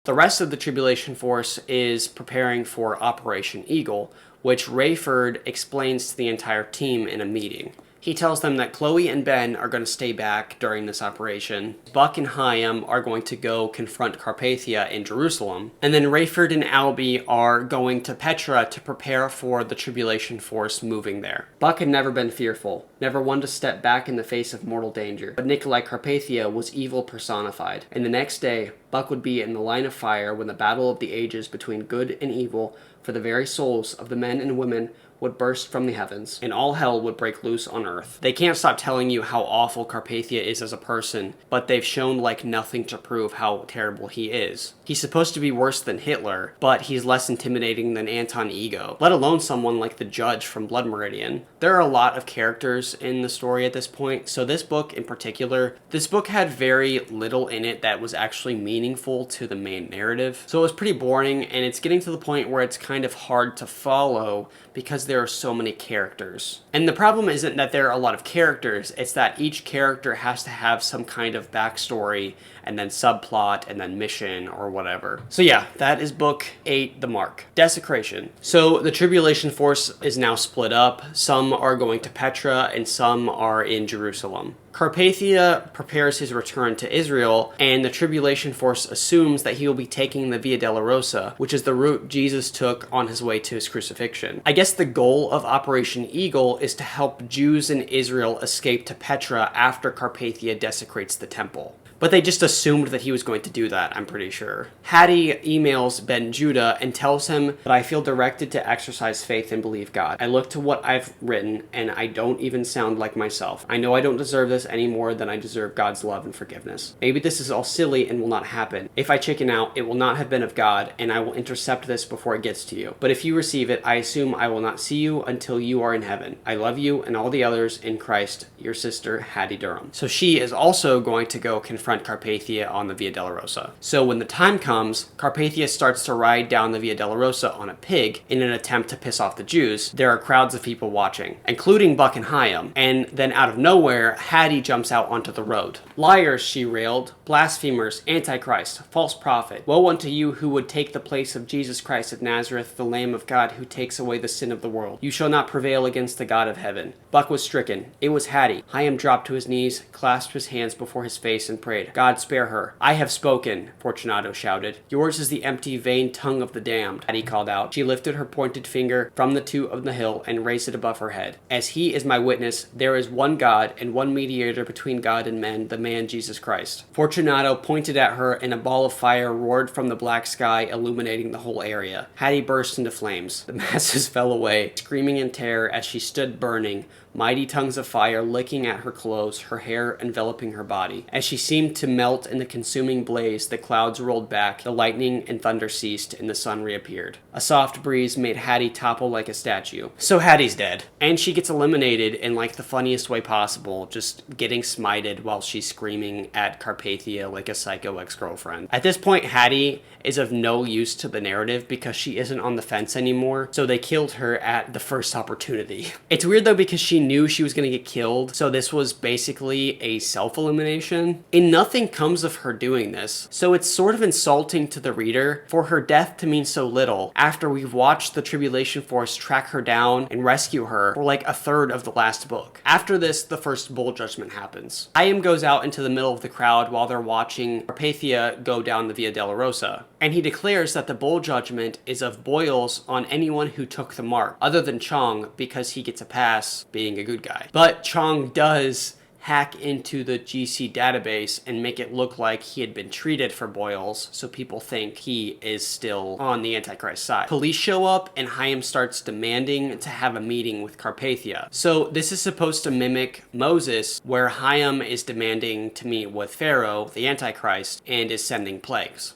The rest of the Tribulation Force is preparing for Operation Eagle, which Rayford explains to the entire team in a meeting. He tells them that Chloe and Ben are going to stay back during this operation. Buck and Chaim are going to go confront Carpathia in Jerusalem. And then Rayford and Albie are going to Petra to prepare for the Tribulation Force moving there. Buck had never been fearful, never one to step back in the face of mortal danger. But Nikolai Carpathia was evil personified. And the next day, Buck would be in the line of fire when the battle of the ages between good and evil for the very souls of the men and women would burst from the heavens, and all hell would break loose on earth. They can't stop telling you how awful Carpathia is as a person, but they've shown like nothing to prove how terrible he is. He's supposed to be worse than Hitler, but he's less intimidating than Anton Ego, let alone someone like the Judge from Blood Meridian. There are a lot of characters in the story at this point, so this book in particular, this book had very little in it that was actually meaningful to the main narrative. So it was pretty boring, and it's getting to the point where it's kind of hard to follow because there are so many characters. And the problem isn't that there are a lot of characters, it's that each character has to have some kind of backstory and then subplot and then mission or whatever. So yeah, that is book 8, The Mark. Desecration. So the Tribulation Force is now split up. Some are going to Petra and some are in Jerusalem. Carpathia prepares his return to Israel, and the Tribulation Force assumes that he will be taking the Via Dolorosa, which is the route Jesus took on his way to his crucifixion. I guess the goal of Operation Eagle is to help Jews in Israel escape to Petra after Carpathia desecrates the temple. But they just assumed that he was going to do that, I'm pretty sure. Hattie emails Ben Judah and tells him that I feel directed to exercise faith and believe God. I look to what I've written and I don't even sound like myself. I know I don't deserve this any more than I deserve God's love and forgiveness. Maybe this is all silly and will not happen. If I chicken out, it will not have been of God, and I will intercept this before it gets to you. But if you receive it, I assume I will not see you until you are in heaven. I love you and all the others in Christ, your sister, Hattie Durham. So she is also going to go confront Carpathia on the Via Dolorosa. So when the time comes, Carpathia starts to ride down the Via Dolorosa on a pig in an attempt to piss off the Jews. There are crowds of people watching, including Buck and Hyam, and then out of nowhere, Hattie jumps out onto the road. Liars, she railed, blasphemers, antichrist, false prophet. Woe unto you who would take the place of Jesus Christ of Nazareth, the Lamb of God who takes away the sin of the world. You shall not prevail against the God of heaven. Buck was stricken. It was Hattie. Hyam dropped to his knees, clasped his hands before his face, and prayed, God spare her. I have spoken, Fortunato shouted. Yours is the empty, vain tongue of the damned, Hattie called out. She lifted her pointed finger from the toot of the hill and raised it above her head. As he is my witness, there is one God and one mediator between God and men, the man Jesus Christ. Fortunato pointed at her, and a ball of fire roared from the black sky, illuminating the whole area. Hattie burst into flames. The masses fell away, screaming in terror as she stood burning, mighty tongues of fire licking at her clothes, her hair enveloping her body. As she seemed to melt in the consuming blaze, the clouds rolled back, the lightning and thunder ceased, and the sun reappeared. A soft breeze made Hattie topple like a statue. So Hattie's dead. And she gets eliminated in like the funniest way possible, just getting smited while she's screaming at Carpathia like a psycho ex-girlfriend. At this point, Hattie is of no use to the narrative because she isn't on the fence anymore, so they killed her at the first opportunity. It's weird though because she knew she was going to get killed, so this was basically a self-elimination. And nothing comes of her doing this, so it's sort of insulting to the reader for her death to mean so little after we've watched the Tribulation Force track her down and rescue her for like a third of the last book. After this, the first bowl judgment happens. Hyam goes out into the middle of the crowd while they're watching Carpathia go down the Via Dolorosa, and he declares that the bowl judgment is of boils on anyone who took the mark, other than Chong, because he gets a pass being a good guy. But Chong does hack into the GC database and make it look like he had been treated for boils, so people think he is still on the Antichrist side. Police show up and Hyam starts demanding to have a meeting with Carpathia. So this is supposed to mimic Moses, where Hyam is demanding to meet with Pharaoh, the Antichrist, and is sending plagues.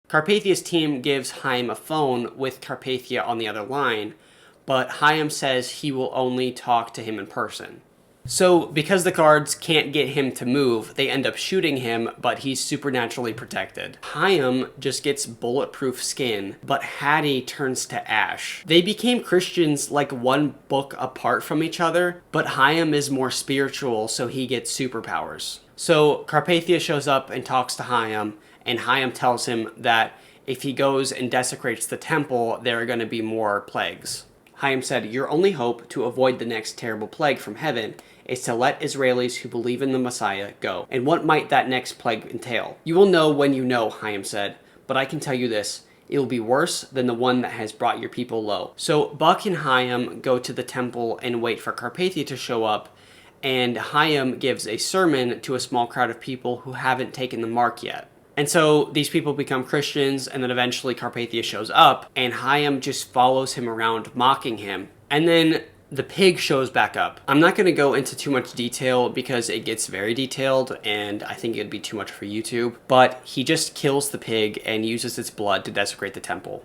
Carpathia's team gives Hyam a phone with Carpathia on the other line, but Hyam says he will only talk to him in person. So, because the guards can't get him to move, they end up shooting him, but he's supernaturally protected. Hyam just gets bulletproof skin, but Hattie turns to ash. They became Christians like one book apart from each other, but Hyam is more spiritual, so he gets superpowers. So, Carpathia shows up and talks to Hyam, and Hyam tells him that if he goes and desecrates the temple, there are going to be more plagues. Hyam said, your only hope to avoid the next terrible plague from heaven is to let Israelis who believe in the Messiah go. And what might that next plague entail? You will know when you know, Hyam said, but I can tell you this. It will be worse than the one that has brought your people low. So Buck and Hyam go to the temple and wait for Carpathia to show up, and Hyam gives a sermon to a small crowd of people who haven't taken the mark yet. And so these people become Christians, and then eventually Carpathia shows up, and Hyam just follows him around, mocking him. And then the pig shows back up. I'm not going to go into too much detail because it gets very detailed, and I think it'd be too much for YouTube. But he just kills the pig and uses its blood to desecrate the temple.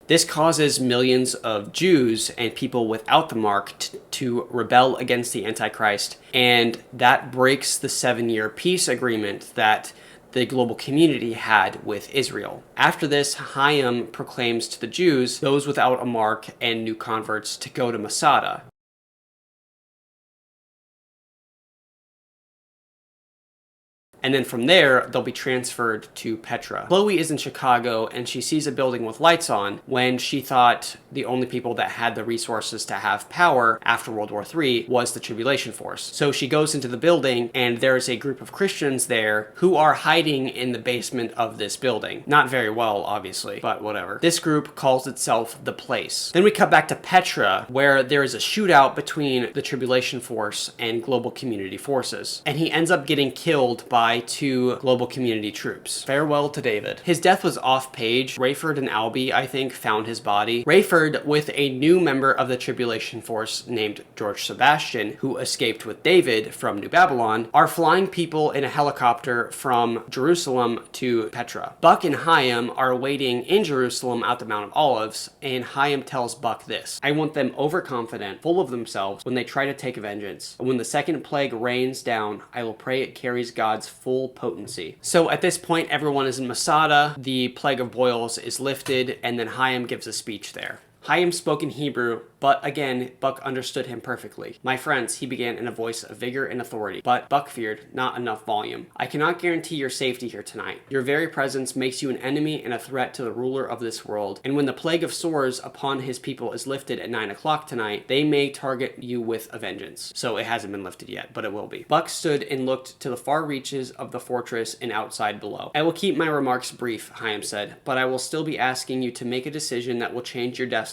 This causes millions of Jews and people without the mark to rebel against the Antichrist, and that breaks the 7-year peace agreement that the global community had with Israel. After this, Hyam proclaims to the Jews, those without a mark and new converts, to go to Masada. And then from there, they'll be transferred to Petra. Chloe is in Chicago, and she sees a building with lights on when she thought the only people that had the resources to have power after World War III was the Tribulation Force. So she goes into the building, and there's a group of Christians there who are hiding in the basement of this building. Not very well, obviously, but whatever. This group calls itself The Place. Then we cut back to Petra, where there is a shootout between the Tribulation Force and Global Community forces. And he ends up getting killed by 2 Global Community troops. Farewell to David. His death was off-page. Rayford and Albie, I think, found his body. Rayford, with a new member of the Tribulation Force named George Sebastian, who escaped with David from New Babylon, are flying people in a helicopter from Jerusalem to Petra. Buck and Chaim are waiting in Jerusalem at the Mount of Olives, and Chaim tells Buck this: "I want them overconfident, full of themselves, when they try to take vengeance. And when the second plague rains down, I will pray it carries God's full potency." So at this point, everyone is in Masada, the plague of boils is lifted, and then Chaim gives a speech there. Chaim spoke in Hebrew, but again, Buck understood him perfectly. "My friends," he began in a voice of vigor and authority, but Buck feared not enough volume. "I cannot guarantee your safety here tonight. Your very presence makes you an enemy and a threat to the ruler of this world. And when the plague of sores upon his people is lifted at 9 o'clock tonight, they may target you with a vengeance." So it hasn't been lifted yet, but it will be. Buck stood and looked to the far reaches of the fortress and outside below. "I will keep my remarks brief," Chaim said, "but I will still be asking you to make a decision that will change your destiny.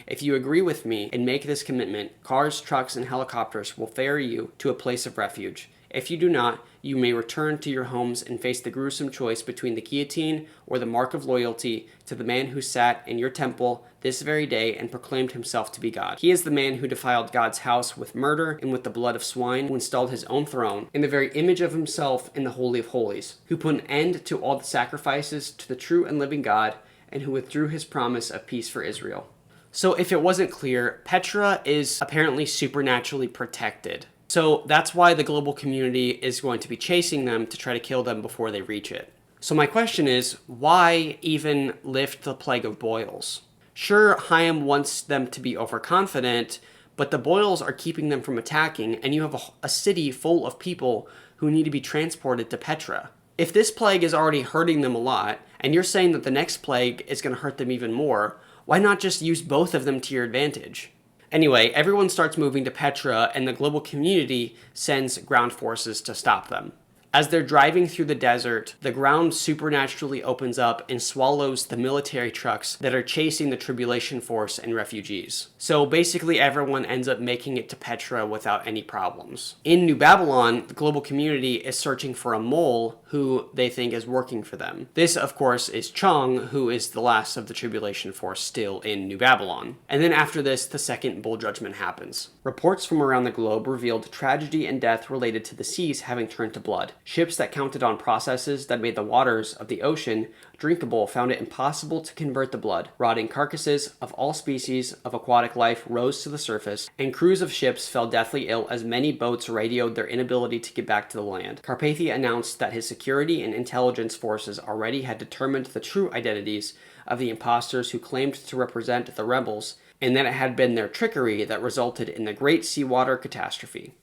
If you agree with me and make this commitment, cars, trucks, and helicopters will ferry you to a place of refuge. If you do not, you may return to your homes and face the gruesome choice between the guillotine or the mark of loyalty to the man who sat in your temple this very day and proclaimed himself to be God. He is the man who defiled God's house with murder and with the blood of swine, who installed his own throne in the very image of himself in the Holy of Holies, who put an end to all the sacrifices to the true and living God, and who withdrew his promise of peace for Israel." So if it wasn't clear, Petra is apparently supernaturally protected. So that's why the global community is going to be chasing them to try to kill them before they reach it. So my question is, why even lift the plague of boils? Sure, Chaim wants them to be overconfident, but the boils are keeping them from attacking, and you have a city full of people who need to be transported to Petra. If this plague is already hurting them a lot, and you're saying that the next plague is going to hurt them even more, why not just use both of them to your advantage? Anyway, everyone starts moving to Petra, and the global community sends ground forces to stop them. As they're driving through the desert, the ground supernaturally opens up and swallows the military trucks that are chasing the Tribulation Force and refugees. So basically everyone ends up making it to Petra without any problems. In New Babylon, the global community is searching for a mole who they think is working for them. This, of course, is Chung, who is the last of the Tribulation Force still in New Babylon. And then after this, the second bowl judgment happens. Reports from around the globe revealed tragedy and death related to the seas having turned to blood. Ships that counted on processes that made the waters of the ocean drinkable found it impossible to convert the blood. Rotting carcasses of all species of aquatic life rose to the surface, and crews of ships fell deathly ill as many boats radioed their inability to get back to the land. Carpathia announced that his security and intelligence forces already had determined the true identities of the impostors who claimed to represent the rebels, and that it had been their trickery that resulted in the great seawater catastrophe.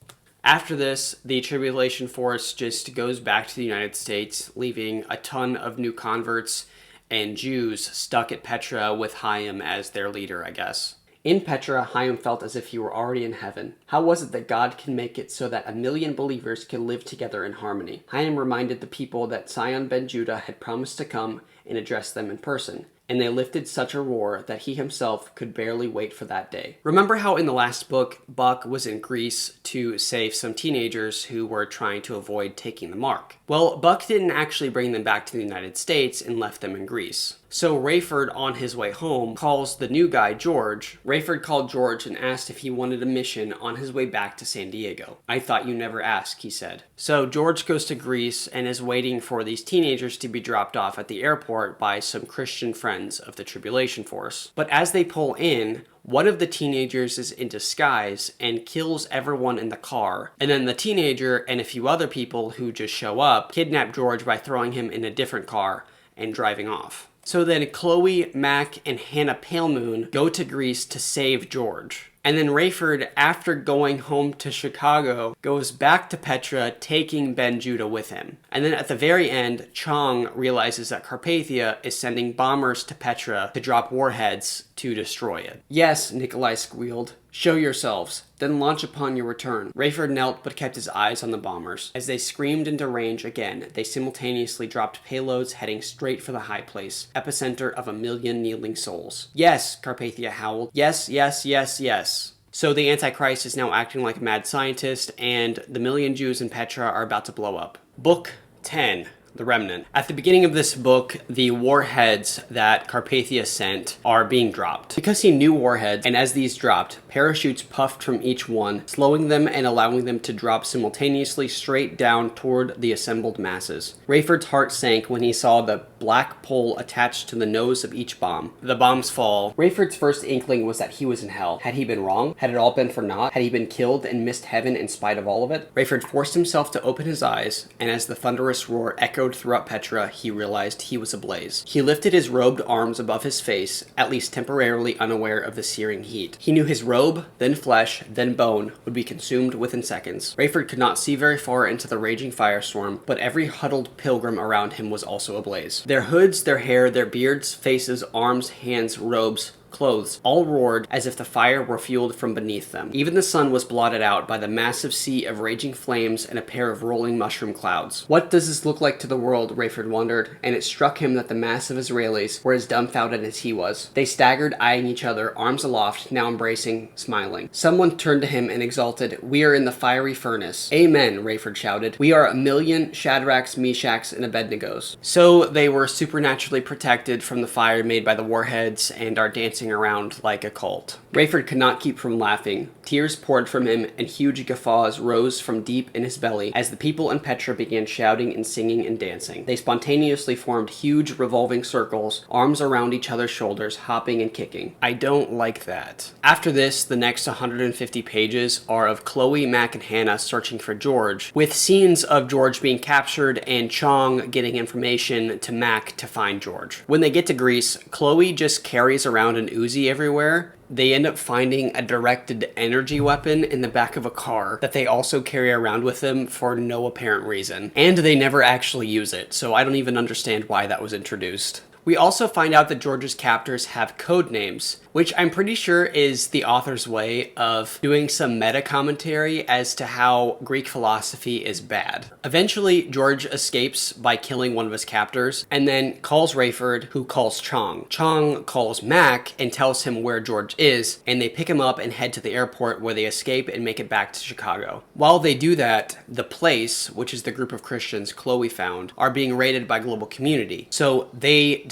After this, the Tribulation Force just goes back to the United States, leaving a ton of new converts and Jews stuck at Petra with Chaim as their leader, I guess. In Petra, Chaim felt as if he were already in heaven. How was it that God can make it so that 1 million believers can live together in harmony? Chaim reminded the people that Sion ben Judah had promised to come and address them in person, and they lifted such a roar that he himself could barely wait for that day. Remember how in the last book, Buck was in Greece to save some teenagers who were trying to avoid taking the mark? Well, Buck didn't actually bring them back to the United States and left them in Greece. So Rayford, on his way home, calls the new guy, George. Rayford called George and asked if he wanted a mission on his way back to San Diego. "I thought you never asked," he said. So George goes to Greece and is waiting for these teenagers to be dropped off at the airport by some Christian friends of the Tribulation Force. But as they pull in, one of the teenagers is in disguise and kills everyone in the car. And then the teenager and a few other people who just show up kidnap George by throwing him in a different car and driving off. So then Chloe, Mac, and Hannah Palemoon go to Greece to save George. And then Rayford, after going home to Chicago, goes back to Petra, taking Ben Judah with him. And then at the very end, Chong realizes that Carpathia is sending bombers to Petra to drop warheads to destroy it. Yes, Nikolai squealed. Show yourselves, then launch upon your return. Rayford knelt but kept his eyes on the bombers. As they screamed into range again, they simultaneously dropped payloads heading straight for the high place, epicenter of a million kneeling souls. Yes, Carpathia howled. Yes, yes, yes, yes. So the Antichrist is now acting like a mad scientist, and the million Jews in Petra are about to blow up. Book 10. The Remnant. At the beginning of this book, the warheads that Carpathia sent are being dropped. Because he knew warheads, and as these dropped, parachutes puffed from each one, slowing them and allowing them to drop simultaneously straight down toward the assembled masses. Rayford's heart sank when he saw the black pole attached to the nose of each bomb. The bombs fall. Rayford's first inkling was that he was in hell. Had he been wrong? Had it all been for naught? Had he been killed and missed heaven in spite of all of it? Rayford forced himself to open his eyes, and as the thunderous roar echoed throughout Petra, he realized he was ablaze. He lifted his robed arms above his face, at least temporarily unaware of the searing heat. He knew his robe, then flesh, then bone, would be consumed within seconds. Rayford could not see very far into the raging firestorm, but every huddled pilgrim around him was also ablaze. Their hoods, their hair, their beards, faces, arms, hands, robes, clothes, all roared as if the fire were fueled from beneath them. Even the sun was blotted out by the massive sea of raging flames and a pair of rolling mushroom clouds. What does this look like to the world, Rayford wondered, and it struck him that the mass of Israelis were as dumbfounded as he was. They staggered, eyeing each other, arms aloft, now embracing, smiling. Someone turned to him and exulted, "We are in the fiery furnace." "Amen," Rayford shouted. "We are a million Shadrachs, Meshachs, and Abednegos." So they were supernaturally protected from the fire made by the warheads and are dancing around like a cult. Rayford could not keep from laughing. Tears poured from him, and huge guffaws rose from deep in his belly as the people in Petra began shouting and singing and dancing. They spontaneously formed huge revolving circles, arms around each other's shoulders, hopping and kicking. I don't like that. After this, the next 150 pages are of Chloe, Mac, and Hannah searching for George, with scenes of George being captured and Chong getting information to Mac to find George. When they get to Greece, Chloe just carries around an Uzi everywhere. They end up finding a directed energy weapon in the back of a car that they also carry around with them for no apparent reason. And they never actually use it, so I don't even understand why that was introduced. We also find out that George's captors have code names, which I'm pretty sure is the author's way of doing some meta commentary as to how Greek philosophy is bad. Eventually, George escapes by killing one of his captors, and then calls Rayford, who calls Chong. Chong calls Mac and tells him where George is, and they pick him up and head to the airport where they escape and make it back to Chicago. While they do that, the place, which is the group of Christians Chloe found, are being raided by global community. So the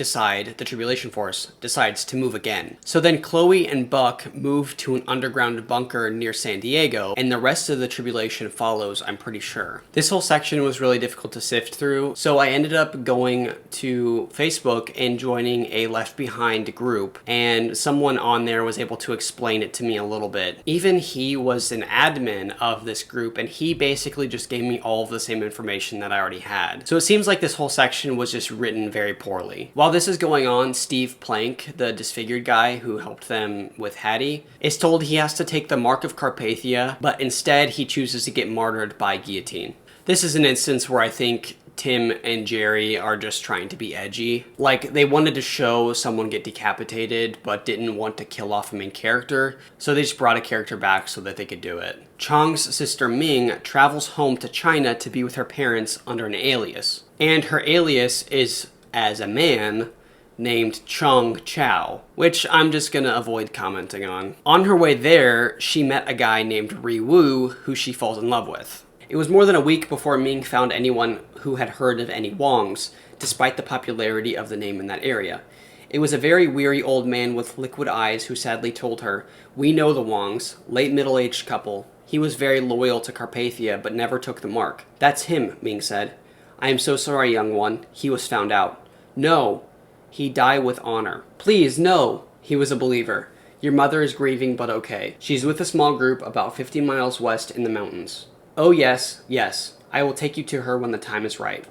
Tribulation Force decides to move again. So then Chloe and Buck move to an underground bunker near San Diego, and the rest of the tribulation follows, I'm pretty sure. This whole section was really difficult to sift through, so I ended up going to Facebook and joining a Left Behind group, and someone on there was able to explain it to me a little bit. Even he was an admin of this group, and he basically just gave me all of the same information that I already had. So it seems like this whole section was just written very poorly. While this is going on, Steve Plank, the disfigured guy who helped them with Hattie, is told he has to take the Mark of Carpathia, but instead he chooses to get martyred by guillotine. This is an instance where I think Tim and Jerry are just trying to be edgy. Like, they wanted to show someone get decapitated, but didn't want to kill off a main character, so they just brought a character back so that they could do it. Chong's sister Ming travels home to China to be with her parents under an alias. And her alias is as a man named Chong Chow, which I'm just gonna avoid commenting on. On her way there, she met a guy named Ri Wu, who she falls in love with. It was more than a week before Ming found anyone who had heard of any Wongs, despite the popularity of the name in that area. It was a very weary old man with liquid eyes who sadly told her, "We know the Wongs, late middle-aged couple. He was very loyal to Carpathia, but never took the mark." "That's him," Ming said. "I am so sorry, young one. He was found out." "No. He died with honor." "Please, no." "He was a believer. Your mother is grieving, but okay. She's with a small group about 50 miles west in the mountains." "Oh yes, yes. I will take you to her when the time is right."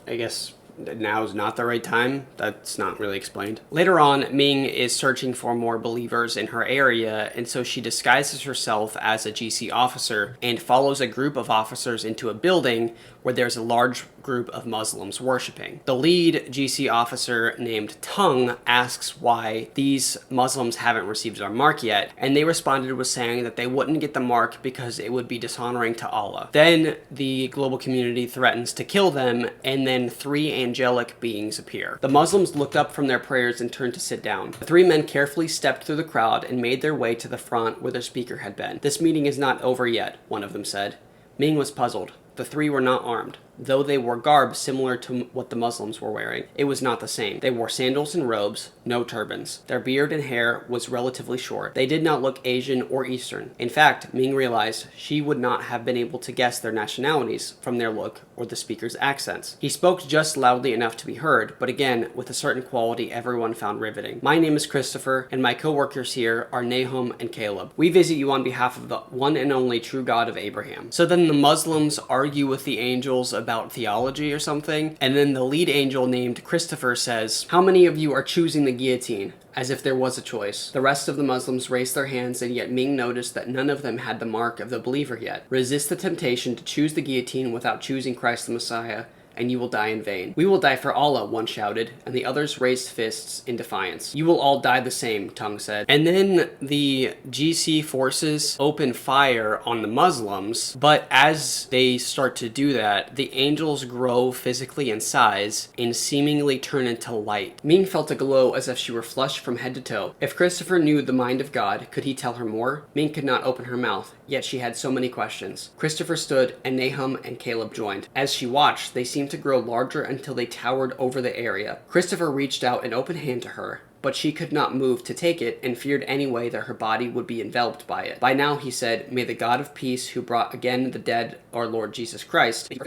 I guess now's not the right time. That's not really explained. Later on, Ming is searching for more believers in her area, and so she disguises herself as a GC officer and follows a group of officers into a building where there's a large group of Muslims worshiping. The lead GC officer named Tung asks why these Muslims haven't received their mark yet, and they responded with saying that they wouldn't get the mark because it would be dishonoring to Allah. Then the global community threatens to kill them, and then 3 angelic beings appear. The Muslims looked up from their prayers and turned to sit down. The 3 men carefully stepped through the crowd and made their way to the front where their speaker had been. "This meeting is not over yet," one of them said. Ming was puzzled. The 3 were not armed. Though they wore garb similar to what the Muslims were wearing, it was not the same. They wore sandals and robes, no turbans. Their beard and hair was relatively short. They did not look Asian or Eastern. In fact, Ming realized she would not have been able to guess their nationalities from their look or the speaker's accents. He spoke just loudly enough to be heard, but again, with a certain quality everyone found riveting. "My name is Christopher, and my co-workers here are Nahum and Caleb. We visit you on behalf of the one and only true God of Abraham." So then the Muslims argue with the angels about theology or something, and then the lead angel named Christopher says, "How many of you are choosing the guillotine?" As if there was a choice. The rest of the Muslims raised their hands, and yet Ming noticed that none of them had the mark of the believer yet. "Resist the temptation to choose the guillotine without choosing Christ the Messiah, and you will die in vain." "We will die for Allah," one shouted, and the others raised fists in defiance. "You will all die the same," Tung said. And then the GC forces open fire on the Muslims, but as they start to do that, the angels grow physically in size and seemingly turn into light. Ming felt a glow as if she were flushed from head to toe. If Christopher knew the mind of God, could he tell her more? Ming could not open her mouth, yet she had so many questions. Christopher stood, and Nahum and Caleb joined. As she watched, they seemed to grow larger until they towered over the area. Christopher reached out an open hand to her, but she could not move to take it and feared anyway that her body would be enveloped by it. "By now," he said, "may the God of peace who brought again the dead, our Lord Jesus Christ." The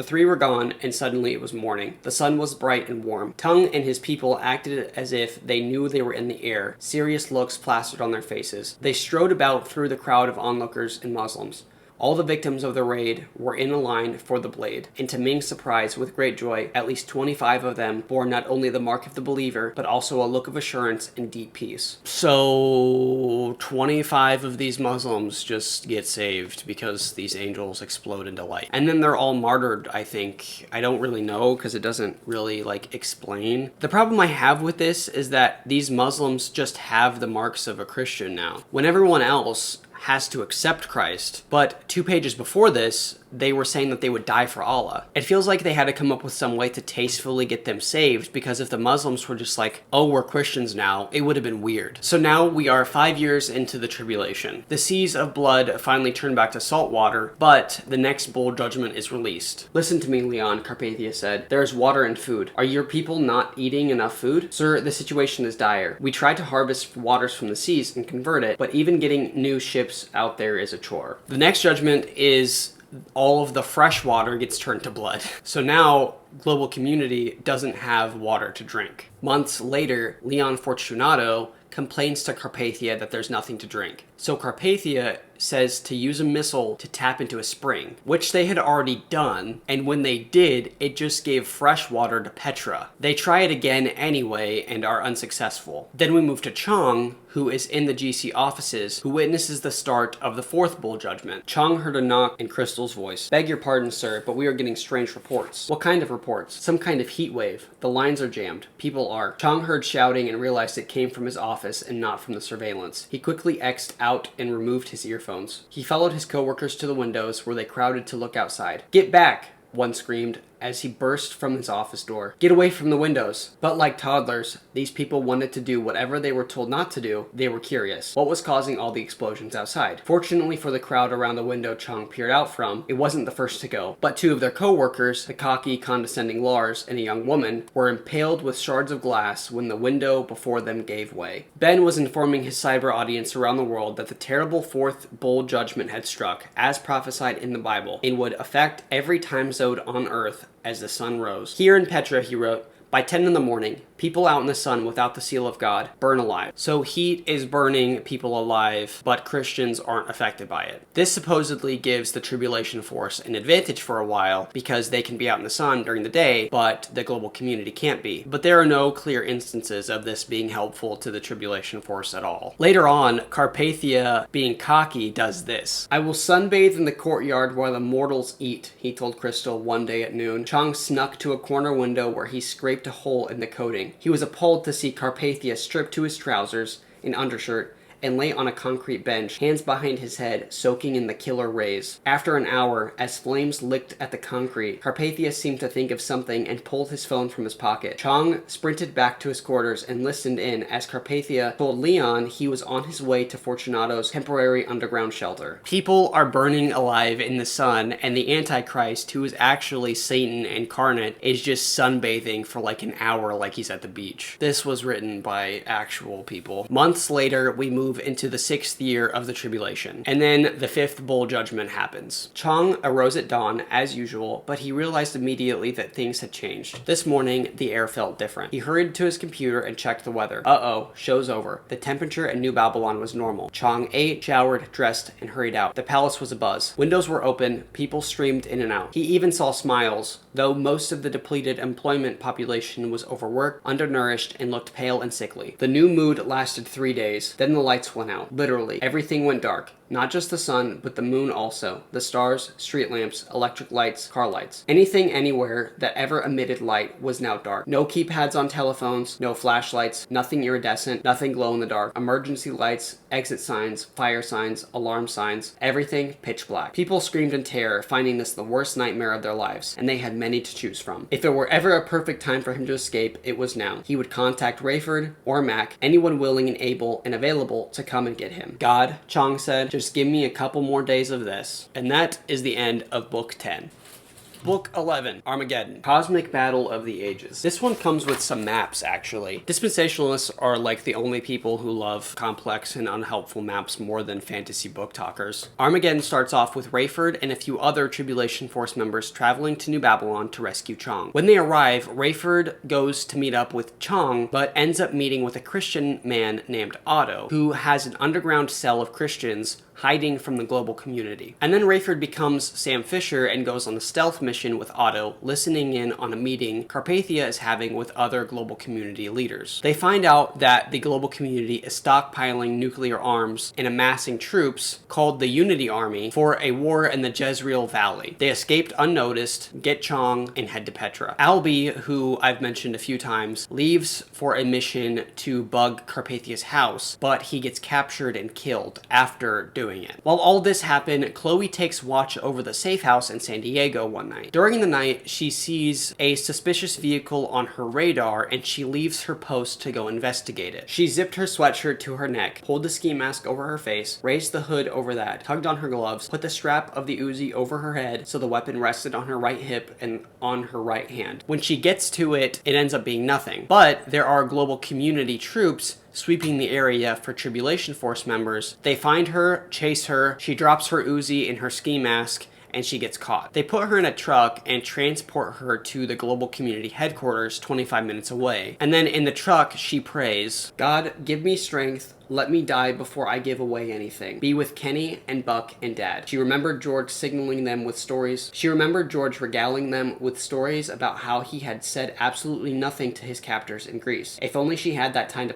3 were gone, and suddenly it was morning. The sun was bright and warm. Tung and his people acted as if they knew they were in the air. Serious looks plastered on their faces. They strode about through the crowd of onlookers and Muslims. All the victims of the raid were in a line for the blade, and to Ming's surprise, with great joy, at least 25 of them bore not only the mark of the believer, but also a look of assurance and deep peace. So 25 of these Muslims just get saved because these angels explode into light. And then they're all martyred, I think. I don't really know because it doesn't really explain. The problem I have with this is that these Muslims just have the marks of a Christian now, when everyone else has to accept Christ. But 2 pages before this, they were saying that they would die for Allah. It feels like they had to come up with some way to tastefully get them saved, because if the Muslims were just like, "Oh, we're Christians now," it would have been weird. So now we are 5 years into the tribulation. The seas of blood finally turn back to salt water, but the next bowl judgment is released. "Listen to me, Leon," Carpathia said. "There is water and food. Are your people not eating enough food?" "Sir, the situation is dire. We tried to harvest waters from the seas and convert it, but even getting new ships out there is a chore." The next judgment is all of the fresh water gets turned to blood. So now global community doesn't have water to drink. Months later, Leon Fortunato complains to Carpathia that there's nothing to drink. So Carpathia says to use a missile to tap into a spring, which they had already done, and when they did, it just gave fresh water to Petra. They try it again anyway and are unsuccessful. Then we move to Chong, who is in the GC offices, who witnesses the start of the 4th bowl judgment. Chong heard a knock in Crystal's voice. "Beg your pardon, sir, but we are getting strange reports." "What kind of reports?" "Some kind of heat wave. The lines are jammed. People are." Chong heard shouting and realized it came from his office and not from the surveillance. He quickly X'd out and removed his earphones. He followed his co-workers to the windows where they crowded to look outside. "Get back!" one screamed as he burst from his office door. "Get away from the windows!" But like toddlers, these people wanted to do whatever they were told not to do. They were curious. What was causing all the explosions outside? Fortunately for the crowd around the window Chong peered out from, it wasn't the first to go. But 2 of their co-workers, the cocky, condescending Lars and a young woman, were impaled with shards of glass when the window before them gave way. Ben was informing his cyber audience around the world that the terrible 4th bowl judgment had struck, as prophesied in the Bible, and would affect every time zone on Earth as the sun rose. "Here in Petra," he wrote, "by 10 in the morning, People out in the sun without the seal of God burn alive. So heat is burning people alive, but Christians aren't affected by it. This supposedly gives the tribulation force an advantage for a while because they can be out in the sun during the day, but the global community can't be. But there are no clear instances of this being helpful to the tribulation force at all. Later on, Carpathia, being cocky, does this. "I will sunbathe in the courtyard while the mortals eat," he told Crystal one day at noon. Chang snuck to a corner window where he scraped a hole in the coating. He was appalled to see Carpathia stripped to his trousers, an undershirt, and lay on a concrete bench, hands behind his head, soaking in the killer rays. After an hour, as flames licked at the concrete, Carpathia seemed to think of something and pulled his phone from his pocket. Chang sprinted back to his quarters and listened in as Carpathia told Leon he was on his way to Fortunato's temporary underground shelter. People are burning alive in the sun, and the Antichrist, who is actually Satan incarnate, is just sunbathing for like an hour like he's at the beach. This was written by actual people. Months later, we move into the 6th year of the tribulation, and then the 5th bowl judgment happens. Chang arose at dawn as usual, but he realized immediately that things had changed. This morning the air felt different. He hurried to his computer and checked the weather. Uh-oh, show's over. The temperature in New Babylon was normal. Chang ate, showered, dressed, and hurried out. The palace was abuzz. Windows were open, people streamed in and out. He even saw smiles, though most of the depleted employment population was overworked, undernourished, and looked pale and sickly. The new mood lasted 3 days, then the lights went out. Literally, everything went dark. Not just the sun, but the moon also. The stars, street lamps, electric lights, car lights. Anything anywhere that ever emitted light was now dark. No keypads on telephones, no flashlights, nothing iridescent, nothing glow in the dark. Emergency lights, exit signs, fire signs, alarm signs, everything pitch black. People screamed in terror, finding this the worst nightmare of their lives, and they had many to choose from. If there were ever a perfect time for him to escape, it was now. He would contact Rayford or Mac, anyone willing and able and available to come and get him. "God," Chang said, "just give me a couple more days of this." And that is the end of Book 10. Book 11, Armageddon, Cosmic Battle of the Ages. This one comes with some maps, actually. Dispensationalists are like the only people who love complex and unhelpful maps more than fantasy book talkers. Armageddon starts off with Rayford and a few other Tribulation Force members traveling to New Babylon to rescue Chang. When they arrive, Rayford goes to meet up with Chang, but ends up meeting with a Christian man named Otto, who has an underground cell of Christians hiding from the global community. And then Rayford becomes Sam Fisher and goes on a stealth mission with Otto, listening in on a meeting Carpathia is having with other global community leaders. They find out that the global community is stockpiling nuclear arms and amassing troops called the Unity Army for a war in the Jezreel Valley. They escaped unnoticed, get Chang, and head to Petra. Albie, who I've mentioned a few times, leaves for a mission to bug Carpathia's house, but he gets captured and killed after doing it. While all this happened, Chloe takes watch over the safe house in San Diego one night. During the night, she sees a suspicious vehicle on her radar and she leaves her post to go investigate it. She zipped her sweatshirt to her neck, pulled the ski mask over her face, raised the hood over that, tugged on her gloves, put the strap of the Uzi over her head so the weapon rested on her right hip and on her right hand. When she gets to it, it ends up being nothing. But there are global community troops sweeping the area for Tribulation Force members. They find her, chase her, she drops her Uzi in her ski mask, and she gets caught. They put her in a truck and transport her to the global community headquarters 25 minutes away. And then in the truck, she prays, "God, give me strength. Let me die before I give away anything. Be with Kenny and Buck and Dad." She remembered George signaling them with stories. She remembered George regaling them with stories about how he had said absolutely nothing to his captors in Greece. If only she had that kind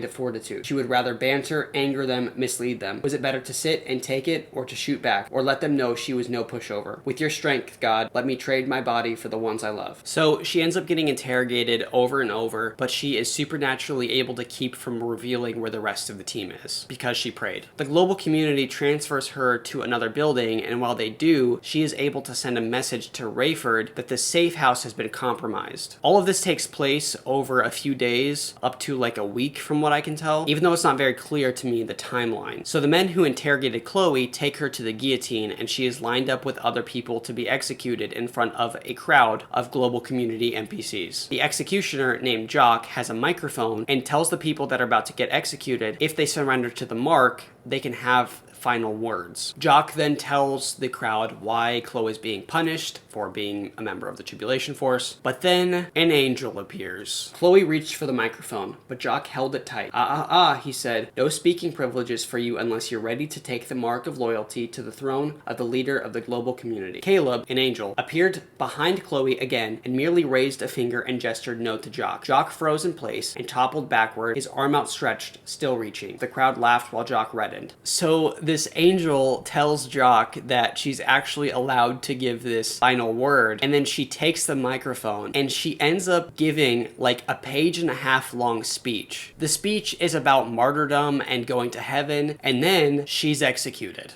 of fortitude. She would rather banter, anger them, mislead them. Was it better to sit and take it, or to shoot back, or let them know she was no pushover? With your strength, God, let me trade my body for the ones I love. So she ends up getting interrogated over and over, but she is supernaturally able to keep from revealing where the rest of the team is, because she prayed. The global community transfers her to another building, and while they do, she is able to send a message to Rayford that the safe house has been compromised. All of this takes place over a few days, up to like a week from what I can tell, even though it's not very clear to me the timeline. So the men who interrogated Chloe take her to the guillotine, and she is lined up with other people to be executed in front of a crowd of global community NPCs. The executioner, named Jock, has a microphone and tells the people that are about to get executed, if they surrender to the mark, they can have final words. Jock then tells the crowd why Chloe is being punished for being a member of the Tribulation Force, but then an angel appears. Chloe reached for the microphone, but Jock held it tight. He said, no speaking privileges for you unless you're ready to take the mark of loyalty to the throne of the leader of the global community. Caleb, an angel, appeared behind Chloe again and merely raised a finger and gestured no to Jock. Jock froze in place and toppled backward, his arm outstretched, still reaching. The crowd laughed while Jock reddened. So this angel tells Jock that she's actually allowed to give this final word, and then she takes the microphone and she ends up giving like a 1.5-page long speech. The speech is about martyrdom and going to heaven, and then she's executed.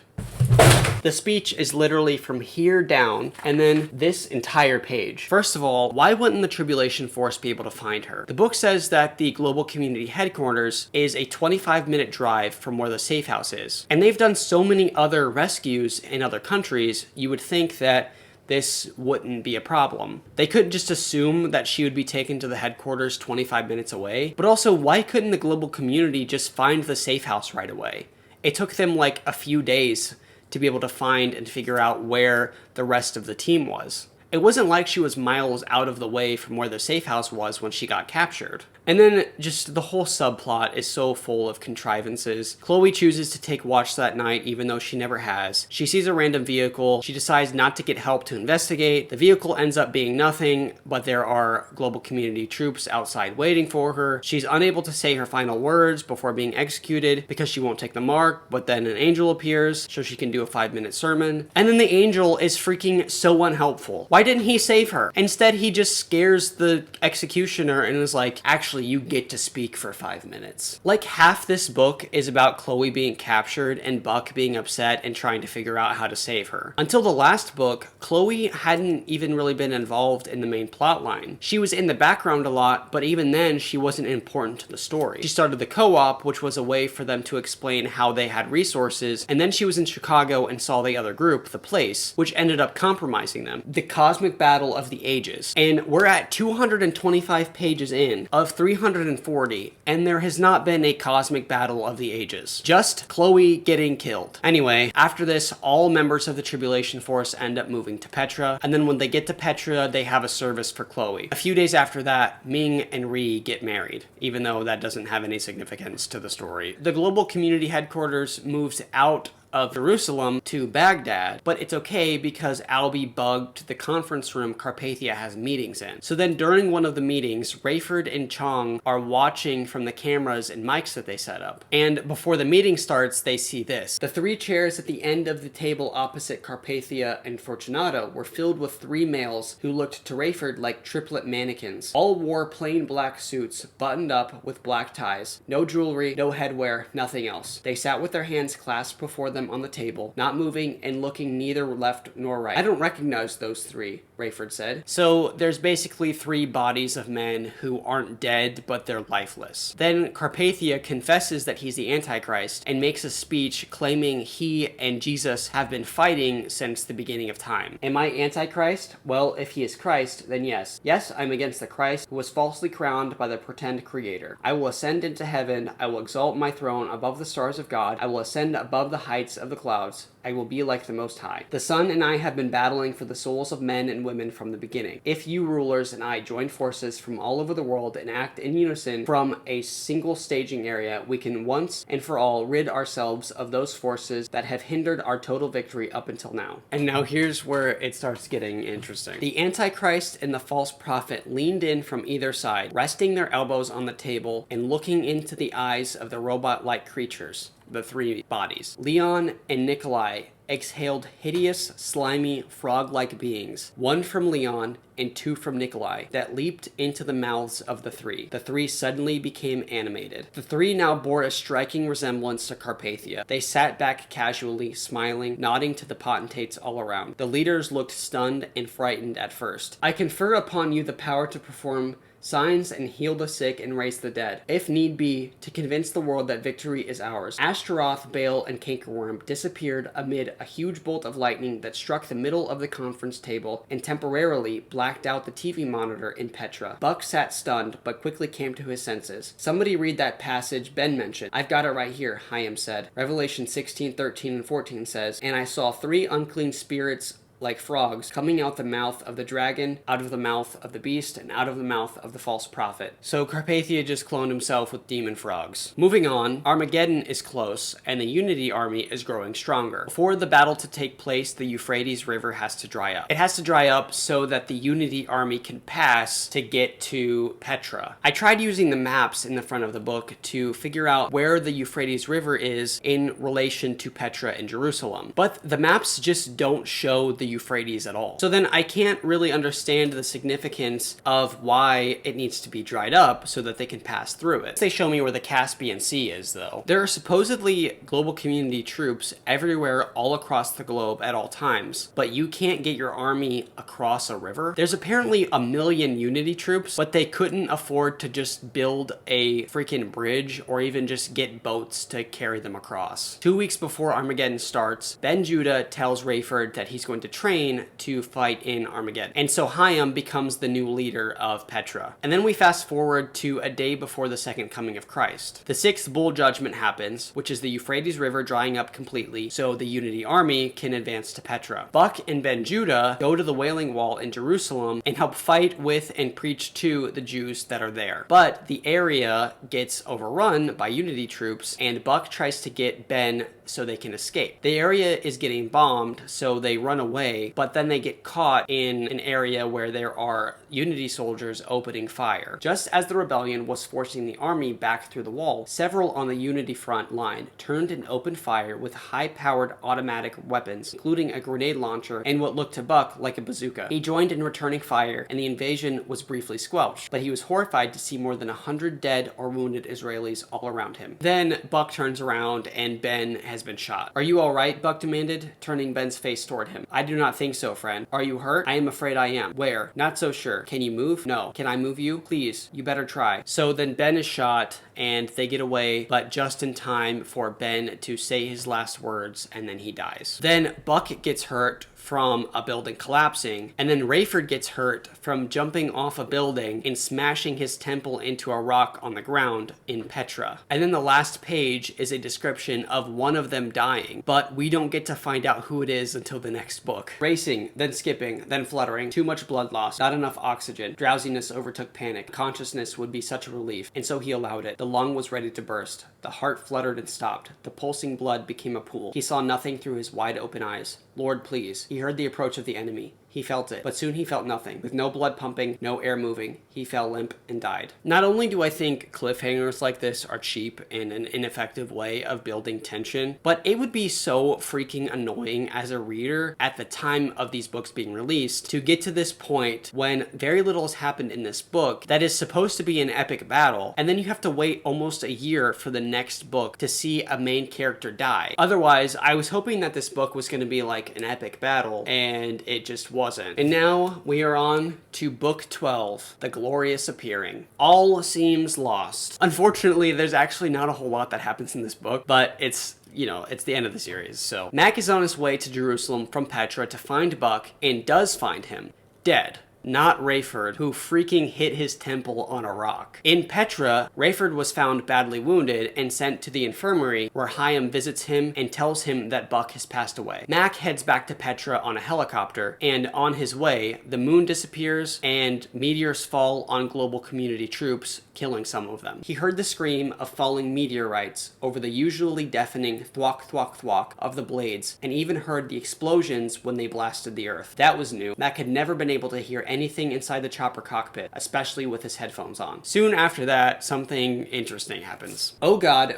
The speech is literally from here down, and then this entire page. First of all, why wouldn't the Tribulation Force be able to find her? The book says that the Global Community Headquarters is a 25-minute drive from where the safe house is. And they've done so many other rescues in other countries, you would think that this wouldn't be a problem. They couldn't just assume that she would be taken to the headquarters 25 minutes away. But also, why couldn't the global community just find the safe house right away? It took them like a few days to be able to find and figure out where the rest of the team was. It wasn't like she was miles out of the way from where the safe house was when she got captured. And then just the whole subplot is so full of contrivances. Chloe chooses to take watch that night even though she never has. She sees a random vehicle. She decides not to get help to investigate. The vehicle ends up being nothing, but there are global community troops outside waiting for her. She's unable to say her final words before being executed because she won't take the mark, but then an angel appears so she can do a 5-minute sermon. And then the angel is freaking so unhelpful. Why didn't he save her? Instead, he just scares the executioner and is like, actually, you get to speak for 5 minutes. Like, half this book is about Chloe being captured and Buck being upset and trying to figure out how to save her. Until the last book, Chloe hadn't even really been involved in the main plot line. She was in the background a lot, but even then, she wasn't important to the story. She started the co-op, which was a way for them to explain how they had resources, and then she was in Chicago and saw the other group, The Place, which ended up compromising them. The Cosmic Battle of the Ages. And we're at 225 pages in of 340, and there has not been a Cosmic Battle of the Ages. Just Chloe getting killed. Anyway, after this, all members of the Tribulation Force end up moving to Petra, and then when they get to Petra, they have a service for Chloe. A few days after that, Ming and Ree get married, even though that doesn't have any significance to the story. The Global Community Headquarters moves out of Jerusalem to Baghdad, but it's okay because Albie bugged the conference room Carpathia has meetings in. So then during one of the meetings, Rayford and Chong are watching from the cameras and mics that they set up. And before the meeting starts, they see this. The 3 chairs at the end of the table opposite Carpathia and Fortunato were filled with 3 males who looked to Rayford like triplet mannequins. All wore plain black suits, buttoned up with black ties. No jewelry, no headwear, nothing else. They sat with their hands clasped before them on the table, not moving and looking neither left nor right. I don't recognize those 3, Rayford said. So there's basically 3 bodies of men who aren't dead, but they're lifeless. Then Carpathia confesses that he's the Antichrist and makes a speech claiming he and Jesus have been fighting since the beginning of time. Am I Antichrist? Well, if he is Christ, then yes. Yes, I'm against the Christ who was falsely crowned by the pretend creator. I will ascend into heaven. I will exalt my throne above the stars of God. I will ascend above the heights of the clouds. I will be like the Most High. The Son and I have been battling for the souls of men and women from the beginning. If you rulers and I join forces from all over the world and act in unison from a single staging area, we can once and for all rid ourselves of those forces that have hindered our total victory up until now. And now here's where it starts getting interesting. The Antichrist and the false prophet leaned in from either side, resting their elbows on the table and looking into the eyes of the robot-like creatures. The 3 bodies. Leon and Nikolai exhaled hideous, slimy, frog-like beings, 1 from Leon and 2 from Nikolai, that leaped into the mouths of the 3. The 3 suddenly became animated. The 3 now bore a striking resemblance to Carpathia. They sat back casually, smiling, nodding to the potentates all around. The leaders looked stunned and frightened at first. I confer upon you the power to perform signs and heal the sick and raise the dead, if need be, to convince the world that victory is ours. Ashtaroth, Baal, and Cankerworm disappeared amid a huge bolt of lightning that struck the middle of the conference table and temporarily blacked out the TV monitor in Petra. Buck sat stunned, but quickly came to his senses. Somebody read that passage Ben mentioned. I've got it right here, Chaim said. Revelation 16:13 and 14 says, "And I saw 3 unclean spirits like frogs coming out the mouth of the dragon, out of the mouth of the beast, and out of the mouth of the false prophet." So Carpathia just cloned himself with demon frogs. Moving on, Armageddon is close, and the Unity army is growing stronger. For the battle to take place, the Euphrates River has to dry up. It has to dry up so that the Unity army can pass to get to Petra. I tried using the maps in the front of the book to figure out where the Euphrates River is in relation to Petra and Jerusalem, but the maps just don't show the Euphrates at all. So then I can't really understand the significance of why it needs to be dried up so that they can pass through it. They show me where the Caspian Sea is, though. There are supposedly global community troops everywhere all across the globe at all times, but you can't get your army across a river. There's apparently 1 million Unity troops, but they couldn't afford to just build a freaking bridge or even just get boats to carry them across. 2 weeks before Armageddon starts, Ben Judah tells Rayford that he's going to train to fight in Armageddon. And so Chaim becomes the new leader of Petra. And then we fast forward to a day before the second coming of Christ. The 6th bull judgment happens, which is the Euphrates River drying up completely so the Unity army can advance to Petra. Buck and Ben Judah go to the Wailing Wall in Jerusalem and help fight with and preach to the Jews that are there. But the area gets overrun by Unity troops, and Buck tries to get Ben so they can escape. The area is getting bombed, so they run away, but then they get caught in an area where there are Unity soldiers opening fire. Just as the rebellion was forcing the army back through the wall, several on the Unity front line turned and opened fire with high-powered automatic weapons, including a grenade launcher and what looked to Buck like a bazooka. He joined in returning fire, and the invasion was briefly squelched, but he was horrified to see more than 100 dead or wounded Israelis all around him. Then Buck turns around and Ben has been shot. "Are you alright?" Buck demanded, turning Ben's face toward him. "I do not think so, friend. Are you hurt?" "I am afraid I am." "Where?" "Not so sure." "Can you move?" "No." "Can I move you?" "Please, you better try." So then Ben is shot and they get away, but just in time for Ben to say his last words, and then he dies. Then Buck gets hurt from a building collapsing, and then Rayford gets hurt from jumping off a building and smashing his temple into a rock on the ground in Petra. And then the last page is a description of one of them dying, but we don't get to find out who it is until the next book. Racing, then skipping, then fluttering, too much blood loss, not enough oxygen, drowsiness overtook panic, consciousness would be such a relief, and so he allowed it. The lung was ready to burst, the heart fluttered and stopped, the pulsing blood became a pool. He saw nothing through his wide open eyes. Lord, please. He heard the approach of the enemy. He felt it, but soon he felt nothing. With no blood pumping, no air moving, he fell limp and died. Not only do I think cliffhangers like this are cheap and an ineffective way of building tension, but it would be so freaking annoying as a reader at the time of these books being released to get to this point when very little has happened in this book that is supposed to be an epic battle, and then you have to wait almost a year for the next book to see a main character die. Otherwise, I was hoping that this book was going to be like an epic battle, and it just wasn't. And now we are on to book 12, The Glorious Appearing. All seems lost. Unfortunately, there's actually not a whole lot that happens in this book, but it's the end of the series. So Mac is on his way to Jerusalem from Petra to find Buck, and does find him dead. Not Rayford, who freaking hit his temple on a rock. In Petra, Rayford was found badly wounded and sent to the infirmary, where Chaim visits him and tells him that Buck has passed away. Mac heads back to Petra on a helicopter, and on his way, the moon disappears and meteors fall on global community troops, killing some of them. He heard the scream of falling meteorites over the usually deafening thwack thwack thwack of the blades, and even heard the explosions when they blasted the earth. That was new. Mac had never been able to hear anything inside the chopper cockpit, especially with his headphones on. Soon after that, something interesting happens. Oh God,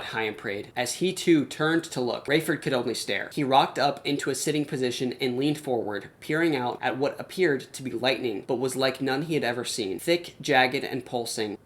Chaim prayed. As he too turned to look, Rayford could only stare. He rocked up into a sitting position and leaned forward, peering out at what appeared to be lightning, but was like none he had ever seen. Thick, jagged, and pulsing.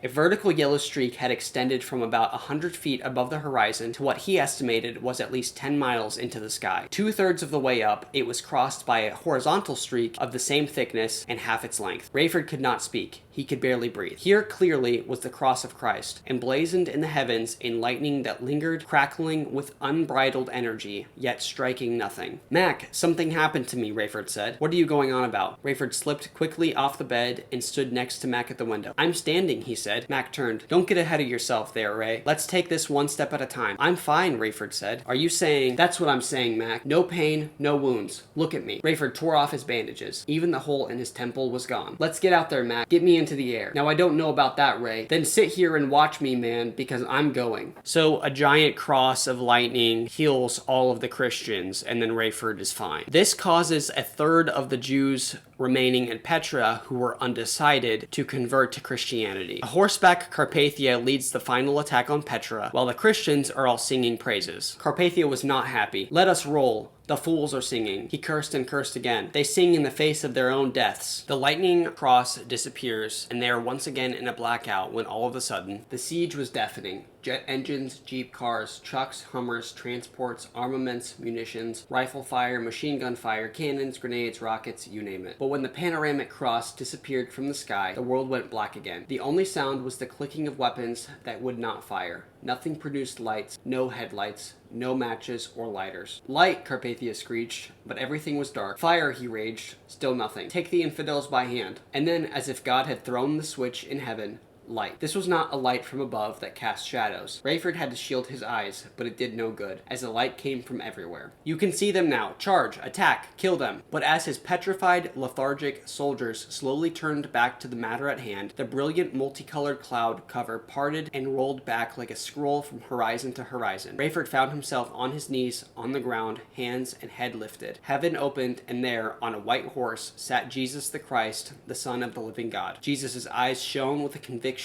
A vertical yellow streak had extended from about 100 feet above the horizon to what he estimated was at least 10 miles into the sky. 2/3 of the way up, it was crossed by a horizontal streak of the same thickness and half its length. Rayford could not speak. He could barely breathe. Here clearly was the cross of Christ, emblazoned in the heavens in lightning that lingered, crackling with unbridled energy, yet striking nothing. "Mac, something happened to me," Rayford said. "What are you going on about?" Rayford slipped quickly off the bed and stood next to Mac at the window. "I'm standing," he said. Mac turned. "Don't get ahead of yourself there, Ray. Let's take this one step at a time." "I'm fine," Rayford said. "Are you saying—" "That's what I'm saying, Mac. No pain, no wounds. Look at me." Rayford tore off his bandages. Even the hole in his temple was gone. "Let's get out there, Mac. Get me into the air." "Now I don't know about that, Ray." "Then sit here and watch me, man, because I'm going." So a giant cross of lightning heals all of the Christians, and then Rayford is fine. This causes a third of the Jews remaining in Petra who were undecided to convert to Christianity. A horseback Carpathia leads the final attack on Petra, while the Christians are all singing praises. Carpathia was not happy. "Let us roll. The fools are singing." He cursed and cursed again. They sing in the face of their own deaths. The lightning cross disappears, and they are once again in a blackout when all of a sudden, the siege was deafening. Jet engines, jeep cars, trucks, Hummers, transports, armaments, munitions, rifle fire, machine gun fire, cannons, grenades, rockets, you name it. But when the panoramic cross disappeared from the sky, the world went black again. The only sound was the clicking of weapons that would not fire. Nothing produced lights, no headlights, no matches or lighters. "Light," Carpathia screeched, but everything was dark. "Fire," he raged, still nothing. "Take the infidels by hand." And then, as if God had thrown the switch in heaven, light. This was not a light from above that cast shadows. Rayford had to shield his eyes, but it did no good, as the light came from everywhere. "You can see them now. Charge, attack, kill them." But as his petrified, lethargic soldiers slowly turned back to the matter at hand, the brilliant multicolored cloud cover parted and rolled back like a scroll from horizon to horizon. Rayford found himself on his knees, on the ground, hands and head lifted. Heaven opened, and there, on a white horse, sat Jesus the Christ, the Son of the living God. Jesus' eyes shone with a conviction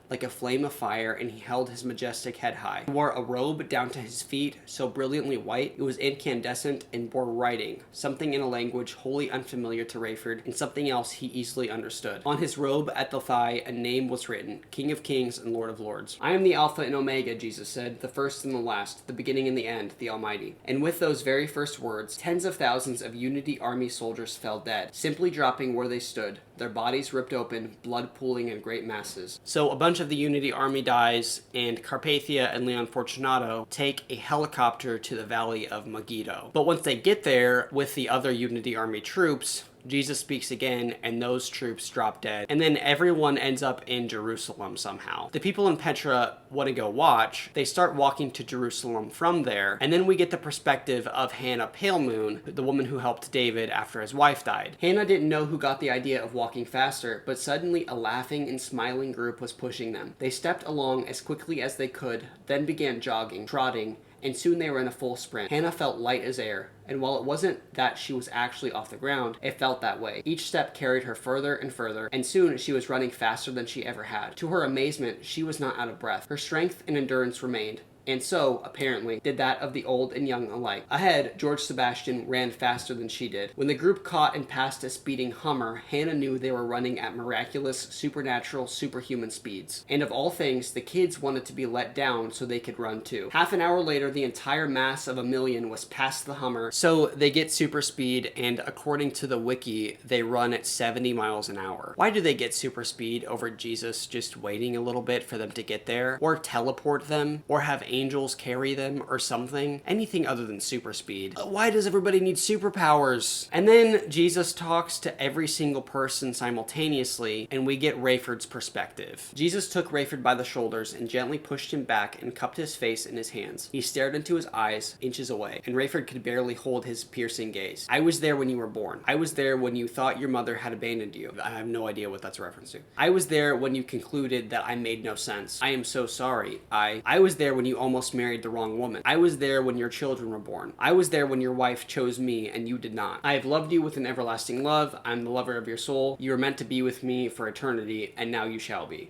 like a flame of fire, and he held his majestic head high. He wore a robe down to his feet, so brilliantly white it was incandescent, and bore writing, something in a language wholly unfamiliar to Rayford, and something else he easily understood. On his robe at the thigh a name was written, King of Kings and Lord of Lords. "I am the Alpha and Omega," Jesus said, "the first and the last, the beginning and the end, the Almighty." And with those very first words, tens of thousands of Unity Army soldiers fell dead, simply dropping where they stood, their bodies ripped open, blood pooling in great masses. So a bunch of the Unity Army dies, and Carpathia and Leon Fortunato take a helicopter to the Valley of Megiddo. But once they get there with the other Unity Army troops, Jesus speaks again, and those troops drop dead. And then everyone ends up in Jerusalem somehow. The people in Petra want to go watch. They start walking to Jerusalem from there, and then we get the perspective of Hannah Palemoon, the woman who helped David after his wife died. Hannah didn't know who got the idea of walking faster, but suddenly a laughing and smiling group was pushing them. They stepped along as quickly as they could, then began jogging, trotting, and soon they were in a full sprint. Hannah felt light as air, and while it wasn't that she was actually off the ground, it felt that way. Each step carried her further and further, and soon she was running faster than she ever had. To her amazement, she was not out of breath. Her strength and endurance remained. And so, apparently, did that of the old and young alike. Ahead, George Sebastian ran faster than she did. When the group caught and passed a speeding Hummer, Hannah knew they were running at miraculous, supernatural, superhuman speeds. And of all things, the kids wanted to be let down so they could run too. Half an hour later, the entire mass of 1,000,000 was past the Hummer, so they get super speed, and according to the wiki, they run at 70 miles an hour. Why do they get super speed over Jesus just waiting a little bit for them to get there? Or teleport them? Or have angels carry them or something? Anything other than super speed. Why does everybody need superpowers? And then Jesus talks to every single person simultaneously, and we get Rayford's perspective. Jesus took Rayford by the shoulders and gently pushed him back and cupped his face in his hands. He stared into his eyes, inches away, and Rayford could barely hold his piercing gaze. "I was there when you were born. I was there when you thought your mother had abandoned you." I have no idea what that's a reference to. "I was there when you concluded that I made no sense. I am so sorry. I was there when you almost married the wrong woman. I was there when your children were born. I was there when your wife chose me and you did not. I have loved you with an everlasting love. I am the lover of your soul. You were meant to be with me for eternity, and now you shall be."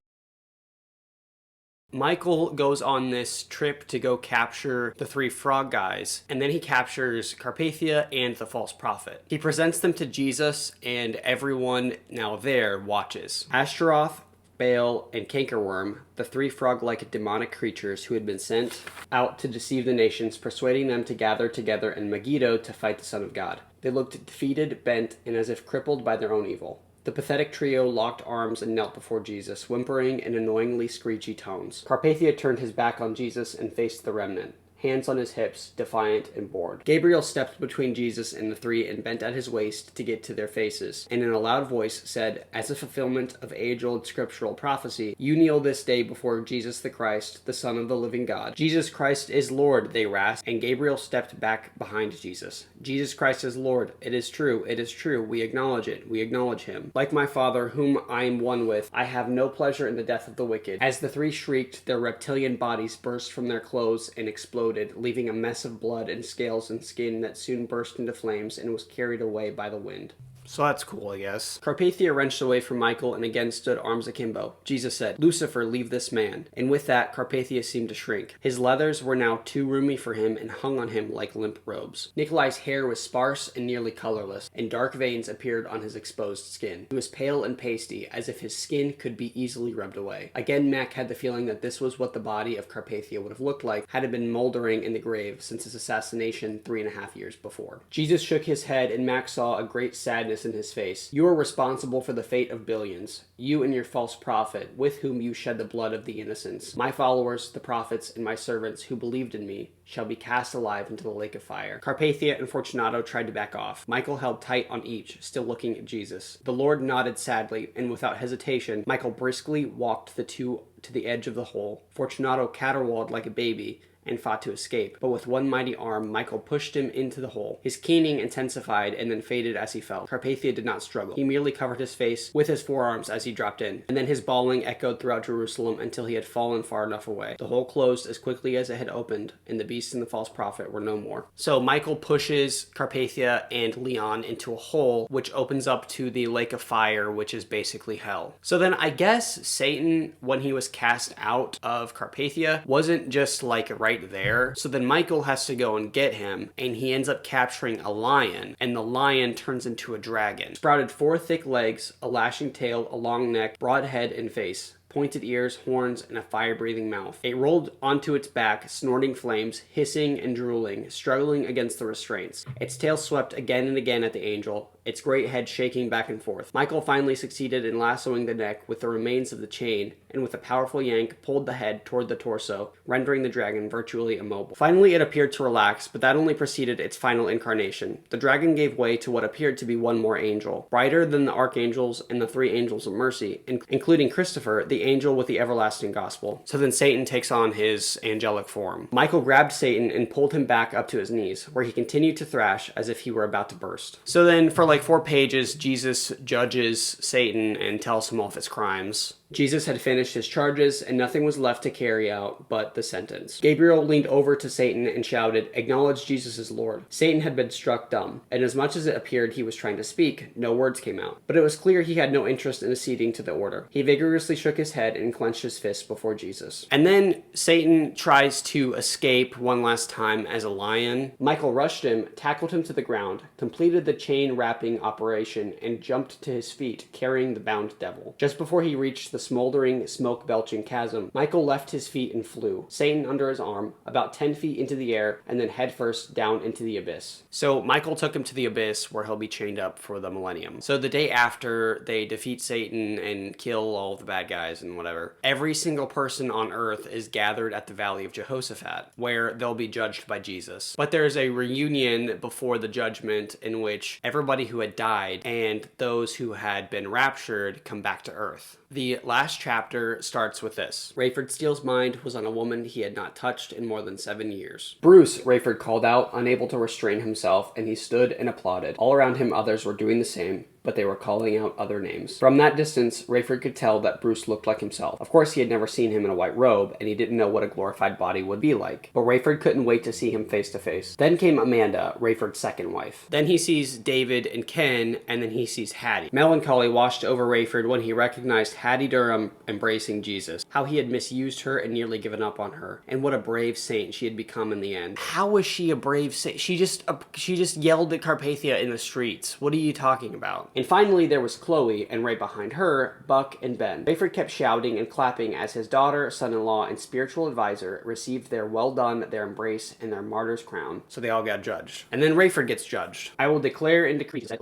Michael goes on this trip to go capture the 3 frog guys, and then he captures Carpathia and the false prophet. He presents them to Jesus, and everyone now there watches. Ashtaroth, Baal, and Cankerworm, the 3 frog-like demonic creatures who had been sent out to deceive the nations, persuading them to gather together in Megiddo to fight the Son of God. They looked defeated, bent, and as if crippled by their own evil. The pathetic trio locked arms and knelt before Jesus, whimpering in annoyingly screechy tones. Carpathia turned his back on Jesus and faced the remnant, hands on his hips, defiant and bored. Gabriel stepped between Jesus and the three and bent at his waist to get to their faces, and in a loud voice said, as a fulfillment of age-old scriptural prophecy, "You kneel this day before Jesus the Christ, the Son of the living God." "Jesus Christ is Lord," they rasped, and Gabriel stepped back behind Jesus. "Jesus Christ is Lord. It is true, it is true. We acknowledge it. We acknowledge him. Like my Father, whom I am one with, I have no pleasure in the death of the wicked." As the three shrieked, their reptilian bodies burst from their clothes and exploded, leaving a mess of blood and scales and skin that soon burst into flames and was carried away by the wind. So that's cool, I guess. Carpathia wrenched away from Michael and again stood arms akimbo. Jesus said, "Lucifer, leave this man." And with that, Carpathia seemed to shrink. His leathers were now too roomy for him and hung on him like limp robes. Nikolai's hair was sparse and nearly colorless, and dark veins appeared on his exposed skin. He was pale and pasty, as if his skin could be easily rubbed away. Again, Mac had the feeling that this was what the body of Carpathia would have looked like had it been moldering in the grave since his assassination 3.5 years before. Jesus shook his head, and Mac saw a great sadness in his face. "You are responsible for the fate of billions. You and your false prophet, with whom you shed the blood of the innocents. My followers, the prophets, and my servants who believed in me, shall be cast alive into the lake of fire." Carpathia and Fortunato tried to back off. Michael held tight on each, still looking at Jesus. The Lord nodded sadly, and without hesitation, Michael briskly walked the two to the edge of the hole. Fortunato caterwauled like a baby and fought to escape, but with one mighty arm, Michael pushed him into the hole. His keening intensified and then faded as he fell. Carpathia did not struggle. He merely covered his face with his forearms as he dropped in, and then his bawling echoed throughout Jerusalem until he had fallen far enough away. The hole closed as quickly as it had opened, and the beast and the false prophet were no more. So Michael pushes Carpathia and Leon into a hole, which opens up to the lake of fire, which is basically hell. So then I guess Satan, when he was cast out of Carpathia, wasn't just like right there. So then Michael has to go and get him, and he ends up capturing a lion, and the lion turns into a dragon. Sprouted 4 thick legs, a lashing tail, a long neck, broad head and face, pointed ears, horns, and a fire-breathing mouth. It rolled onto its back, snorting flames, hissing and drooling, struggling against the restraints. Its tail swept again and again at the angel, its great head shaking back and forth. Michael finally succeeded in lassoing the neck with the remains of the chain, and with a powerful yank, pulled the head toward the torso, rendering the dragon virtually immobile. Finally, it appeared to relax, but that only preceded its final incarnation. The dragon gave way to what appeared to be one more angel, brighter than the archangels and the 3 angels of mercy, including Christopher, the angel with the everlasting gospel. So then Satan takes on his angelic form. Michael grabbed Satan and pulled him back up to his knees, where he continued to thrash as if he were about to burst. So then for like 4 pages, Jesus judges Satan and tells him all of his crimes. Jesus had finished his charges, and nothing was left to carry out but the sentence. Gabriel leaned over to Satan and shouted, "Acknowledge Jesus as Lord." Satan had been struck dumb, and as much as it appeared he was trying to speak, no words came out. But it was clear he had no interest in acceding to the order. He vigorously shook his head and clenched his fist before Jesus. And then Satan tries to escape one last time as a lion. Michael rushed him, tackled him to the ground, completed the chain wrapping operation, and jumped to his feet, carrying the bound devil. Just before he reached the smoldering, smoke-belching chasm, Michael left his feet and flew, Satan under his arm, about 10 feet into the air, and then headfirst down into the abyss. So Michael took him to the abyss, where he'll be chained up for the millennium. So the day after they defeat Satan and kill all the bad guys and whatever, every single person on earth is gathered at the Valley of Jehoshaphat, where they'll be judged by Jesus. But there's a reunion before the judgment in which everybody who had died and those who had been raptured come back to earth. The last chapter starts with this. Rayford Steele's mind was on a woman he had not touched in more than 7 years. "Bruce," Rayford called out, unable to restrain himself, and he stood and applauded. All around him others were doing the same, but they were calling out other names. From that distance, Rayford could tell that Bruce looked like himself. Of course, he had never seen him in a white robe, and he didn't know what a glorified body would be like. But Rayford couldn't wait to see him face to face. Then came Amanda, Rayford's second wife. Then he sees David and Ken, and then he sees Hattie. Melancholy washed over Rayford when he recognized Hattie Durham embracing Jesus. How he had misused her and nearly given up on her. And what a brave saint she had become in the end. How was she a brave saint? She just yelled at Carpathia in the streets. What are you talking about? And finally, there was Chloe, and right behind her, Buck and Ben. Rayford kept shouting and clapping as his daughter, son-in-law, and spiritual advisor received their well done, their embrace, and their martyr's crown. So they all got judged. And then Rayford gets judged. I will declare and decree, I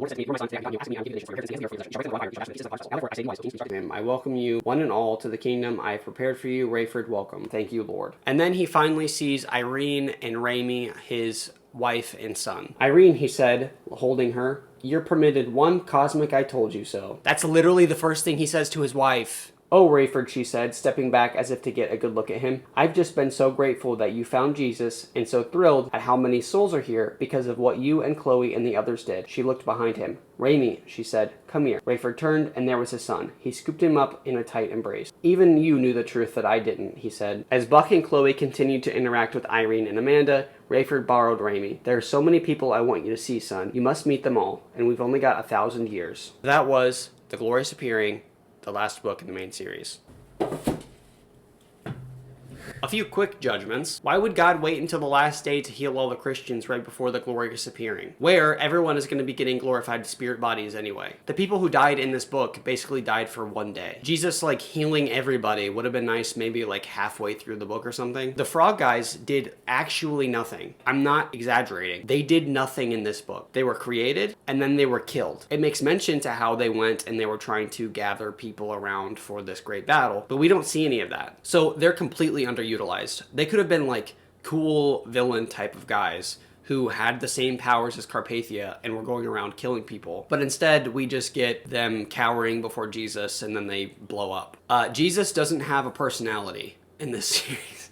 welcome you, one and all, to the kingdom I have prepared for you. Rayford, welcome. Thank you, Lord. And then he finally sees Irene and Raimi, his wife and son. Irene, he said, holding her, "You're permitted one cosmic I told you so." That's literally the first thing he says to his wife. "Oh, Rayford," she said, stepping back as if to get a good look at him. "I've just been so grateful that you found Jesus and so thrilled at how many souls are here because of what you and Chloe and the others did." She looked behind him. "Raimi," she said, "come here." Rayford turned, and there was his son. He scooped him up in a tight embrace. "Even you knew the truth that I didn't," he said. As Buck and Chloe continued to interact with Irene and Amanda, Rayford borrowed Raimi. "There are so many people I want you to see, son. You must meet them all, and we've only got 1,000 years." That was The Glorious Appearing, the last book in the main series. A few quick judgments. Why would God wait until the last day to heal all the Christians right before the glorious appearing, where everyone is going to be getting glorified spirit bodies anyway? The people who died in this book basically died for one day. Jesus, like, healing everybody would have been nice maybe like halfway through the book or something. The frog guys did actually nothing. I'm not exaggerating. They did nothing in this book. They were created and then they were killed. It makes mention to how they went and they were trying to gather people around for this great battle, but we don't see any of that. So they're completely underutilized. They could have been like cool villain type of guys who had the same powers as Carpathia and were going around killing people. But instead, we just get them cowering before Jesus and then they blow up. Jesus doesn't have a personality in this series.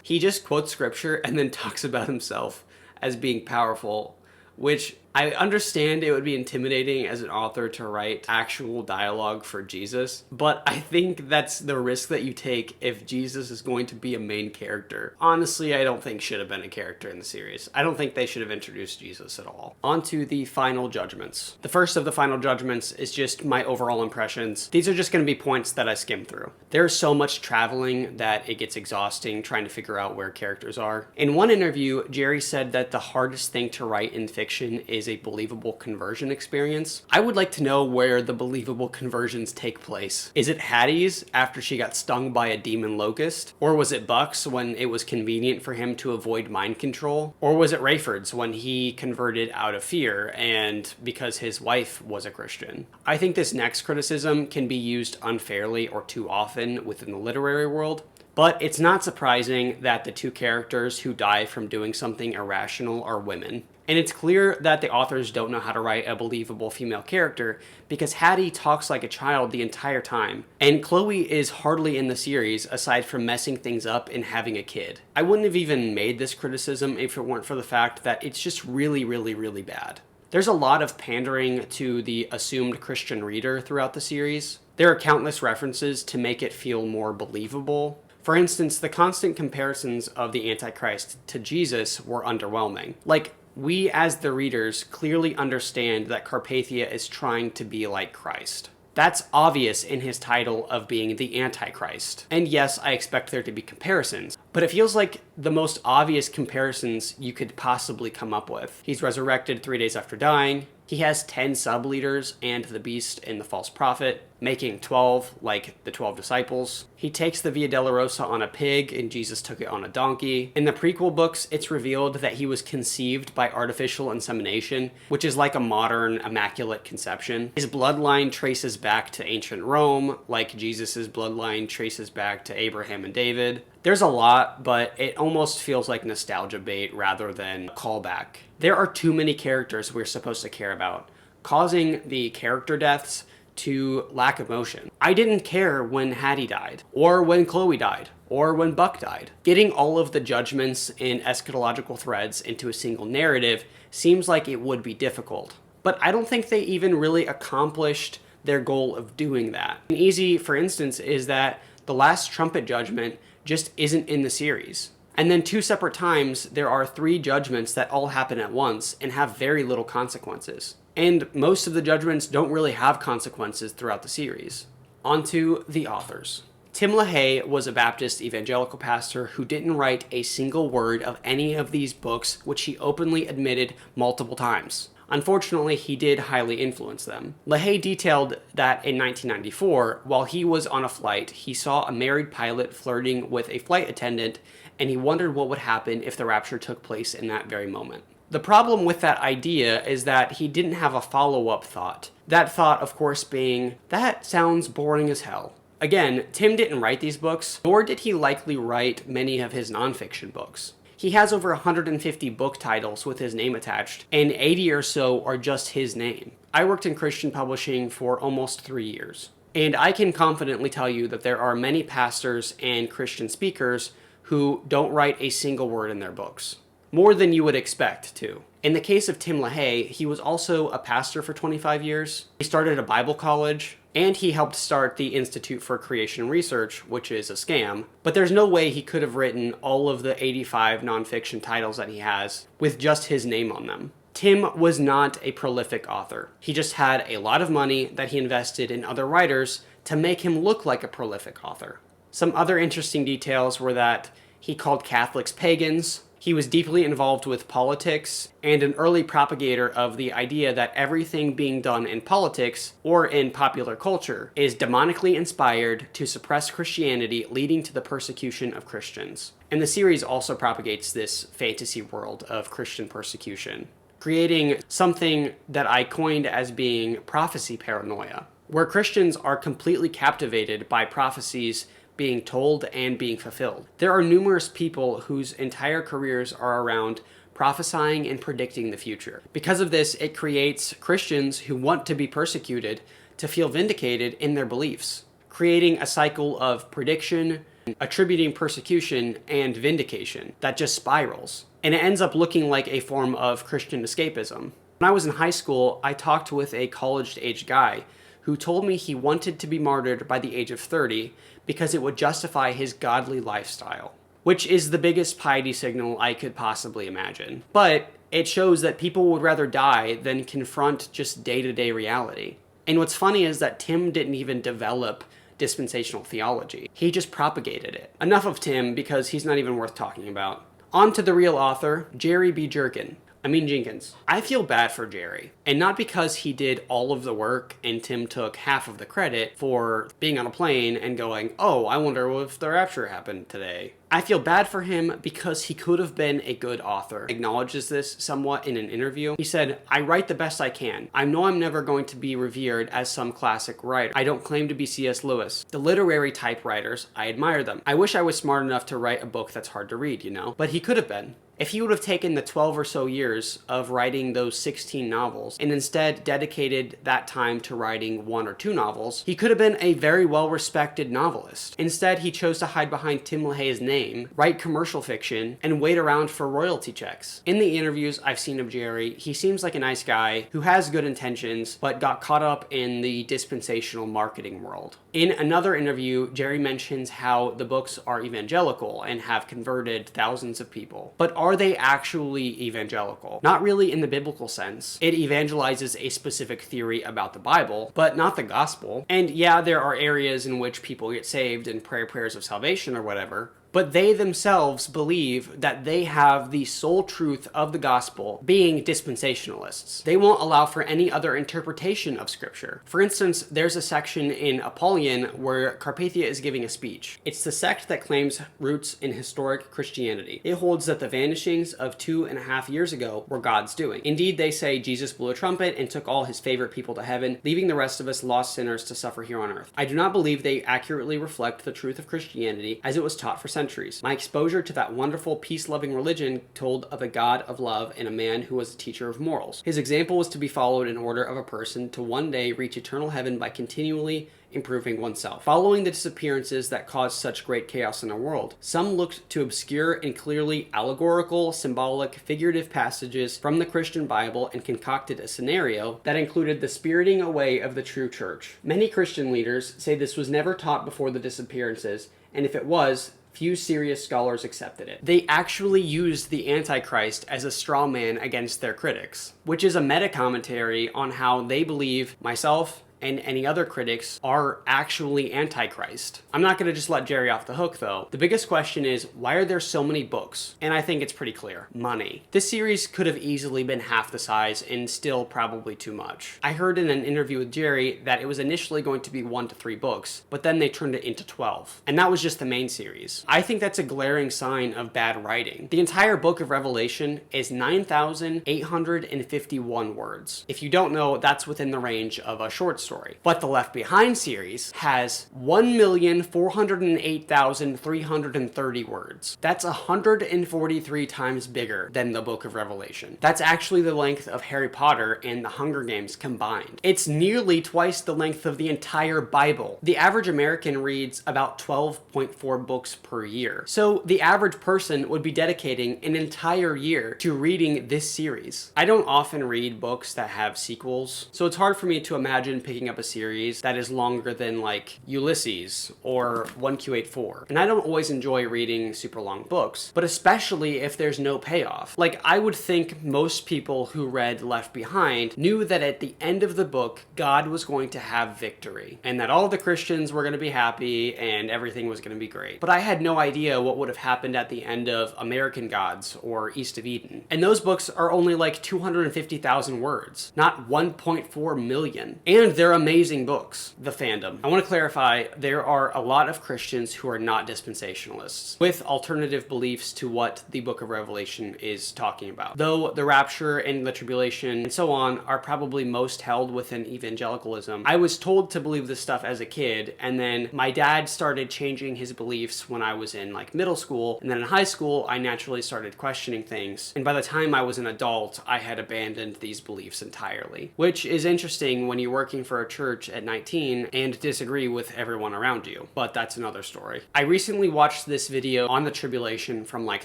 He just quotes scripture and then talks about himself as being powerful, which I understand it would be intimidating as an author to write actual dialogue for Jesus, but I think that's the risk that you take if Jesus is going to be a main character. Honestly, I don't think should have been a character in the series. I don't think they should have introduced Jesus at all. On to the final judgments. The first of the final judgments is just my overall impressions. These are just going to be points that I skimmed through. There's so much traveling that it gets exhausting trying to figure out where characters are. In one interview, Jerry said that the hardest thing to write in fiction is a believable conversion experience. I would like to know where the believable conversions take place. Is it Hattie's after she got stung by a demon locust? Or was it Buck's when it was convenient for him to avoid mind control? Or was it Rayford's when he converted out of fear and because his wife was a Christian? I think this next criticism can be used unfairly or too often within the literary world. But it's not surprising that the two characters who die from doing something irrational are women. And it's clear that the authors don't know how to write a believable female character because Hattie talks like a child the entire time. And Chloe is hardly in the series aside from messing things up and having a kid. I wouldn't have even made this criticism if it weren't for the fact that it's just really, really, really bad. There's a lot of pandering to the assumed Christian reader throughout the series. There are countless references to make it feel more believable. For instance, the constant comparisons of the Antichrist to Jesus were underwhelming. Like, we as the readers clearly understand that Carpathia is trying to be like Christ. That's obvious in his title of being the Antichrist. And yes, I expect there to be comparisons, but it feels like the most obvious comparisons you could possibly come up with. He's resurrected 3 days after dying. He has 10 sub-leaders and the beast and the false prophet, making 12 like the 12 disciples. He takes the Via Dolorosa on a pig and Jesus took it on a donkey. In the prequel books, it's revealed that he was conceived by artificial insemination, which is like a modern immaculate conception. His bloodline traces back to ancient Rome, like Jesus's bloodline traces back to Abraham and David. There's a lot, but it almost feels like nostalgia bait rather than callback. There are too many characters we're supposed to care about, causing the character deaths to lack emotion. I didn't care when Hattie died, or when Chloe died, or when Buck died. Getting all of the judgments and eschatological threads into a single narrative seems like it would be difficult. But I don't think they even really accomplished their goal of doing that. An easy, for instance, is that the last trumpet judgment just isn't in the series. And then 2 separate times, there are 3 judgments that all happen at once and have very little consequences. And most of the judgments don't really have consequences throughout the series. On to the authors. Tim LaHaye was a Baptist evangelical pastor who didn't write a single word of any of these books, which he openly admitted multiple times. Unfortunately, he did highly influence them. LaHaye detailed that in 1994, while he was on a flight, he saw a married pilot flirting with a flight attendant, and he wondered what would happen if the rapture took place in that very moment. The problem with that idea is that he didn't have a follow-up thought. That thought, of course, being, that sounds boring as hell. Again, Tim didn't write these books, nor did he likely write many of his nonfiction books. He has over 150 book titles with his name attached, and 80 or so are just his name. I worked in Christian publishing for almost 3 years, and I can confidently tell you that there are many pastors and Christian speakers who don't write a single word in their books. More than you would expect, too. In the case of Tim LaHaye, he was also a pastor for 25 years. He started a Bible college, and he helped start the Institute for Creation Research, which is a scam. But there's no way he could have written all of the 85 nonfiction titles that he has with just his name on them. Tim was not a prolific author. He just had a lot of money that he invested in other writers to make him look like a prolific author. Some other interesting details were that he called Catholics pagans. He was deeply involved with politics and an early propagator of the idea that everything being done in politics or in popular culture is demonically inspired to suppress Christianity, leading to the persecution of Christians. And the series also propagates this fantasy world of Christian persecution, creating something that I coined as being prophecy paranoia, where Christians are completely captivated by prophecies being told and being fulfilled. There are numerous people whose entire careers are around prophesying and predicting the future. Because of this, it creates Christians who want to be persecuted to feel vindicated in their beliefs, creating a cycle of prediction, attributing persecution, and vindication that just spirals. And it ends up looking like a form of Christian escapism. When I was in high school, I talked with a college-age guy who told me he wanted to be martyred by the age of 30 because it would justify his godly lifestyle, which is the biggest piety signal I could possibly imagine. But it shows that people would rather die than confront just day-to-day reality. And what's funny is that Tim didn't even develop dispensational theology. He just propagated it. Enough of Tim, because he's not even worth talking about. On to the real author, Jerry B. Jenkins. I feel bad for Jerry, and not because he did all of the work and Tim took half of the credit for being on a plane and going, oh, I wonder if the rapture happened today. I feel bad for him because he could have been a good author. He acknowledges this somewhat in an interview. He said, I write the best I can. I know I'm never going to be revered as some classic writer. I don't claim to be C.S. Lewis. The literary type writers, I admire them. I wish I was smart enough to write a book that's hard to read, but he could have been. If he would have taken the 12 or so years of writing those 16 novels and instead dedicated that time to writing 1 or 2 novels, he could have been a very well-respected novelist. Instead, he chose to hide behind Tim LaHaye's name, write commercial fiction, and wait around for royalty checks. In the interviews I've seen of Jerry, he seems like a nice guy who has good intentions, but got caught up in the dispensational marketing world. In another interview, Jerry mentions how the books are evangelical and have converted thousands of people. But are they actually evangelical? Not really in the biblical sense. It evangelizes a specific theory about the Bible, but not the gospel. And yeah, there are areas in which people get saved and pray prayers of salvation or whatever, but they themselves believe that they have the sole truth of the gospel, being dispensationalists. They won't allow for any other interpretation of scripture. For instance, there's a section in Apollyon where Carpathia is giving a speech. It's the sect that claims roots in historic Christianity. It holds that the vanishings of 2.5 years ago were God's doing. Indeed, they say Jesus blew a trumpet and took all his favorite people to heaven, leaving the rest of us lost sinners to suffer here on earth. I do not believe they accurately reflect the truth of Christianity as it was taught for centuries. My exposure to that wonderful peace-loving religion told of a God of love and a man who was a teacher of morals. His example was to be followed in order of a person to one day reach eternal heaven by continually improving oneself. Following the disappearances that caused such great chaos in our world, some looked to obscure and clearly allegorical, symbolic, figurative passages from the Christian Bible and concocted a scenario that included the spiriting away of the true church. Many Christian leaders say this was never taught before the disappearances, and if it was, few serious scholars accepted it. They actually used the Antichrist as a straw man against their critics, which is a meta-commentary on how they believe, myself and any other critics are actually Antichrist. I'm not going to just let Jerry off the hook though. The biggest question is, why are there so many books? And I think it's pretty clear. Money. This series could have easily been half the size and still probably too much. I heard in an interview with Jerry that it was initially going to be 1 to 3 books, but then they turned it into 12. And that was just the main series. I think that's a glaring sign of bad writing. The entire book of Revelation is 9,851 words. If you don't know, that's within the range of a short story. But the Left Behind series has 1,408,330 words. That's 143 times bigger than the book of Revelation. That's actually the length of Harry Potter and the Hunger Games combined. It's nearly twice the length of the entire Bible. The average American reads about 12.4 books per year. So the average person would be dedicating an entire year to reading this series. I don't often read books that have sequels, so it's hard for me to imagine picking up a series that is longer than like Ulysses or 1Q84. And I don't always enjoy reading super long books, but especially if there's no payoff. Like, I would think most people who read Left Behind knew that at the end of the book, God was going to have victory and that all the Christians were going to be happy and everything was going to be great. But I had no idea what would have happened at the end of American Gods or East of Eden. And those books are only like 250,000 words, not 1.4 million. And they're amazing books. The fandom. I want to clarify, there are a lot of Christians who are not dispensationalists, with alternative beliefs to what the book of Revelation is talking about. Though the rapture and the tribulation and so on are probably most held within evangelicalism, I was told to believe this stuff as a kid, and then my dad started changing his beliefs when I was in like middle school, and then in high school I naturally started questioning things, and by the time I was an adult I had abandoned these beliefs entirely. Which is interesting when you're working for a church at 19 and disagree with everyone around you, but that's another story. I recently watched this video on the tribulation from like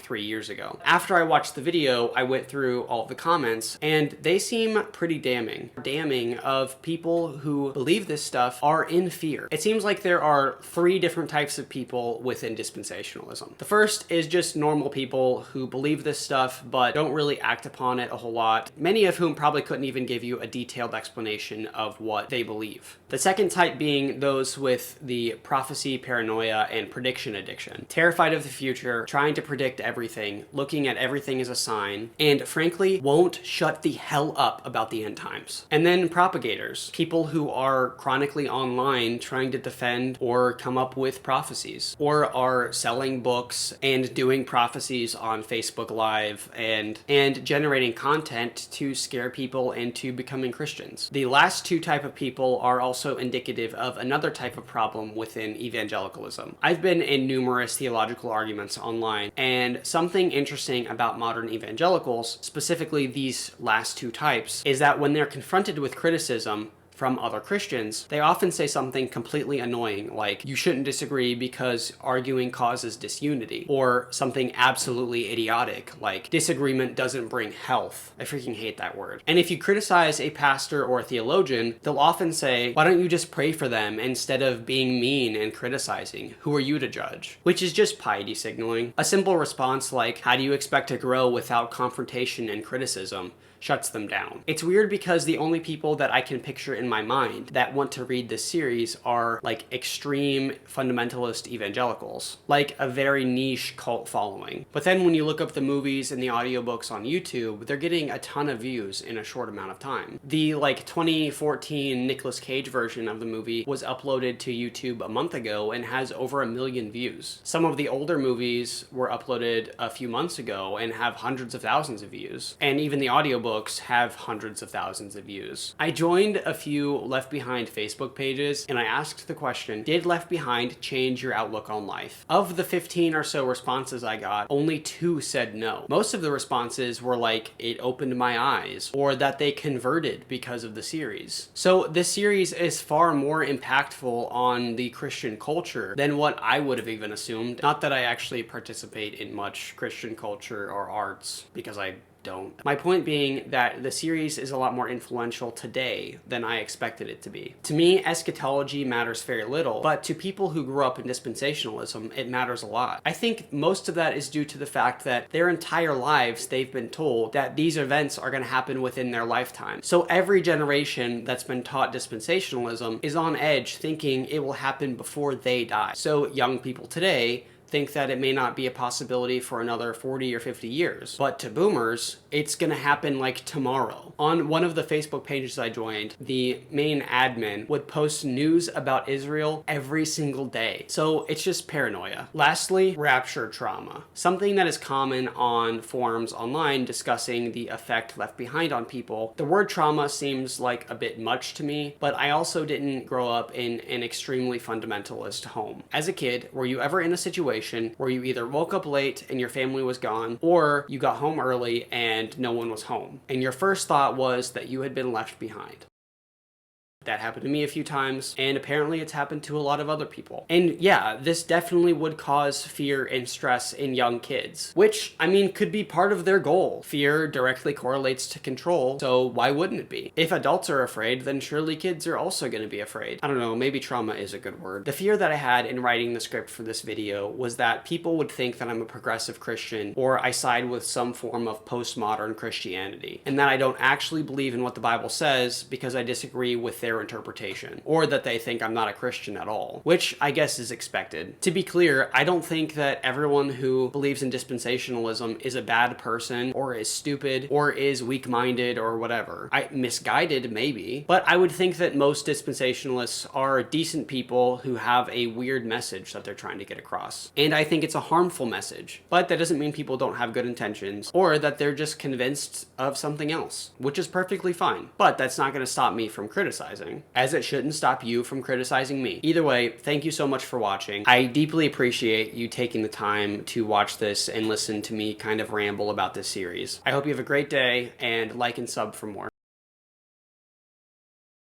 3 years ago. After I watched the video, I went through all of the comments, and they seem pretty damning of people who believe this stuff are in fear. It seems like there are 3 different types of people within dispensationalism. The first is just normal people who believe this stuff but don't really act upon it a whole lot, many of whom probably couldn't even give you a detailed explanation of what they believe. The second type being those with the prophecy, paranoia, and prediction addiction. Terrified of the future, trying to predict everything, looking at everything as a sign, and frankly, won't shut the hell up about the end times. And then propagators. People who are chronically online trying to defend or come up with prophecies, or are selling books and doing prophecies on Facebook Live and generating content to scare people into becoming Christians. The last 2 type of people are also indicative of another type of problem within evangelicalism. I've been in numerous theological arguments online, and something interesting about modern evangelicals, specifically these last 2 types, is that when they're confronted with criticism from other Christians, they often say something completely annoying, like, you shouldn't disagree because arguing causes disunity, or something absolutely idiotic, like, disagreement doesn't bring health. I freaking hate that word. And if you criticize a pastor or a theologian, they'll often say, why don't you just pray for them instead of being mean and criticizing? Who are you to judge? Which is just piety signaling. A simple response like, how do you expect to grow without confrontation and criticism? Shuts them down. It's weird because the only people that I can picture in my mind that want to read this series are like extreme fundamentalist evangelicals, like a very niche cult following. But then when you look up the movies and the audiobooks on YouTube, they're getting a ton of views in a short amount of time. The like 2014 Nicolas Cage version of the movie was uploaded to YouTube a month ago and has over 1 million views. Some of the older movies were uploaded a few months ago and have hundreds of thousands of views. And even the audiobooks have hundreds of thousands of views. I joined a few Left Behind Facebook pages and I asked the question, did Left Behind change your outlook on life? Of the 15 or so responses I got, only 2 said no. Most of the responses were like, it opened my eyes, or that they converted because of the series. So this series is far more impactful on the Christian culture than what I would have even assumed. Not that I actually participate in much Christian culture or arts, because I don't. My point being that the series is a lot more influential today than I expected it to be. To me, eschatology matters very little, but to people who grew up in dispensationalism, it matters a lot. I think most of that is due to the fact that their entire lives they've been told that these events are going to happen within their lifetime. So every generation that's been taught dispensationalism is on edge thinking it will happen before they die. So young people today think that it may not be a possibility for another 40 or 50 years. But to boomers, it's gonna happen like tomorrow. On one of the Facebook pages I joined, the main admin would post news about Israel every single day. So it's just paranoia. Lastly, rapture trauma. Something that is common on forums online discussing the effect left behind on people. The word trauma seems like a bit much to me, but I also didn't grow up in an extremely fundamentalist home. As a kid, were you ever in a situation where you either woke up late and your family was gone, or you got home early and no one was home, and your first thought was that you had been left behind? That happened to me a few times, and apparently it's happened to a lot of other people. And yeah, this definitely would cause fear and stress in young kids, which, I mean, could be part of their goal. Fear directly correlates to control, so why wouldn't it be? If adults are afraid, then surely kids are also going to be afraid. I don't know, maybe trauma is a good word. The fear that I had in writing the script for this video was that people would think that I'm a progressive Christian, or I side with some form of postmodern Christianity, and that I don't actually believe in what the Bible says because I disagree with their interpretation, or that they think I'm not a Christian at all, which I guess is expected. To be clear, I don't think that everyone who believes in dispensationalism is a bad person, or is stupid, or is weak-minded, or whatever. Misguided, maybe, but I would think that most dispensationalists are decent people who have a weird message that they're trying to get across. And I think it's a harmful message, but that doesn't mean people don't have good intentions, or that they're just convinced of something else, which is perfectly fine. But that's not going to stop me from criticizing, as it shouldn't stop you from criticizing me. Either way, thank you so much for watching. I deeply appreciate you taking the time to watch this and listen to me kind of ramble about this series. I hope you have a great day, and like and sub for more.